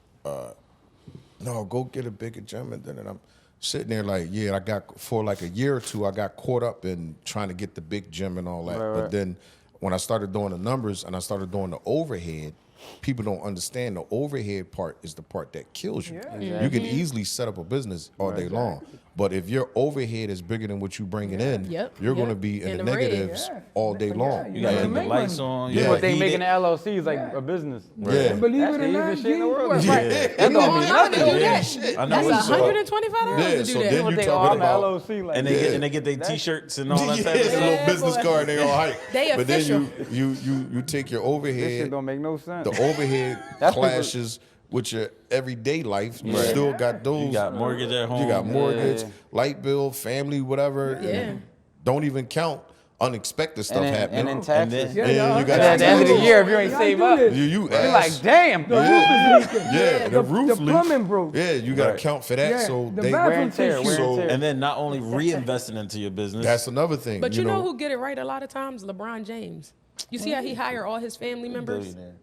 S1: no, go get a bigger gym, and then I'm sitting there like, yeah, I got for like a year or two, I got caught up in trying to get the big gym and all that.
S3: Right,
S1: But
S3: right.
S1: then when I started doing the numbers and I started doing the overhead, people don't understand the overhead part is the part that kills you.
S5: Yeah.
S1: You can easily set up a business all day long, but if your overhead is bigger than what you bringing in,
S4: Yep,
S1: you're
S4: yep.
S1: going to be in
S4: In
S1: the
S4: the red.
S1: negatives
S5: Yeah.
S1: all day
S5: Yeah,
S1: long.
S2: you gotta
S5: Yeah.
S2: keep the
S5: Make
S2: lights
S5: money.
S2: on.
S1: Yeah.
S3: People think
S2: heat
S3: making
S2: it.
S3: an LLC is like
S5: Yeah.
S3: a business.
S1: Yeah.
S5: Believe
S3: That's
S5: it
S3: the
S5: or
S3: easiest
S5: not,
S3: shit in the
S5: G,
S3: world.
S4: Right.
S3: That
S4: You
S3: don't
S4: know,
S3: mean
S4: I'm gonna
S3: nothing.
S4: do
S2: Yeah.
S4: that.
S2: I know
S4: That's
S2: it's so-
S4: $125
S1: Yeah,
S4: to
S1: so
S4: do
S1: then
S4: that.
S1: you
S3: What they
S1: talking
S3: all
S1: about-
S3: LLC like
S2: And
S3: that.
S2: they get their t-shirts and all that
S1: Yeah,
S2: type of
S1: it's a
S2: stuff.
S1: little business
S4: boy.
S1: card. They all hype.
S4: They
S1: But then
S4: official.
S1: you take your
S3: This shit
S1: overhead.
S3: don't make no sense.
S1: The overhead
S3: That's
S1: clashes with your everyday life. You
S2: Right.
S1: still got those.
S2: You got mortgage at home.
S1: You got mortgage,
S3: Yeah.
S1: light bill, family, whatever.
S4: Yeah.
S1: And don't even count unexpected stuff
S3: and
S1: happening.
S3: then taxes.
S2: then-
S5: Yeah,
S1: And
S5: yeah,
S1: you got
S3: And at the end of the year, if you ain't
S5: gotta
S3: save
S5: do
S3: up,
S5: this.
S1: you
S3: you're
S1: ass.
S3: like, damn.
S5: The roof is leaking.
S1: Yeah, the roof
S5: the
S1: leak.
S5: plumbing broke.
S1: Yeah, you got to
S2: Right.
S1: count for that.
S5: Yeah,
S1: So
S5: the
S1: they,
S5: bathroom
S3: Wear and tear,
S5: tissue.
S3: wear and
S1: So-
S3: tear.
S2: And then not only reinvesting into your business,
S1: that's another thing.
S4: But you know who get it right a lot of times? LeBron James. You see how he hire all his family members?
S2: billionaire.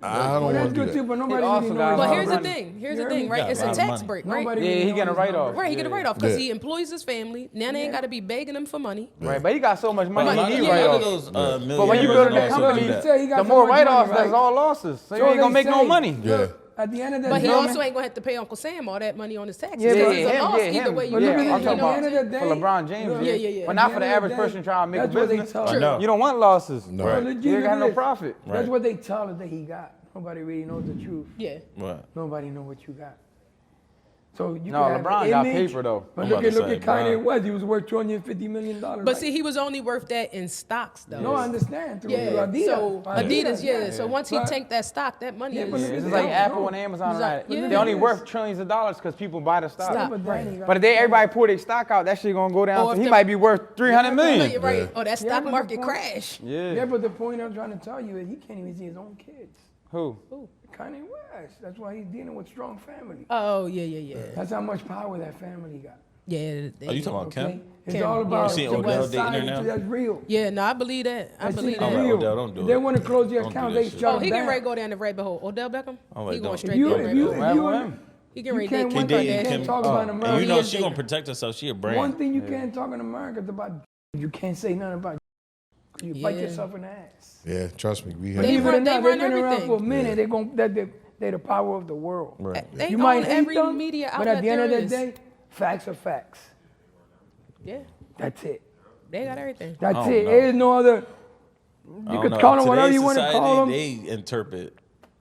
S1: I don't
S5: Well, that's
S1: want to do
S5: good too,
S1: that.
S5: but nobody
S3: also
S5: really
S3: got
S5: knows.
S3: a
S4: But
S3: lot
S4: here's
S3: of
S4: the
S3: money.
S4: thing. Here's
S5: You
S4: the
S5: heard
S4: thing,
S5: me?
S4: right?
S2: Got
S4: It's
S2: a
S4: a
S2: lot of
S4: tax
S2: money.
S4: break, right?
S5: Nobody
S3: Yeah,
S5: really
S3: he
S5: knows
S3: getting a
S5: his
S3: write-off.
S5: numbers.
S4: Right, he get a
S3: Yeah.
S4: write-off because
S1: Yeah.
S4: he employs his family. Now they ain't
S1: Yeah.
S4: got to be begging him for money.
S3: Right, but he got so much
S2: But
S3: money,
S2: a lot
S3: he
S2: of,
S3: need
S2: a lot of
S3: write-offs.
S2: those
S3: But when you
S2: millionaires
S3: building a
S2: also
S3: company,
S2: do that.
S5: Say he got
S3: the
S5: so
S3: more
S5: much money,
S3: write-offs,
S5: right?
S3: that's all losses. So you
S5: So
S3: ain't gonna
S5: they
S3: make no
S5: say-
S3: money.
S1: Yeah.
S5: At the end of the
S4: But he
S5: day,
S4: also ain't gonna have to pay Uncle Sam all that money on his taxes.
S5: Yeah,
S4: so
S5: but
S4: it's a loss either way you
S5: But
S4: do
S5: look
S4: it.
S5: at
S3: I'm
S5: it,
S4: You
S3: talking
S5: at the
S4: know?
S5: end of the day,
S3: for LeBron James,
S5: look,
S3: yeah.
S4: Yeah.
S3: But
S5: at
S3: not
S5: the
S3: for the
S5: end of
S3: average
S5: day,
S3: person trying to make a
S5: that's what they
S3: business.
S5: tell
S2: I
S5: you.
S2: know.
S3: You don't want losses.
S1: No.
S5: Well,
S1: Right.
S5: legit,
S3: You
S5: look
S3: ain't got
S5: at
S3: no
S5: this.
S3: profit.
S1: Right.
S5: That's what they tell us that he got. Nobody really knows the truth.
S4: Yeah.
S2: What?
S5: Nobody know what you got. So you
S3: No,
S5: can have
S3: LeBron
S5: an
S3: got
S5: image,
S3: paper, though.
S5: But
S2: I'm
S5: look
S2: about to
S5: at
S2: say,
S5: Kanye
S2: Bron.
S5: West. He was worth $250 million.
S4: But see, he was only worth that in stocks though.
S5: no, I understand. Through
S4: Yeah,
S5: Adidas.
S4: so Adidas, yeah. So once he
S5: But-
S4: take that stock, that money
S5: Yeah,
S4: is.
S5: but look
S3: It's
S5: at
S3: just
S5: this.
S3: like Apple and Amazon,
S4: It's
S3: right?
S4: like- yeah.
S3: They only worth trillions of dollars because people buy the stock.
S4: Stop.
S5: But Danny got-
S3: But if everybody pull their stock out, that shit gonna go down.
S4: Or
S3: So
S4: if
S3: he
S4: the-
S3: might be worth 300 million.
S4: You're right.
S1: Yeah.
S4: Oh, that
S5: Yeah,
S4: stock
S5: but the
S4: market
S5: point-
S4: crash.
S5: Yeah, but the point I'm trying to tell you is he can't even see his own kids.
S3: Who?
S5: Kanye West. That's why he's dealing with strong family.
S4: Oh yeah.
S5: That's how much power that family got.
S4: Yeah.
S2: Are you talking about
S5: Okay?
S2: Kim?
S5: It's
S4: Kim,
S5: all
S4: yeah.
S5: about
S2: You seen
S5: the
S2: Odell
S5: West
S2: dating her
S5: Side.
S2: now?
S5: That's real.
S4: Yeah, no, I believe that. I
S5: That's
S4: believe
S2: I'm
S4: that.
S2: like,
S5: real.
S2: Odell, don't do
S5: They
S2: it.
S5: want to close your
S2: Don't do
S5: account.
S2: that
S5: They
S2: shit.
S5: shut
S4: Oh,
S5: him
S4: he getting
S5: down.
S4: ready to go down the rabbit hole. Odell Beckham?
S2: I'm like,
S4: He going
S2: don't.
S4: straight
S5: If you,
S4: down the
S5: if
S4: rabbit
S5: you,
S4: hole.
S5: if
S3: What
S5: you,
S3: happened with him?
S4: He getting ready
S5: you
S4: to
S5: can't
S4: date
S5: one
S4: Kim
S5: thing you
S4: Kardashian.
S5: can't talk about in
S2: And
S5: America.
S2: you know
S4: He
S2: she
S4: is
S2: gonna
S4: dating.
S2: protect herself. She a
S5: One
S2: brand.
S5: thing you can't talk in America is about you can't say nothing about you bite
S4: Yeah.
S5: yourself in the ass.
S1: Yeah, trust me, we
S5: But
S4: They
S1: have.
S5: even
S4: run-
S5: now,
S4: they
S5: they've
S4: run
S5: been around
S4: everything.
S5: for a minute. They're the power of the world.
S1: Right.
S4: They
S5: You
S4: own
S5: might hate
S4: every
S5: them,
S4: media
S5: but
S4: outlet
S5: at the end of
S4: there
S5: the
S4: is.
S5: day, facts are facts.
S4: Yeah,
S5: That's it.
S4: they got everything.
S5: That's
S2: don't
S5: it.
S2: know.
S5: There's no other.
S2: I
S5: You
S2: don't
S5: could
S2: know.
S5: call them whatever
S2: Today's
S5: you want to
S2: society,
S5: call them.
S2: They interpret.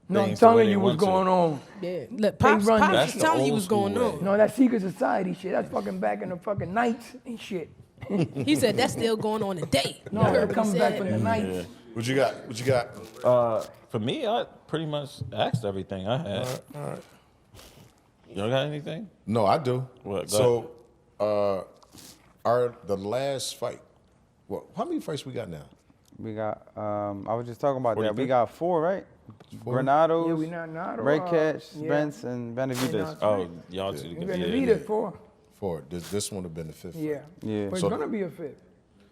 S5: No, I'm
S2: things the way
S5: telling
S2: they
S5: you what's
S2: want to.
S5: going on.
S4: Yeah, look, Pops
S5: run
S4: was
S5: this
S2: That's the
S4: telling you
S2: old
S4: what's going
S2: school
S4: on.
S2: way.
S5: No, that secret society shit. That's fucking back in the fucking nights and shit.
S4: He said that's still going on today.
S5: No,
S4: You heard
S5: it
S4: what
S5: comes
S4: he
S5: back
S4: said?
S5: from the nights.
S1: What you got? What you got?
S2: For me, I pretty much asked everything I had.
S1: All right.
S2: Y'all got anything?
S1: No, I do.
S2: What,
S1: So, the last fight. Well, how many fights we got now?
S3: We got. I was just talking about that.
S2: 43?
S3: We got 4, right?
S1: Four?
S3: Granados,
S5: Yeah, we not
S3: Red Catch,
S5: yeah.
S3: Spence, and Benavides.
S2: Oh, y'all two
S5: We're
S2: together.
S5: gonna
S2: Yeah,
S5: lead
S2: yeah.
S5: it for.
S1: Four. This one have been the fifth. fight.
S5: Yeah.
S3: Yeah.
S5: But it's
S1: So-
S5: gonna be a fifth.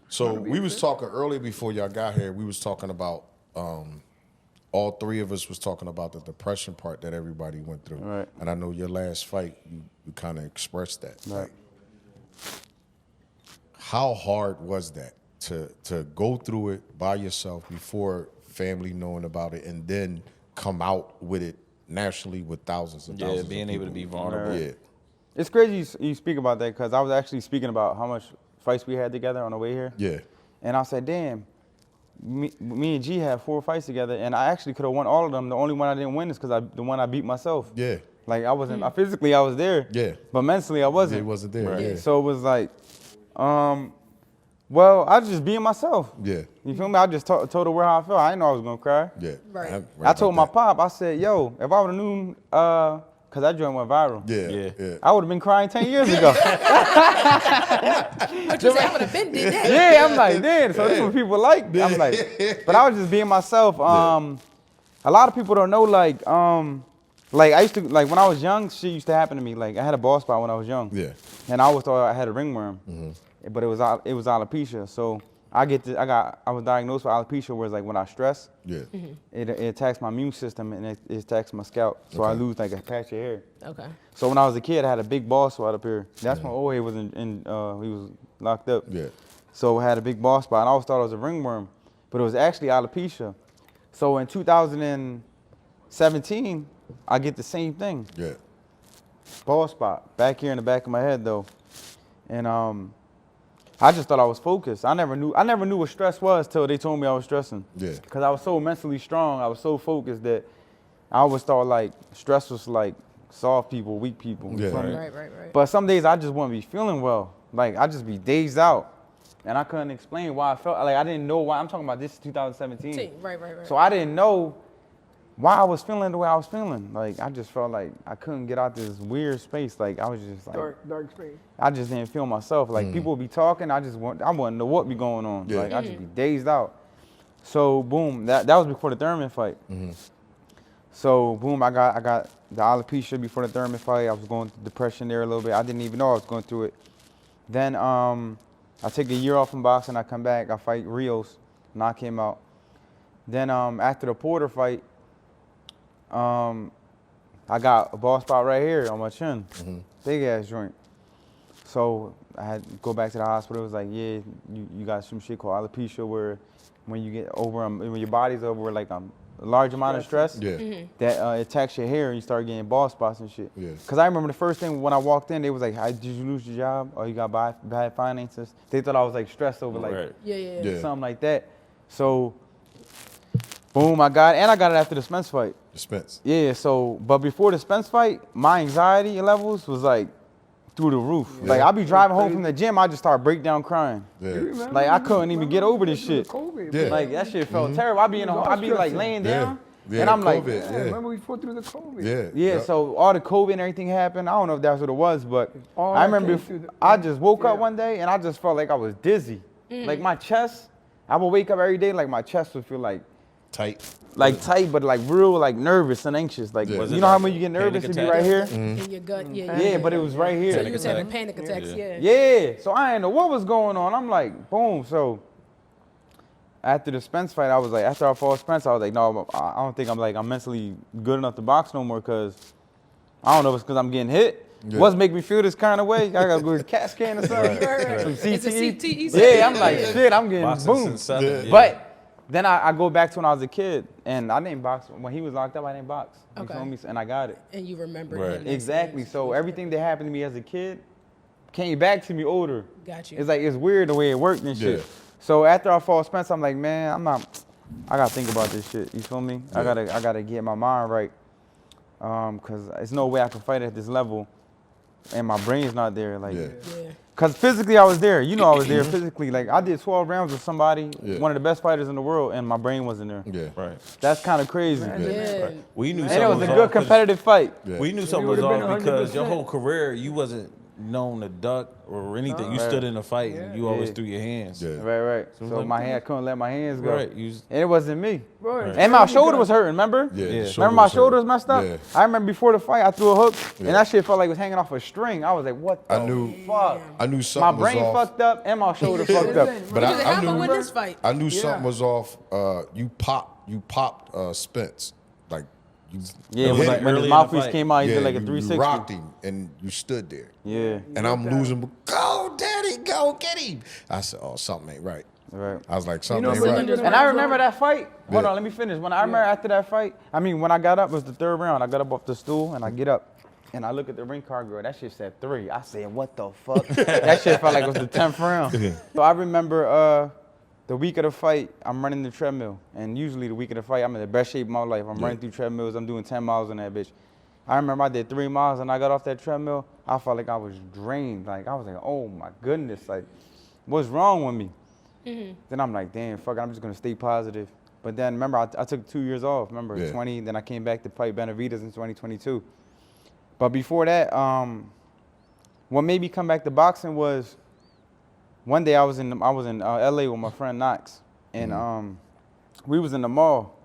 S1: So we was talking earlier before y'all got here. We was talking about all three of us was talking about the depression part that everybody went through.
S3: Right.
S1: And I know your last fight, you kind of expressed that.
S3: Right.
S1: How hard was that to go through it by yourself before family knowing about it, and then come out with it nationally with thousands and
S2: Yeah,
S1: thousands
S2: being
S1: of
S2: able
S1: people?
S2: to be vulnerable.
S1: Yeah.
S3: It's crazy you speak about that because I was actually speaking about how much fights we had together on the way here.
S1: Yeah.
S3: And I said, damn, me and G had 4 fights together, and I actually could have won all of them. The only one I didn't win is because the one I beat myself.
S1: Yeah.
S3: Like I wasn't, physically I was there.
S1: Yeah.
S3: But mentally I wasn't.
S1: It wasn't there.
S2: Right.
S1: Yeah.
S3: So it was like, well, I was just being myself.
S1: Yeah.
S3: You feel me? I just told her where how I felt. I didn't know I was gonna cry.
S1: Yeah.
S4: Right.
S1: I'm
S3: I told my
S1: about that.
S3: pop, I said, yo, if I would have known, cause that joint went viral.
S1: Yeah.
S2: Yeah.
S1: Yeah.
S3: I would have been crying 10 years ago.
S4: But you said I would have been did that.
S3: Yeah, I'm like, damn, so this is what people like. I'm like, but I was just being myself. A lot of people don't know, like I used to, like when I was young, shit used to happen to me. Like I had a ball spot when I was young.
S1: Yeah.
S3: And I always thought I had a ringworm, but it was alopecia. So I was diagnosed with alopecia, where it's like when I stress,
S1: Yeah.
S3: it attacks my immune system and it attacks my scalp. So I
S1: Okay.
S3: lose like a patch of hair.
S4: Okay.
S3: So when I was a kid, I had a big ball spot up here. That's when Ohe was he was locked up.
S1: Yeah.
S3: So I had a big ball spot, and I always thought it was a ringworm, but it was actually alopecia. So in 2017, I get the same thing,
S1: Yeah.
S3: ball spot, back here in the back of my head though. And I just thought I was focused. I never knew what stress was till they told me I was stressing.
S1: Yeah.
S3: Cause I was so mentally strong, I was so focused that I always thought like stress was like soft people, weak people. you
S1: Yeah.
S3: feel me?
S4: Right.
S3: But some days I just wouldn't be feeling well. Like I just be dazed out. And I couldn't explain why I felt like I didn't know why. I'm talking about this 2017.
S4: Right.
S3: So I didn't know why I was feeling the way I was feeling. Like I just felt like I couldn't get out this weird space. Like I was just like
S5: Dark space.
S3: I just didn't feel myself. Like people would be talking, I wouldn't know what be going on.
S1: Yeah.
S3: Like I just be dazed out. So boom, that was before the Thurman fight. So boom, I got the alopecia before the Thurman fight. I was going through depression there a little bit. I didn't even know I was going through it. Then I take a year off from boxing. I come back. I fight Rios, knock him out. Then after the Porter fight, I got a ball spot right here on my chin, big ass joint. So I had to go back to the hospital. It was like, yeah, you got some shit called alopecia, where when you get over, when your body's over like a large amount of stress,
S1: Yeah.
S3: that attacks your hair and you start getting bald spots and shit.
S1: Yeah.
S3: Cause I remember the first thing when I walked in, they was like, did you lose your job? Or you got bad finances? They thought I was like stressed over like
S2: Right.
S4: Yeah.
S1: Yeah.
S3: something like that. So Boom, I got it. And I got it after the Spence fight.
S1: The Spence.
S3: Yeah, so, but before the Spence fight, my anxiety levels was like through the roof. Like, I be driving home from the gym, I just start break down crying.
S1: Yeah.
S3: Like, I couldn't even get over this shit.
S5: COVID,
S1: Yeah.
S3: Like, that shit felt terrible. I be in I be like laying down,
S1: Yeah,
S3: and I'm like,
S1: COVID,
S5: Yeah, remember we fought through the COVID.
S3: yeah, so all the COVID and everything happened. I don't know if that's what it was, but
S5: All
S3: I
S5: that
S3: remember
S5: came through the-
S3: I just woke up
S5: yeah.
S3: one day and I just felt like I was dizzy. Like my chest, I would wake up every day like my chest would feel like
S1: Tight.
S3: tight, but like real like nervous and anxious. Like
S1: Yeah. Was
S3: you
S2: it
S3: know how
S2: like
S3: when you get nervous,
S2: panic
S3: it be
S2: attack?
S3: right here.
S4: In your gut, yeah.
S3: Yeah, but it was right
S4: So
S3: here.
S4: you was having
S2: attack.
S4: panic attacks, yeah.
S3: Yeah, so I didn't know what was going on. I'm like, boom. So after the Spence fight, I was like, after I fought Spence, I was like, no, I don't think I'm mentally good enough to box no more because I don't know if it's because I'm getting hit.
S1: Yeah.
S3: What's make me feel this kind of way? I gotta go to CAT scan or something. Some
S4: It's a
S3: CTE.
S4: CTE.
S3: Yeah, I'm like, shit, I'm getting
S2: Boxing
S3: boom.
S2: since 7. Yeah.
S3: But then I go back to when I was a kid, and I didn't box. When he was locked up, I didn't box. You
S4: Okay.
S3: feel me? And I got it.
S4: And you remember
S2: Right.
S4: him.
S3: Exactly. So everything that happened to me as a kid came back to me older.
S4: Got you.
S3: It's like, it's weird the way it worked and shit.
S1: Yeah.
S3: So after I fought Spence, I'm like, man, I gotta think about this shit. You feel me? I gotta get my mind right. Cause there's no way I can fight at this level and my brain's not there. Like,
S1: Yeah.
S4: Yeah.
S3: cause physically I was there. You know I was there physically. Like I did 12 rounds with somebody,
S1: Yeah.
S3: one of the best fighters in the world, and my brain wasn't there.
S1: Yeah.
S2: Right.
S3: That's kind of crazy.
S4: Yeah.
S2: We knew
S3: And
S2: something
S3: it was a
S2: off
S3: good
S2: 'cause
S3: competitive fight.
S1: Yeah.
S2: We knew something was
S5: would've been
S2: off because your
S5: 100%.
S2: whole career you wasn't known to duck or anything. You
S3: Right.
S2: stood in a fight and you always
S3: Yeah.
S2: threw your hands.
S1: Yeah.
S3: Right.
S2: So
S3: So
S2: like-
S3: my hand, I couldn't let my hands go.
S2: Right. You
S3: And it wasn't me.
S5: Right.
S3: And my shoulder was hurting, remember?
S1: Yeah.
S2: Yeah.
S1: the
S3: Remember my
S1: was
S3: shoulder was
S1: hurt.
S3: messed up?
S1: Yeah.
S3: I remember before the fight, I threw a hook,
S1: Yeah.
S3: and that shit felt like it was hanging off a string. I was like, what the
S1: I knew.
S3: fuck?
S1: I knew
S3: My
S1: something
S3: brain
S1: was off.
S3: fucked up, and my shoulder fucked up.
S1: But
S4: What did
S1: I
S4: happen
S1: knew.
S4: with this fight?
S1: I knew
S5: Yeah.
S1: something was off. You popped Spence. Like you.
S3: Yeah,
S1: you
S3: when,
S1: hit
S2: like
S1: him.
S3: when
S2: early
S3: his
S2: in the
S3: mouthpiece
S2: fight.
S3: came out, he
S1: Yeah,
S3: did like a
S1: you
S3: 360.
S1: rocked him and you stood there.
S3: Yeah,
S1: And I'm losing. Go, Daddy, go get him. I said, oh, something ain't right.
S3: right.
S1: I was like, something
S5: know,
S1: ain't
S5: but
S1: right.
S5: you
S3: And I remember that fight. Hold
S1: Yeah.
S3: on, let me finish. When I remember after that fight, I mean, when I got up, it was the third round. I got up off the stool and I get up and I look at the ring card girl. That shit said 3. I said, what the fuck? That shit felt like it was the 10th round. So I remember the week of the fight, I'm running the treadmill. And usually the week of the fight, I'm in the best shape of my life. I'm running through treadmills. I'm doing 10 miles on that bitch. I remember I did 3 miles and I got off that treadmill. I felt like I was drained. Like, I was like, oh my goodness. Like, what's wrong with me? Then I'm like, damn, fuck it, I'm just gonna stay positive. But then remember, I took 2 years off. Remember,
S1: Yeah.
S3: 20. Then I came back to fight Benavidez in 2022. But before that, what made me come back to boxing was one day I was in LA with my friend Knox, and we was in the mall,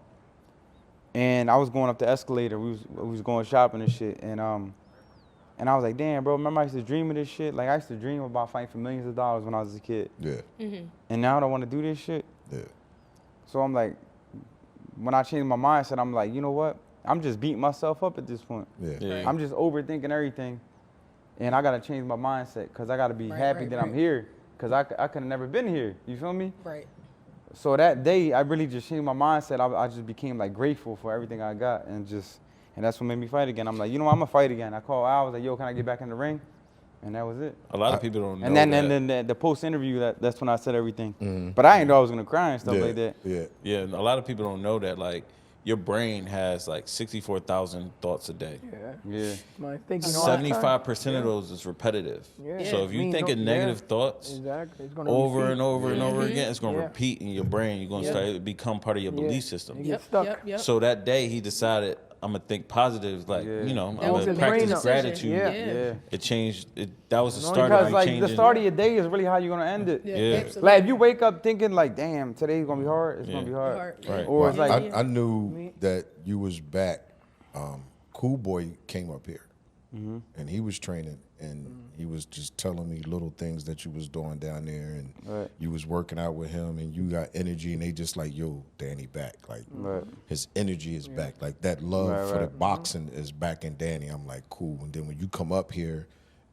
S3: and I was going up the escalator. We was going shopping and shit, and I was like, damn, bro, remember I used to dream of this shit? Like I used to dream about fighting for millions of dollars when I was a kid,
S1: Yeah.
S3: and now I don't want to do this shit.
S1: Yeah.
S3: So I'm like, when I changed my mindset, I'm like, you know what? I'm just beating myself up at this point.
S1: Yeah.
S2: Yeah.
S3: I'm just overthinking everything, and I gotta change my mindset because I gotta be happy that I'm here because I could have never been here. You feel me?
S4: Right.
S3: So that day, I really just changed my mindset. I just became like grateful for everything I got, and that's what made me fight again. I'm like, you know what? I'm gonna fight again. I called Al. I was like, yo, can I get back in the ring? And that was it.
S2: A lot of people don't know
S3: And then
S2: that.
S3: and then the post interview, that's when I said everything. But I didn't know I was gonna cry and stuff
S1: Yeah.
S3: like that.
S1: Yeah.
S2: Yeah, and a lot of people don't know that. Like, your brain has like 64,000 thoughts a day.
S3: Yeah.
S5: My thinking all the time.
S2: 75% of those is repetitive.
S5: Yeah.
S2: So if you
S5: Means
S2: think
S5: no-
S2: of negative
S5: yeah.
S2: thoughts
S5: Exactly. It's gonna
S2: over
S5: repeat.
S2: and over and over again, it's going to
S5: Yeah.
S2: repeat in your brain. You're going to
S5: Yeah.
S2: start to become part of your
S5: Yeah.
S2: belief system.
S5: You get stuck.
S4: Yep.
S2: So that day he decided, I'm going to think positive. Like,
S3: Yeah.
S2: you know,
S4: That
S2: I'm
S4: was
S2: going
S4: a
S2: to
S4: great
S2: practice
S4: decision.
S2: gratitude.
S5: Yeah.
S3: Yeah.
S2: It changed. That was the
S5: No,
S2: start of
S3: Because
S2: you
S3: like
S2: changing.
S3: the start of your day is really how you're gonna end it.
S4: Yeah.
S2: Yeah.
S4: Absolutely.
S3: Like if you wake up thinking like, damn, today's gonna be hard, it's
S2: Yeah.
S3: gonna be hard.
S4: Hard.
S2: Right.
S3: Or it's like,
S1: I knew that you was back. Cool Boy came up here, and he was training, and he was just telling me little things that you was doing down there, and
S3: Right.
S1: you was working out with him, and you got energy, and they just like, yo, Danny back, like
S3: Right.
S1: his energy is back, like that love
S3: Right,
S1: for the
S3: right.
S1: boxing is back in Danny. I'm like, cool. And then when you come up here,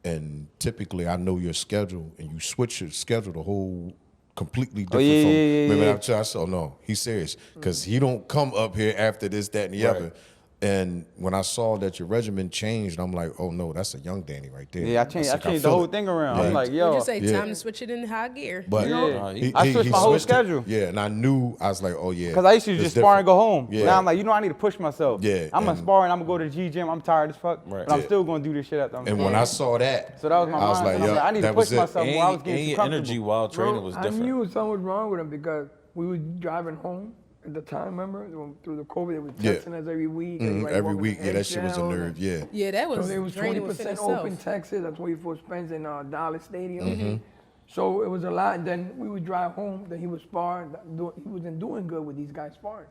S1: and typically I know your schedule, and you switch your schedule the whole completely different
S3: yeah,
S1: from.
S3: yeah, yeah,
S1: Remember
S3: yeah.
S1: I said, oh no, he's serious because he don't come up here after this, that, and the other. And when I saw that your regimen changed, I'm like, oh no, that's a young Danny right there.
S3: Yeah, I changed
S1: like,
S3: the
S1: feel
S3: whole
S1: it.
S3: thing around.
S1: Yeah.
S3: I'm like,
S4: Would
S3: yo.
S4: you say
S1: Yeah.
S4: time to switch it in high gear?
S1: But
S3: I switched my whole
S1: switched it.
S3: schedule.
S1: Yeah, and I knew, I was like, oh yeah.
S3: Because I used to
S1: it's
S3: just spar and go home.
S1: Yeah.
S3: Now I'm like, I need to push myself.
S1: Yeah,
S3: I'm going
S1: and-
S3: to spar and I'm going to go to the G gym. I'm tired as fuck.
S2: Right.
S3: But I'm
S1: Yeah.
S3: still going to do this shit after I'm
S1: And
S3: done.
S1: when I saw that,
S3: So that was my
S1: I was
S3: mindset.
S1: like,
S3: I'm
S1: yeah,
S3: like, I need to
S1: that
S3: push
S1: was it.
S3: myself more. I was
S2: And
S3: getting too
S2: your
S3: comfortable.
S2: energy while training was
S5: I
S2: different.
S5: knew something was wrong with him because we were driving home at the time, remember? Through the COVID, they were
S1: Yeah.
S5: texting us every week.
S1: Mhm,
S5: everybody
S1: every
S5: walking
S1: week,
S5: in
S1: yeah, that shit was a
S5: eggshells
S1: nerve.
S5: and-
S1: Yeah.
S4: Yeah, that was
S5: So it was
S4: draining within
S5: 20%
S4: itself.
S5: open Texas. That's where he first spends in Dallas Stadium.
S1: Mm-hmm.
S5: So it was a lot. And then we would drive home. Then he was sparring. He wasn't doing good with these guys sparring.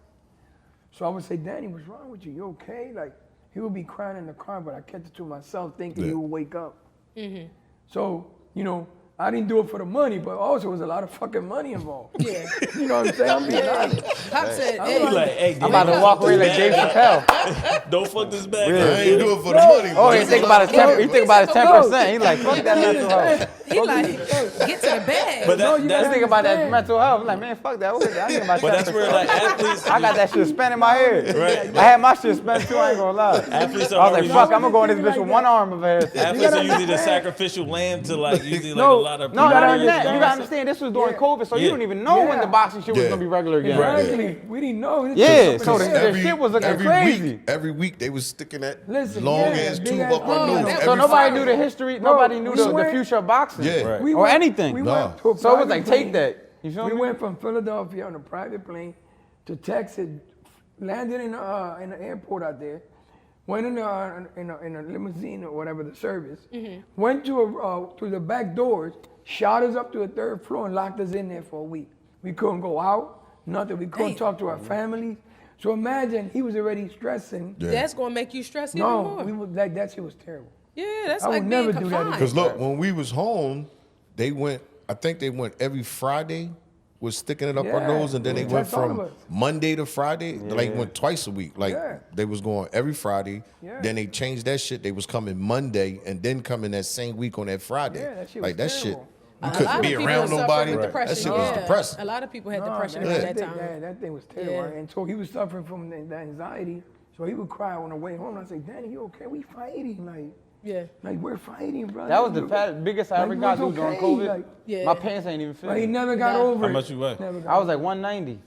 S5: So I would say, Danny, what's wrong with you? You okay? Like he would be crying in the car, but I kept it to myself, thinking
S1: Yeah.
S5: he would wake up. So I didn't do it for the money, but also was a lot of fucking money involved.
S4: Yeah.
S5: You know what I'm saying? I'm being honest.
S4: Pop said,
S5: I'm
S4: hey,
S2: He like, hey,
S3: I'm about to walk away like Dave Chappelle.
S2: don't fuck this back.
S1: I
S2: up.
S1: ain't do it for the money.
S3: Oh,
S1: but
S3: he
S1: it's
S3: think
S1: a
S3: about
S1: lot
S3: his
S1: of money.
S3: 10%. He think about his 10%. He like, fuck that mental health.
S4: he like, get to the bag.
S2: But that,
S5: you
S2: that's
S3: He think about that
S5: understand.
S3: mental health. I'm like, man, fuck that. I think about
S2: but that's where
S3: 10%.
S2: like athletes,
S3: I got that shit spent in my head.
S2: Right.
S3: I had my shit spent too, I ain't gonna lie.
S2: athletes
S3: I was like,
S2: are
S3: fuck,
S2: already,
S3: I'm gonna go in this bitch with one arm of her.
S2: athletes are usually the sacrificial lamb to like usually like a
S5: No,
S2: lot of
S3: No,
S2: people.
S3: not even that.
S5: understand.
S3: You gotta understand, this was during
S5: Yeah.
S3: COVID, so you
S2: Yeah.
S3: don't even know when
S5: Yeah.
S3: the boxing shit was
S1: Yeah.
S3: gonna be regular again.
S1: Right.
S5: Exactly. We didn't know. It's
S3: Yeah,
S5: just
S3: so
S5: up in
S3: the
S5: air.
S3: shit was looking
S1: every
S3: crazy.
S1: Week, every week they was sticking that
S5: Listen,
S1: long
S5: yeah,
S1: ass
S5: big
S1: tube
S5: ass-
S1: up our
S4: Oh,
S1: nose.
S4: that-
S3: So
S1: every
S3: nobody
S1: Friday.
S3: knew the history,
S5: Bro,
S3: nobody knew
S5: we
S3: the
S5: went-
S3: future of boxing.
S1: Yeah.
S2: Right.
S5: We
S3: Or
S5: went-
S3: anything.
S5: We
S1: No.
S5: went to a
S3: So it was
S5: private
S3: like,
S5: plane.
S3: take that. You feel
S5: We
S3: me?
S5: went from Philadelphia on a private plane to Texas, landed in the airport out there, went in a limousine or whatever the service, went to the back doors, shot us up to the third floor and locked us in there for a week. We couldn't go out, nothing. We couldn't
S4: Damn.
S5: talk to our families. So imagine he was already stressing.
S1: Yeah.
S4: That's gonna make you stress even
S5: No,
S4: more.
S5: we was like that shit was terrible.
S4: Yeah, that's
S5: I would
S4: like
S5: never
S4: being
S5: do that again.
S4: confined.
S1: Because look, when we was home, I think they went every Friday, was sticking it up our
S5: Yeah,
S1: nose, and then
S5: they
S1: they went
S5: test all of
S1: from
S5: us.
S1: Monday to Friday, like went twice a week. Like
S5: Yeah.
S1: they was going every Friday.
S5: Yeah.
S1: Then they changed that shit. They was coming Monday and then coming that same week on that Friday.
S5: Yeah, that shit
S1: like
S5: was
S1: that
S5: terrible.
S1: shit. You
S4: A
S1: couldn't
S4: lot
S1: be
S4: of people
S1: around
S4: suffer
S1: nobody.
S4: with
S1: That
S4: depression,
S1: shit was
S4: yeah.
S1: depressing.
S4: A lot of people had
S5: No,
S4: depression
S5: that,
S4: around
S5: that
S4: that
S5: thing-
S4: time.
S5: that thing was terrible.
S4: Yeah.
S5: And so he was suffering from the anxiety. So he would cry on the way home. I said, Danny, you okay? We fighting.
S4: Yeah.
S5: Like we're fighting, brother.
S3: That was the
S5: You-
S3: biggest I
S5: like,
S3: ever
S5: you
S3: got
S5: was
S3: during
S5: okay,
S3: COVID.
S5: like-
S4: Yeah.
S3: My pants ain't even fit.
S5: But he never got
S4: Nah.
S5: over
S2: How
S5: it.
S2: much you weigh?
S5: Never got
S3: I was
S5: over
S3: like 190.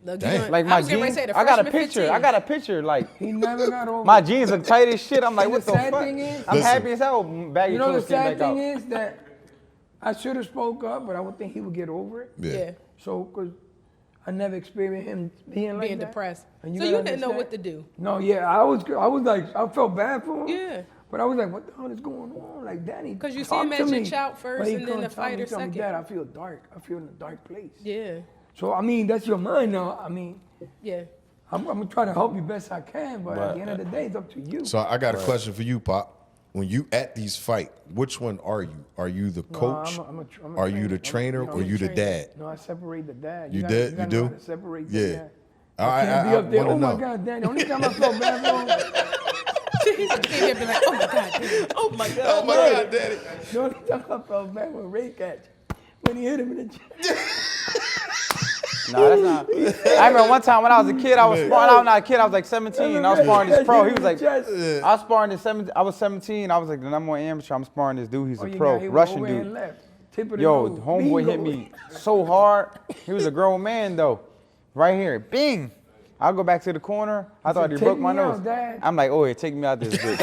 S4: Look,
S1: Dang.
S4: you gonna-
S3: Like
S4: I
S3: my
S4: was getting ready
S3: jeans,
S4: to say the
S3: I got a
S4: freshman
S3: picture.
S4: 15.
S3: I got a picture. Like
S5: it. He never got over
S3: my
S5: it.
S3: jeans look tight as shit. I'm like,
S5: And
S3: what
S5: the
S3: the
S5: sad
S3: fuck?
S5: thing is-
S3: I'm
S1: Listen.
S3: happy as hell. Baggy
S5: You know the
S3: clothes came
S5: sad
S3: back out.
S5: thing is that I should have spoke up, but I would think he would get over it.
S1: Yeah.
S4: Yeah.
S5: So, because I never experienced him being like
S4: Being
S5: that.
S4: depressed.
S5: And
S4: So you
S5: gotta
S4: didn't know what to
S5: understand-
S4: do.
S5: No, yeah, I was like, I felt bad for him.
S4: Yeah.
S5: But I was like, what the hell is going on? Like, Danny,
S4: 'Cause you see
S5: talk
S4: him
S5: to
S4: as your
S5: me.
S4: child first
S5: But he
S4: and then
S5: couldn't
S4: the
S5: tell me,
S4: fighter
S5: tell me,
S4: second.
S5: Dad, I feel dark. I feel in a dark place.
S4: Yeah.
S5: So, I mean, that's your mind now. I mean,
S4: Yeah.
S5: I'm going to try to help you best I can, but at
S2: But-
S5: the end of the day, it's up to you.
S1: So I got a question for you, Pop. When you at these fight, which one are you? Are you the coach?
S5: I'm a
S1: Are you the
S5: trainer.
S1: trainer or you the dad?
S5: No, I separate the dad.
S1: You
S5: gotta-
S1: did?
S5: gotta
S1: You
S5: know
S1: do?
S5: how to separate
S1: Yeah.
S5: the dad.
S1: I
S5: Can't be up there.
S1: wanna
S5: Oh my
S1: know.
S5: God, Danny. Only time I felt bad for him.
S4: He'd be like, oh my God. damn.
S2: Oh my God.
S1: Oh my God, Daddy.
S5: The only time I felt bad was Ray catch when he hit him in the chest.
S3: No, that's not. I remember one time when I was a kid, I was sparring. I was not a kid. I was like 17. I was sparring this pro. He was like, I was sparring this 17. I was 17. I was like the number one amateur. I'm sparring this dude. He's a pro, Russian dude.
S5: Tip of the
S3: Yo,
S5: nose.
S3: homeboy hit
S5: Bingo.
S3: me so hard. He was a grown man though. Right here, bing. I'll go back to the corner. I thought he
S5: "Take
S3: broke my
S5: me out,
S3: nose.
S5: Dad."
S3: I'm like, oh yeah, take me out this bitch.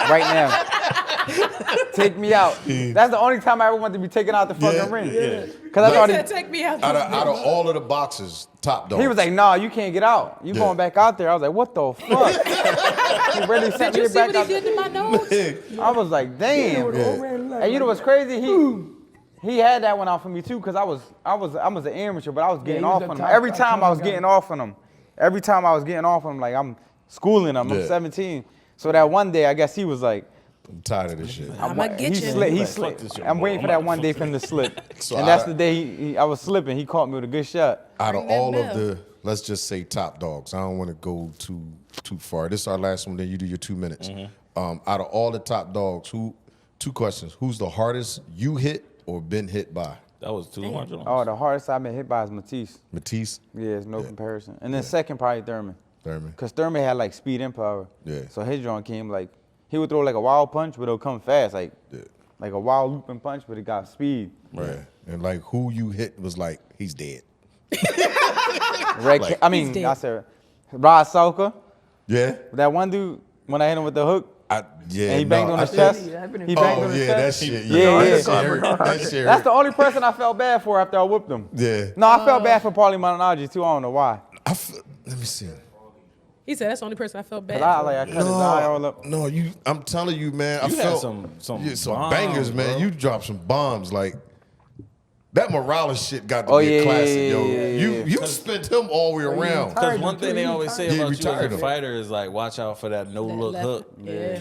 S3: Right now. Take me out. That's the only time I ever wanted to be taken out the fucking ring.
S1: Yeah.
S3: Cause I
S4: He
S3: thought
S4: said, take me out.
S1: Out
S4: this
S1: of
S4: bitch."
S1: all of the boxes, top dog.
S3: he was like, nah, you can't get out. You
S1: Yeah.
S3: going back out there. I was like, what the fuck? He really sent
S4: Did you
S3: me
S4: see
S3: back
S4: what he
S3: out
S4: did to my nose?
S3: I was like, damn.
S5: With over and left,
S3: And you know
S5: like
S3: what's crazy? He had that one out for me too, cause I was an amateur, but I was getting
S5: he was
S3: off
S5: a
S3: on him.
S5: top-
S3: Every
S5: top
S3: time I was
S5: guy.
S3: getting off on him. Every time I was getting off on him, like I'm schooling him.
S1: Yeah.
S3: I'm 17. So that one day, I guess he was like,
S1: I'm tired of this shit.
S4: I'ma get
S3: he
S4: you.
S3: slid. He
S2: Like,
S3: slid.
S2: fuck this shit,
S3: I'm
S2: bro.
S3: waiting for
S2: I'm
S3: that
S2: about
S3: one
S2: to
S3: day
S2: fuck
S3: for him to slip.
S1: So
S3: And that's
S1: I-
S3: the day I was slipping. He caught me with a good shot.
S1: Out of
S4: Bring that
S1: all of
S4: bell.
S1: the, let's just say top dogs. I don't want to go too far. This is our last one. Then you do your 2 minutes. Out of all the top dogs, two questions: who's the hardest you hit or been hit by?
S2: That was too much.
S3: Oh, the hardest I've been hit by is Matisse.
S1: Matisse.
S3: Yeah, it's no comparison. And then second, probably Thurman.
S1: Thurman.
S3: Because Thurman had like speed and power.
S1: Yeah.
S3: So his joint came like, he would throw like a wild punch, but it'll come fast. Like a wild looping punch, but it got speed.
S1: Right. And like who you hit was like, he's dead.
S3: Like, I mean,
S4: dead.
S3: I said, Rod Salka.
S1: Yeah.
S3: That one dude, when I hit him with the hook,
S1: Yeah.
S3: and he banged on his chest. He banged on his
S1: that
S3: chest.
S1: shit.
S3: Yeah,
S1: That
S3: yeah.
S1: shit hurt. That shit
S3: That's
S1: hurt.
S3: the only person I felt bad for after I whooped him.
S1: Yeah.
S3: No, I felt bad for Paulie Malignaggi too. I don't know why.
S1: Let me see.
S4: He said that's the only person I felt bad.
S3: Cause
S4: for.
S3: I cut his eye all up.
S1: No, I'm telling you, man. I
S2: You had
S1: felt
S2: some
S1: some
S2: bombs,
S1: bangers, man.
S2: bro.
S1: You dropped some bombs, like that Morales shit got to
S3: Oh,
S1: be a
S3: yeah,
S1: classic,
S3: yeah,
S1: yo.
S3: yeah,
S1: You spent him all the way around.
S2: Because one thing they always say
S1: Yeah,
S2: about you
S1: retired
S2: as a
S1: him.
S2: fighter is like, watch out for that no look
S4: Left-
S2: hook.
S4: Yeah.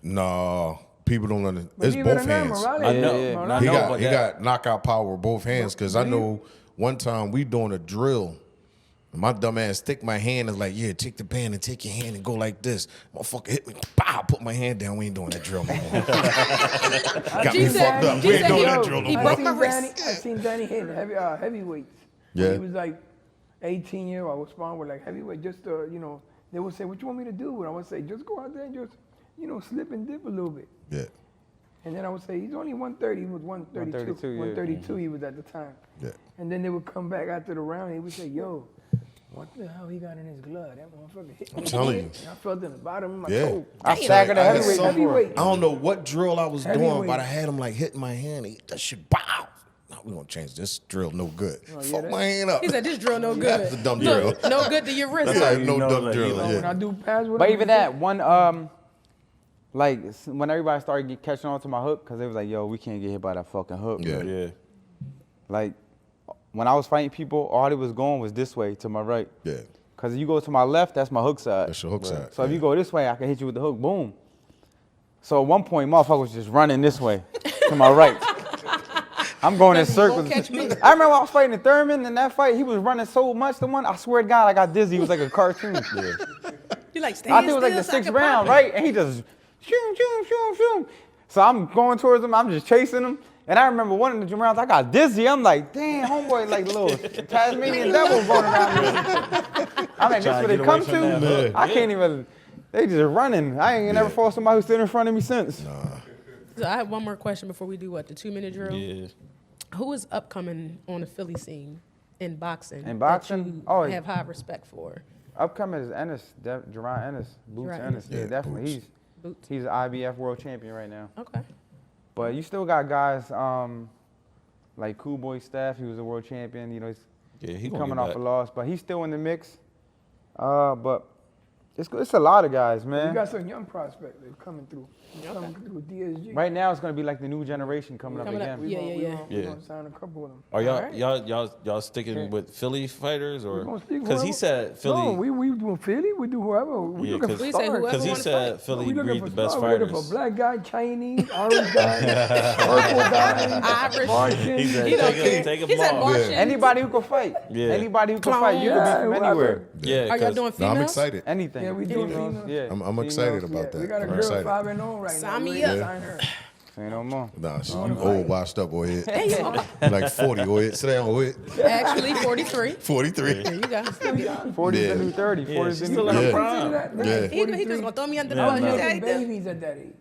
S1: Nah, people don't understand. It's
S5: Believe it
S1: both
S5: or not,
S1: hands.
S5: Morales-
S2: I know.
S3: Yeah,
S2: I
S1: He
S2: know,
S1: got
S2: but
S1: he
S2: that-
S1: got knockout power with both hands. Cause I know one time we doing a drill. And my dumb ass stick my hand and like, yeah, take the band and take your hand and go like this. Motherfucker hit me. Bow, put my hand down. We ain't doing that drill no more. Got me
S4: G said-
S1: fucked up.
S4: G
S1: We ain't
S4: said
S1: doing
S4: he-
S1: that drill no
S4: he
S1: more.
S4: broke my wrist.
S5: I seen Danny hitting heavyweights.
S1: Yeah.
S5: He was like 18 years old. I was sparring with like heavyweight. Just they would say, "What you want me to do?" And I would say, "Just go out there and just, slip and dip a little bit."
S1: Yeah.
S5: And then I would say, "He's only 130." He was 132.
S3: 132, yeah.
S5: 132 he was at the time.
S1: Yeah.
S5: And then they would come back after the round. And he would say, "Yo, what the hell he got in his glove? That motherfucker hit me."
S1: I'm telling you.
S5: And I felt it in the bottom of my
S1: Yeah.
S5: toe.
S3: I staggered the
S1: I had
S3: heavyweight.
S1: some-
S5: Heavyweight.
S1: I don't know what drill I was doing,
S5: Heavyweight.
S1: but I had him like hitting my hand. That shit, bow. No, we gonna change this drill. No good. Fuck my hand up.
S4: He said this drill no good.
S1: That's a dumb
S4: Look,
S1: drill.
S4: no good to your wrist.
S1: Yeah,
S2: you
S1: no
S2: know
S1: dumb
S2: that,
S1: drill.
S2: you know.
S5: When I
S1: Yeah.
S5: do pass with
S3: But
S5: him,
S3: even that one, like when everybody started catching on to my hook, cause they was like, "Yo, we can't get hit by that fucking hook."
S1: Yeah.
S2: Yeah.
S3: Like when I was fighting people, all it was going was this way to my right.
S1: Yeah.
S3: Cause if you go to my left, that's my hook side.
S1: That's your hook side.
S3: So if
S1: yeah.
S3: you go this way, I can hit you with the hook. Boom. So at one point, motherfucker was just running this way to my right. I'm going in
S4: Won't
S3: circles.
S4: catch me.
S3: I remember I was fighting Thurman in that fight. He was running so much. The one, I swear to God, I got dizzy. It was like a cartoon.
S4: You like stand
S3: I think it was like
S4: still
S3: the
S4: so I
S3: sixth
S4: can
S3: round,
S4: pop it.
S3: right? And he just shoom, shoom, shoom, shoom. So I'm going towards him. I'm just chasing him. And I remember one of the rounds, I got dizzy. I'm like, damn, homeboy, like a little Tasmanian devil going around me. I'm like, this
S2: Trying
S3: what
S2: to
S3: they
S2: get
S3: come
S2: away from that
S3: to?
S2: hook.
S3: I can't even, they just running. I ain't never fought somebody who's stood in front of me since.
S4: So I have one more question before we do the 2-minute drill.
S2: Yeah.
S4: Who is upcoming on the Philly scene in boxing?
S3: In boxing?
S4: that you
S3: Oh,
S4: have high respect for.
S3: Upcoming is Ennis, Jerron Ennis, Boots
S4: Jerron
S3: Ennis.
S4: Ennis.
S3: Yeah,
S1: Yeah,
S3: definitely.
S1: Boots.
S4: Boots.
S3: He's an IBF world champion right now.
S4: Okay.
S3: But you still got guys like Cool Boy Staff. He was a world champion. You know,
S2: Yeah,
S3: he's
S2: he gonna
S3: coming
S2: get
S3: off
S2: back.
S3: a loss, but he's still in the mix. But it's a lot of guys,
S5: we
S3: man.
S5: got some young prospects that are coming through. Coming through DSG.
S3: Right now, it's gonna be like the new generation coming up
S4: Coming up,
S3: again.
S4: yeah.
S5: We're
S2: Yeah.
S5: gonna sign a couple of them.
S2: Are y'all
S4: Alright.
S2: y'all sticking with Philly fighters
S5: We're
S2: or
S5: gonna stick
S2: because he
S5: whoever-
S2: said Philly?
S5: No, we doing Philly. We do whoever. We
S2: Yeah,
S5: looking
S2: 'cause-
S5: for
S4: We say
S5: stars.
S4: whoever
S2: Because he
S4: wanna
S2: said
S4: fight.
S2: Philly
S5: We looking
S2: breed
S5: for
S2: the best
S5: stars. We looking for
S2: fighters.
S5: black guy, Chinese, orange guy, purple guy,
S4: Irish.
S5: Martian.
S2: He said
S4: He don't
S2: take
S4: care.
S2: him, take
S4: He
S2: him
S4: said
S2: off.
S4: Martian.
S3: Anybody who can fight.
S2: Yeah.
S3: Anybody who can fight. You can be
S5: Yeah,
S3: from
S5: whoever.
S3: anywhere.
S2: Yeah,
S4: Are y'all
S2: 'cause-
S4: doing
S1: No,
S4: females?
S1: I'm excited.
S3: Anything.
S5: Yeah, we doing
S3: Females,
S5: females.
S3: Yeah.
S1: I'm excited
S3: Females.
S1: about
S5: Yeah,
S1: that.
S5: we got a
S1: I'm
S5: girl
S1: excited.
S5: 5-0 right now.
S4: Sign me
S5: We
S4: up.
S5: sign her.
S3: Say no more.
S1: Nah, you old, washed up, go ahead.
S4: There you are.
S1: Like 40, go ahead. Sit down, go ahead.
S4: Actually, 43.
S1: 43.
S4: There you go.
S3: 40's
S1: Yeah.
S3: the new 30. 40's the
S2: she's
S3: new
S2: still in
S3: 30.
S2: her prime.
S1: Yeah.
S4: He just gonna throw me under the
S2: Yeah,
S4: bus.
S2: no.
S4: You
S5: I'm
S4: say
S5: making
S4: that?
S5: babies at that age.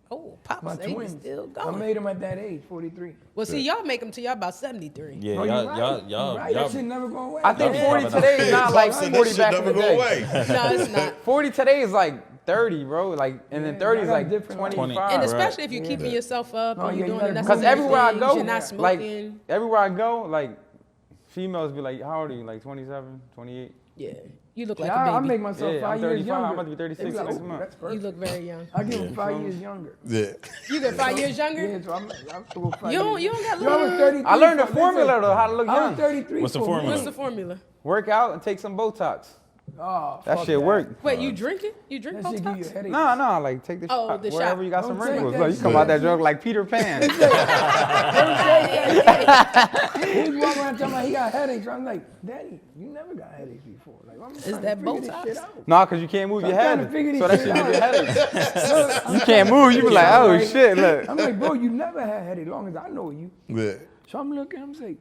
S4: Oh, Pops,
S5: My
S4: they
S5: twins.
S4: still
S5: I
S4: going.
S5: made them at that age, 43.
S4: Well, see, y'all make them till y'all about 73.
S2: Yeah,
S5: No, you
S2: y'all
S5: right. That shit
S2: y'all.
S5: never go away.
S3: I think
S2: Yeah.
S3: 40 today is not like
S1: That
S3: 40
S1: shit
S3: back in
S1: never
S3: the
S1: go
S3: day.
S1: away.
S4: No, it's not.
S3: 40 today is like 30, bro. Like, and then
S5: Yeah,
S3: 30 is
S5: I got
S3: like
S5: different life.
S3: 25.
S4: And
S2: Right.
S4: especially if you're keeping yourself up
S5: No,
S4: and you're
S5: yeah, you
S4: doing the
S5: gotta
S3: Because
S4: necessary
S3: everywhere I
S4: things,
S3: go,
S4: you're not
S3: like
S4: smoking.
S3: everywhere I go, like females be like, how old are you? Like 27, 28?
S4: Yeah, you look like
S5: Yeah, I
S4: a baby.
S5: make myself
S3: Yeah,
S5: 5
S3: I'm
S5: years
S3: 35.
S5: younger.
S3: I'm about to be 36
S5: They be like,
S3: next
S5: "Oh,
S3: month."
S5: that's
S4: You
S5: perfect.
S4: look very young.
S5: I give them 5 years younger.
S1: Yeah.
S4: You get 5 years younger?
S5: Yeah, so I'm go 5
S4: You don't,
S5: years.
S4: you don't got
S5: Yo, I was
S4: little.
S5: 33.
S3: I learned the
S5: listen,
S3: formula though, how to look
S5: I was
S3: young.
S5: 33.
S2: What's the
S5: for a
S2: formula?
S4: What's
S5: minute.
S4: the formula?
S3: Work out and take some Botox.
S5: Oh,
S3: That
S5: fuck
S3: shit worked.
S4: Wait, you drink it? You drink
S5: That shit give you a
S4: Botox?
S5: headache.
S3: No, like take the
S4: Oh,
S3: shot
S4: the
S3: wherever
S4: shot.
S3: you got some
S5: Don't take
S3: wrinkles.
S5: that
S3: Look, you come
S5: shit.
S3: out that drug like Peter Pan.
S5: He's walking around telling me he got headaches. I'm like, Daddy, you never got headaches before. Like, I'm trying
S4: that
S5: to figure
S4: Botox?
S5: this shit out.
S3: No, because you can't move your
S5: I'm trying
S3: head.
S5: to figure this
S3: So that
S5: shit
S3: shit give you
S5: out.
S3: headaches.
S5: Look, I'm
S3: You can't move. You be like, oh
S5: Right.
S3: shit, look.
S5: I'm like, bro, you never had headaches long as I know you.
S1: Yeah.
S5: So I'm looking, I'm like,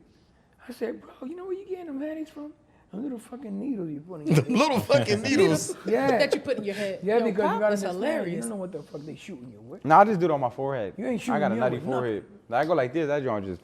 S5: I said, bro, you know where you getting them headaches from? Them little fucking needles you put in your head.
S1: Little fucking needles.
S5: Yeah.
S4: That you put in your head.
S5: Yeah,
S4: Yo,
S5: because
S4: Pop
S5: you gotta
S4: was
S5: understand,
S4: hilarious.
S5: you don't know what the fuck they shooting you with.
S3: No, I just do it on my forehead.
S5: You ain't
S3: I
S5: shooting
S3: got a
S5: me
S3: nutty
S5: with
S3: forehead. Like, I go like this, that joint just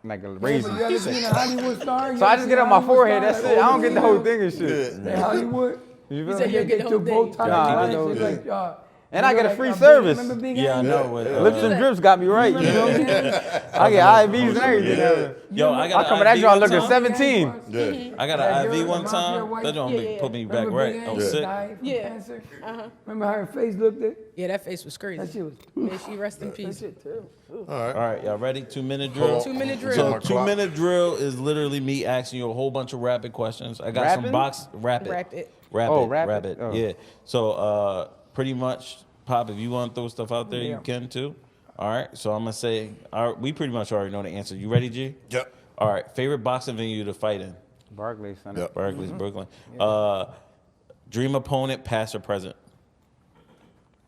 S3: like a
S5: Yeah,
S3: razor.
S5: but you ever seen a Hollywood star?
S3: So I just get it on my forehead, that's it. I don't get the whole thing and shit.
S5: In Hollywood,
S3: You
S4: He
S3: feel
S4: said
S3: me?
S4: you'll get the whole thing.
S5: Nah,
S3: Nah,
S5: that's
S3: nah,
S5: like,
S3: And I
S5: remember
S3: get a free
S5: Big-
S3: service.
S5: Remember Big
S2: Yeah, I
S5: Andy?
S2: know. With,
S3: Lips and drips got me right. You know what I mean? I get IVs and everything.
S2: Yo, I got
S3: I come
S2: an
S3: at that
S2: IV
S3: joint
S2: one
S3: looking
S2: time.
S3: 17.
S1: Yeah.
S2: I got
S5: Yeah,
S2: an IV
S5: girl,
S2: one
S5: the
S2: time.
S5: mafia wife.
S2: That joint
S4: Yeah.
S2: put me back
S5: Remember
S2: right.
S5: Big
S2: I
S5: Andy
S2: was sick.
S5: died from
S4: Yeah.
S5: cancer? Remember how her face looked at?
S4: Yeah, that face was
S5: That
S4: crazy.
S5: shit was.
S4: May she rest in
S5: That
S4: peace.
S5: shit terrible.
S2: All right, y'all ready? 2-minute drill.
S4: 2-minute drill.
S2: So
S1: My clock.
S2: 2-minute drill is literally me asking you a whole bunch of rapid questions. I got some
S3: Rapping?
S2: box rapid.
S4: Rapid.
S3: Oh, rapid? Oh.
S2: Yeah. So pretty much, Pop, if you want to throw stuff out there,
S5: Yeah.
S2: you can too. All right. So I'm gonna say, we pretty much already know the answer. You ready, G?
S1: Yep.
S2: All right. Favorite boxing venue to fight in?
S3: Barclays Center.
S1: Yep.
S2: Barclays, Brooklyn. Dream opponent, past or present?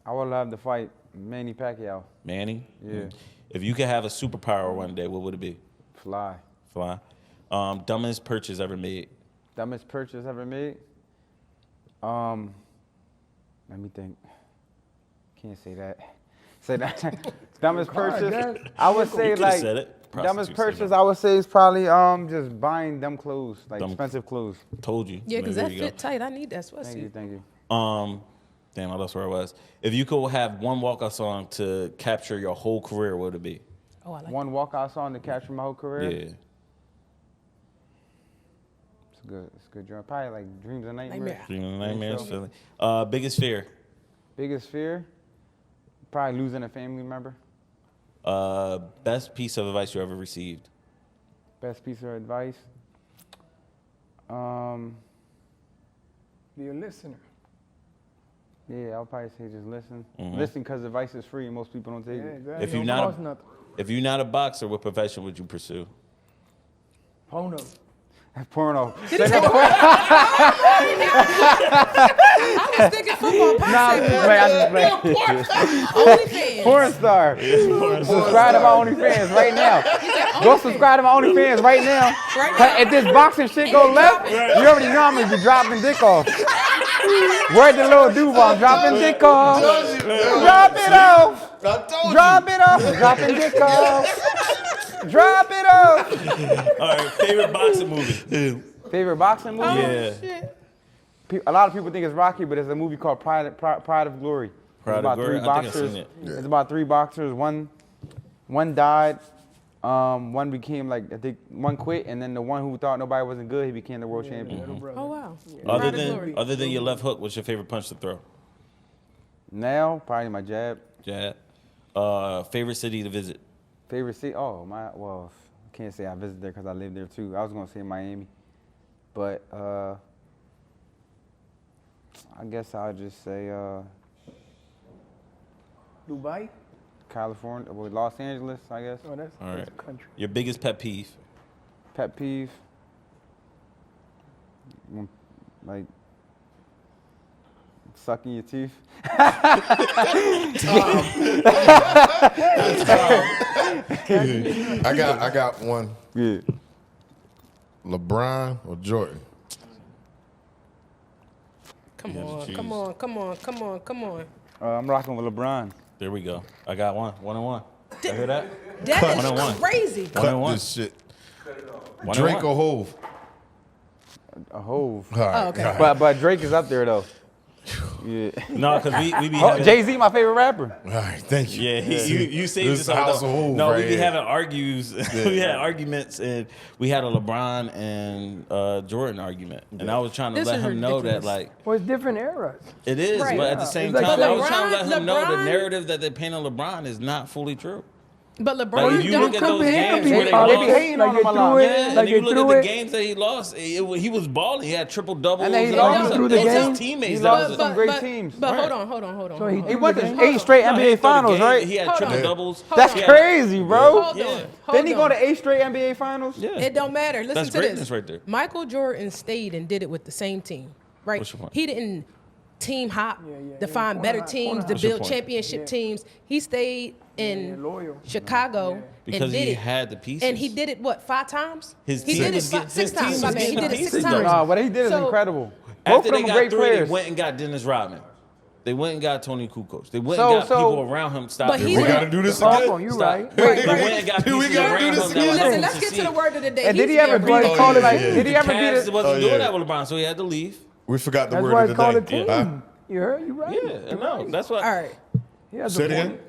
S3: I would love to fight Manny Pacquiao.
S2: Manny.
S3: Yeah.
S2: If you could have a superpower one day, what would it be?
S3: Fly.
S2: Fly. Dumbest purchase ever made.
S3: Dumbest purchase ever made? Let me think. Can't say that. Say that. Dumbest purchase?
S5: Dad.
S3: I would say
S2: could've
S3: like
S2: said it.
S3: dumbest
S2: Prostitutes say
S3: purchase
S2: that.
S3: I would say is probably just buying dumb clothes, like
S2: Dumb-
S3: expensive clothes.
S2: Told you.
S4: Yeah, because
S2: There
S4: that
S2: you go.
S4: fit tight. I need that
S3: Thank you,
S4: sweatsuit.
S3: thank you.
S2: Damn, I lost where I was. If you could have one walkout song to capture your whole career, what would it be?
S4: Oh, I like
S3: One walkout song to capture my whole career.
S2: Yeah.
S3: It's good. It's a good joint. Probably like Dreams and Nightmares.
S4: Nightmare.
S2: Dreaming of Nightmares,
S3: so.
S2: feeling. Biggest fear?
S3: Biggest fear? Probably losing a family member.
S2: Best piece of advice you ever received?
S3: Best piece of advice?
S5: Be a listener.
S3: Yeah, I'll probably say just listen.
S2: Mhm.
S3: Listen because advice is free and most people don't take
S5: Yeah,
S3: it.
S5: exactly.
S2: If you're
S5: Don't
S2: not
S5: cost nothing.
S2: If you're not a boxer, what profession would you pursue?
S5: Porno.
S3: Porno.
S4: I was thinking football. Pop
S3: Nah,
S4: said
S3: I just play.
S4: OnlyFans.
S3: Porn star. Subscribe to my OnlyFans right now. Go subscribe to my OnlyFans right now.
S4: Right now.
S3: 'Cause if this boxing shit go left, you already know I'm gonna be dropping dick off. Where's the little Duval? I'm dropping dick off. Drop it off.
S1: I told
S3: Drop it off. Dropping dick off. Drop it off.
S2: All right, favorite boxing movie?
S3: Favorite boxing movie?
S2: Yeah.
S4: Shit.
S3: A lot of people think it's Rocky, but it's a movie called Pride of Glory.
S2: Pride of
S3: It's about
S2: Glory?
S3: three
S2: I think I've
S3: boxers.
S2: seen it.
S1: Yeah.
S3: It's about 3 boxers. One died. One became like, I think one quit, and then the one who thought nobody wasn't good, he became the world champion.
S5: Little brother.
S4: Oh, wow.
S2: Other
S4: Pride of
S2: than
S4: Glory.
S2: other than your left hook, what's your favorite punch to throw?
S3: Now, probably my jab.
S2: Jab. Favorite city to visit?
S3: Favorite city? Oh, well, can't say I visited there because I lived there too. I was gonna say Miami, but I guess I'll just say
S5: Dubai?
S3: California, or Los Angeles, I guess.
S5: Oh, that's
S2: All
S5: that's
S2: right.
S5: a country.
S2: Your biggest pet peeve?
S3: Pet peeve, like sucking your teeth.
S1: I got one.
S3: Yeah.
S1: LeBron or Jordan?
S4: Come
S2: You have to
S4: on,
S2: choose.
S4: come on, come on, come on, come on.
S3: I'm rocking with LeBron.
S2: There we go. I got one. 1-1. You hear that?
S4: That is
S2: 1-1.
S4: crazy.
S1: Cut
S2: 1-1.
S1: this shit.
S2: 1-1.
S1: Drake or Hove?
S3: A Hove.
S1: All right,
S4: Oh, okay.
S1: all right.
S3: But Drake is up there though. Yeah.
S2: No, because we be
S3: Oh,
S2: having,
S3: Jay-Z, my favorite rapper.
S1: All right, thank you.
S2: Yeah, you saved
S1: This
S2: this
S1: is House
S2: all.
S1: of Hove
S2: No,
S1: right
S2: we be
S1: here.
S2: having we had arguments, and we had a LeBron and Jordan argument, and I was trying to
S4: This
S2: let
S4: is
S2: him know that
S4: ridiculous.
S2: like
S5: Well, it's different eras.
S2: it is,
S4: Right.
S2: but at the
S5: Yeah.
S2: same
S5: It's like
S2: time, I was
S4: LeBron-
S2: trying to let him know the
S4: LeBron-
S2: narrative that they paint on LeBron is not fully true.
S4: But
S2: Like,
S4: LeBron
S2: if you
S4: don't
S2: look at those
S5: comprehend
S2: games where they
S5: people.
S3: They be
S2: lost,
S3: hating on
S5: Like
S3: him
S5: they
S3: a
S2: yeah,
S3: lot.
S5: threw it,
S2: and
S5: like
S2: if you
S5: they
S2: look
S5: threw
S2: at
S5: it.
S2: the games that he lost, he was balling. He had triple doubles.
S3: And then he
S2: and
S3: lost
S2: it was
S3: through the
S2: it was
S3: game.
S2: his teammates.
S3: He
S2: that
S3: lost
S2: was
S3: some great teams.
S4: But
S2: Right.
S4: hold on.
S5: So he
S3: He went to
S5: game.
S3: 8 straight
S2: No, he
S3: NBA
S2: had 30
S3: finals,
S2: games.
S3: right?
S2: He had
S4: Hold
S2: triple
S4: on.
S2: doubles.
S3: That's
S4: Hold on.
S3: crazy, bro.
S4: Hold
S2: Yeah.
S4: on.
S3: Didn't he go
S4: on.
S3: to 8 straight NBA finals?
S2: Yeah.
S4: It don't matter. Listen
S2: That's
S4: to
S2: greatness
S4: this.
S2: right there.
S4: Michael Jordan stayed and did it with the same team, right?
S2: What's your point?
S4: He didn't team hop,
S5: Yeah.
S4: to find better
S5: Corner
S4: teams,
S5: hop.
S4: to
S2: What's your
S4: build
S2: point?
S4: championship teams. He stayed in
S5: loyal.
S4: Chicago
S2: Because
S4: and did
S2: he
S4: it.
S2: had the pieces.
S4: And he did it, what, 5 times?
S2: His
S4: he
S2: team
S4: did it
S2: was getting-
S4: 6
S2: his
S4: times.
S2: team
S4: My
S2: was
S4: bad. He
S2: getting
S4: did it
S2: pieces,
S4: 6
S2: though.
S4: times.
S3: Nah, what he did is
S4: So-
S3: incredible.
S2: After
S3: Both of
S2: they
S3: them
S2: got
S3: great
S2: 3,
S3: players.
S2: they went and got Dennis Rodman. They went and got Tony Kukoc. They went
S3: So-
S2: and got
S3: so-
S2: people around him. Stop.
S4: But
S2: it.
S4: he
S1: We
S4: did-
S1: got to do this
S5: Hold
S1: again.
S5: on, you
S2: Stop.
S5: right.
S2: They
S3: Wait,
S2: went and got
S1: we
S2: pieces
S1: gotta do
S2: around
S1: this
S2: him that was
S4: Listen,
S2: able
S4: let's
S2: to
S4: get to the
S2: succeed.
S4: word of the day.
S3: And did
S4: He's
S3: he ever
S4: very
S3: beat?
S1: Oh,
S3: Call it
S1: yeah,
S3: like?
S1: yeah.
S3: Did he ever beat
S2: Cavs
S3: it?
S2: wasn't
S1: Oh,
S2: doing
S1: yeah.
S2: that with LeBron, so he had to leave.
S1: We forgot the
S5: That's
S1: word
S5: why
S1: of
S5: it's
S1: the
S5: called a
S1: day.
S5: team.
S1: Huh?
S5: You heard? You right.
S2: Yeah, no, that's what.
S4: All right.
S5: He has
S1: Say
S5: a
S1: it
S5: point.
S1: again.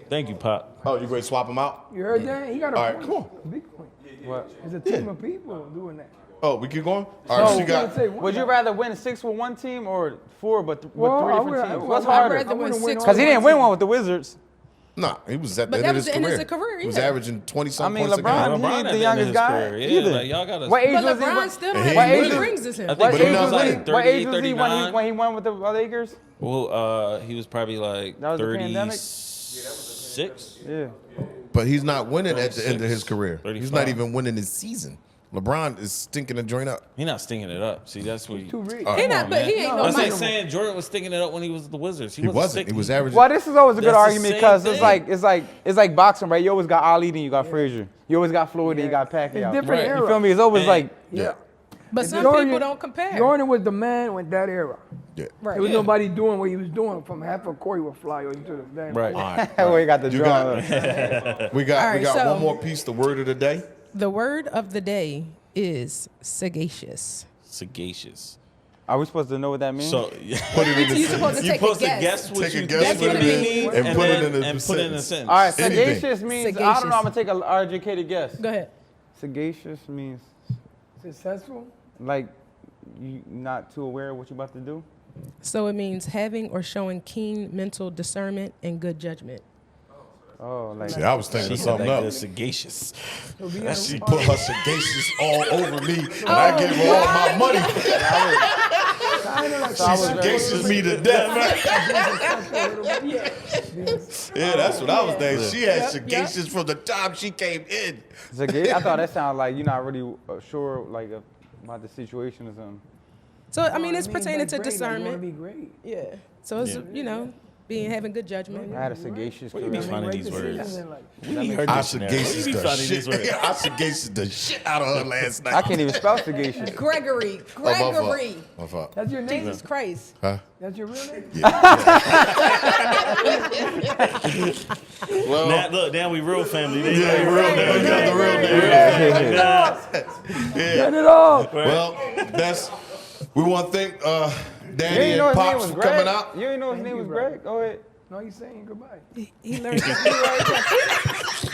S2: Thank you, Pop.
S1: Oh, you ready to swap them out?
S5: You heard that? He got a
S1: All right,
S5: point.
S1: come on.
S5: A big point.
S3: What?
S5: It's a team of people doing that.
S1: Oh, we keep going? All right,
S3: So-
S1: she got.
S3: Would you rather win 6 with one team or 4 but with
S5: Well,
S3: 3
S5: I
S3: different
S5: would-
S3: teams?
S5: I would-
S3: What's
S5: I'd
S3: harder?
S4: rather win 6
S3: Because he didn't win one with the Wizards.
S1: Nah, he was at the
S4: But
S1: end
S4: that
S1: of
S4: was
S1: his
S4: the end of
S1: career.
S4: his career,
S1: He was
S4: yeah.
S1: averaging 20
S3: I
S1: something
S3: mean,
S1: points a game.
S3: LeBron, he
S2: LeBron
S3: ain't
S2: at
S3: the
S2: the end of
S3: youngest
S2: his
S3: guy
S2: career. Yeah,
S3: either.
S2: like, y'all gotta-
S3: What age
S4: But
S3: was he?
S4: LeBron still don't
S1: And
S4: have
S1: he-
S4: any
S1: What age-
S4: rings as him.
S2: I think
S3: What
S2: he
S3: age
S2: was
S3: was
S2: like
S3: he?
S2: 30,
S3: What age was he
S2: 39.
S3: when he won with the Lakers?
S2: Well, he was probably like
S3: That was the pandemic?
S2: 36.
S3: Yeah.
S1: But he's not winning at the end of his
S2: 36,
S1: career. He's
S2: 35.
S1: not even winning his season. LeBron is stinking the joint up.
S2: He's not stinking it up. See, that's what
S5: Too rich.
S1: All right.
S4: He
S2: Come
S4: not,
S2: on,
S4: but he
S2: man.
S4: ain't no
S2: That's like
S4: Michael.
S2: saying Jordan was stinking it up when he was with the Wizards.
S1: He wasn't. He was averaging.
S3: Well, this is always a good
S2: That's the
S3: argument
S2: same
S3: because
S2: thing.
S3: it's like boxing, right? You always got Ali, then you got Frazier. You always got Floyd, then you got Pacquiao.
S5: It's different
S2: Right.
S5: era.
S3: You feel me? It's always
S2: And-
S3: like
S1: Yeah.
S4: But some
S5: Jordan-
S4: people don't compare.
S5: Jordan was the man with that era.
S1: Yeah.
S4: Right.
S5: There was
S2: Yeah.
S5: nobody doing what he was doing from half a court he would fly into the damn
S2: Right.
S1: All right.
S3: where you got the
S1: You
S3: drum.
S1: got, we got
S4: All right, so-
S1: one more piece, the word of the day.
S4: The word of the day is sagacious.
S2: Sagacious.
S3: Are we supposed to know what that means?
S2: So
S1: Put it in
S4: You're supposed to
S2: you
S4: take a
S2: supposed to
S4: guess.
S2: guess what
S1: Take a
S2: you
S1: guess
S2: think
S4: what it
S2: it
S4: means
S2: means
S1: and put it in a
S2: and put it in a
S1: sentence.
S2: sentence.
S3: All right,
S1: Anything.
S3: sagacious means I
S4: Sagacious.
S3: don't know. I'm gonna take an educated guess.
S4: Go ahead.
S3: Sagacious means
S5: successful.
S3: like you not too aware of what you're about to do.
S4: So it means having or showing keen mental discernment and good judgment.
S3: Oh, like
S1: See, I was thinking
S2: She
S1: of
S2: said
S1: something
S2: like
S1: else.
S2: sagacious.
S1: She put her sagacious all over me, and I gave her all my money. She sagacious me to death. Yeah, that's what I was thinking. She had sagacious from the time she came in.
S3: sagacious. I thought that sounded like you're not really sure like about the situation or something.
S4: So I mean, it's pertaining to
S5: You want to
S4: discernment.
S5: be great.
S4: Yeah. So it's having good judgment.
S3: I had a sagacious
S2: What do you be
S3: career.
S2: finding
S5: Right
S2: these
S5: decisions
S2: words?
S5: in life.
S2: We need her
S1: I
S2: dictionary.
S1: sagacious
S2: We be
S1: the
S2: finding these
S1: shit.
S2: words.
S1: I sagacious the shit out of her last night.
S3: I can't even spell sagacious.
S4: Gregory.
S1: Oh, my fault.
S4: Gregory.
S1: My fault.
S5: That's your name?
S4: Jesus Christ.
S1: Huh?
S5: That's your real name?
S1: Well,
S2: Now, look, now we real family.
S1: yeah, you real name. You got the real name.
S5: Turn it off.
S1: Well, that's. We want to thank
S3: You
S1: Danny
S3: didn't know
S1: and
S3: his name
S1: Pops
S3: was
S1: for
S3: Greg.
S1: coming out.
S3: You didn't know his name was Greg. Go ahead.
S5: No, he's saying goodbye.
S4: He learned his new word.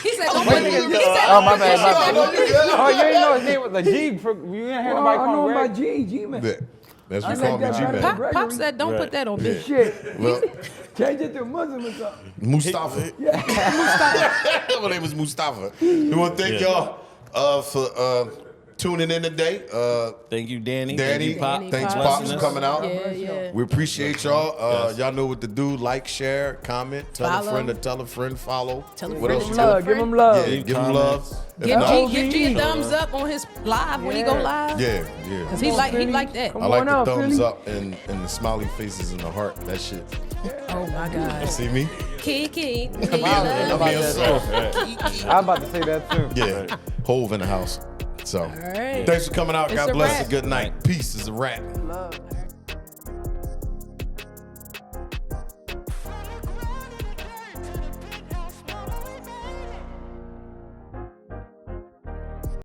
S4: He said, don't put it. He said,
S3: Oh my bad. My bad.
S1: No, no,
S3: Oh, you didn't know his name was like G. You didn't hear
S5: Oh,
S3: nobody
S5: I
S3: call
S5: know
S3: him
S5: my
S3: Greg.
S5: G, man.
S1: Yeah, that's what
S5: I
S1: we call
S5: like
S1: me,
S5: that better.
S1: G-Man.
S4: Pop said, don't put that on me.
S5: Shit.
S1: Well,
S5: Change it to Muslim or something.
S1: Mustafa. My name is Mustafa. We want to thank y'all for tuning in today.
S2: Thank you, Danny.
S1: Danny,
S2: Thank you, Pop.
S4: Danny,
S1: thanks
S4: Pops.
S1: Pops for coming out.
S4: Yeah, yeah.
S1: We appreciate y'all.
S2: Yes.
S1: Y'all know what to do. Like, share, comment, tell
S4: Follow.
S1: a friend to tell a friend, follow.
S4: Tell a
S1: What
S4: friend
S1: else?
S4: to
S1: you
S4: tell a
S1: got?
S5: Give him love.
S1: Yeah, give him love. If
S4: Give
S1: not-
S4: G a thumbs up on his live when he go live.
S1: Yeah,
S4: Cause
S1: yeah.
S4: he like that.
S5: Come
S1: I like
S5: on
S1: the
S5: out,
S1: thumbs
S5: Philly.
S1: up and the smiley faces and the heart. That shit.
S4: Oh my God.
S1: See me?
S4: Kiki.
S1: I'm being soft.
S3: I was about to say that too.
S1: Yeah. Hove in the house. So,
S4: right.
S1: thanks for coming out.
S4: It's
S1: God
S4: a
S1: bless
S4: wrap.
S1: you. Good night. Peace is a wrap.
S5: Love.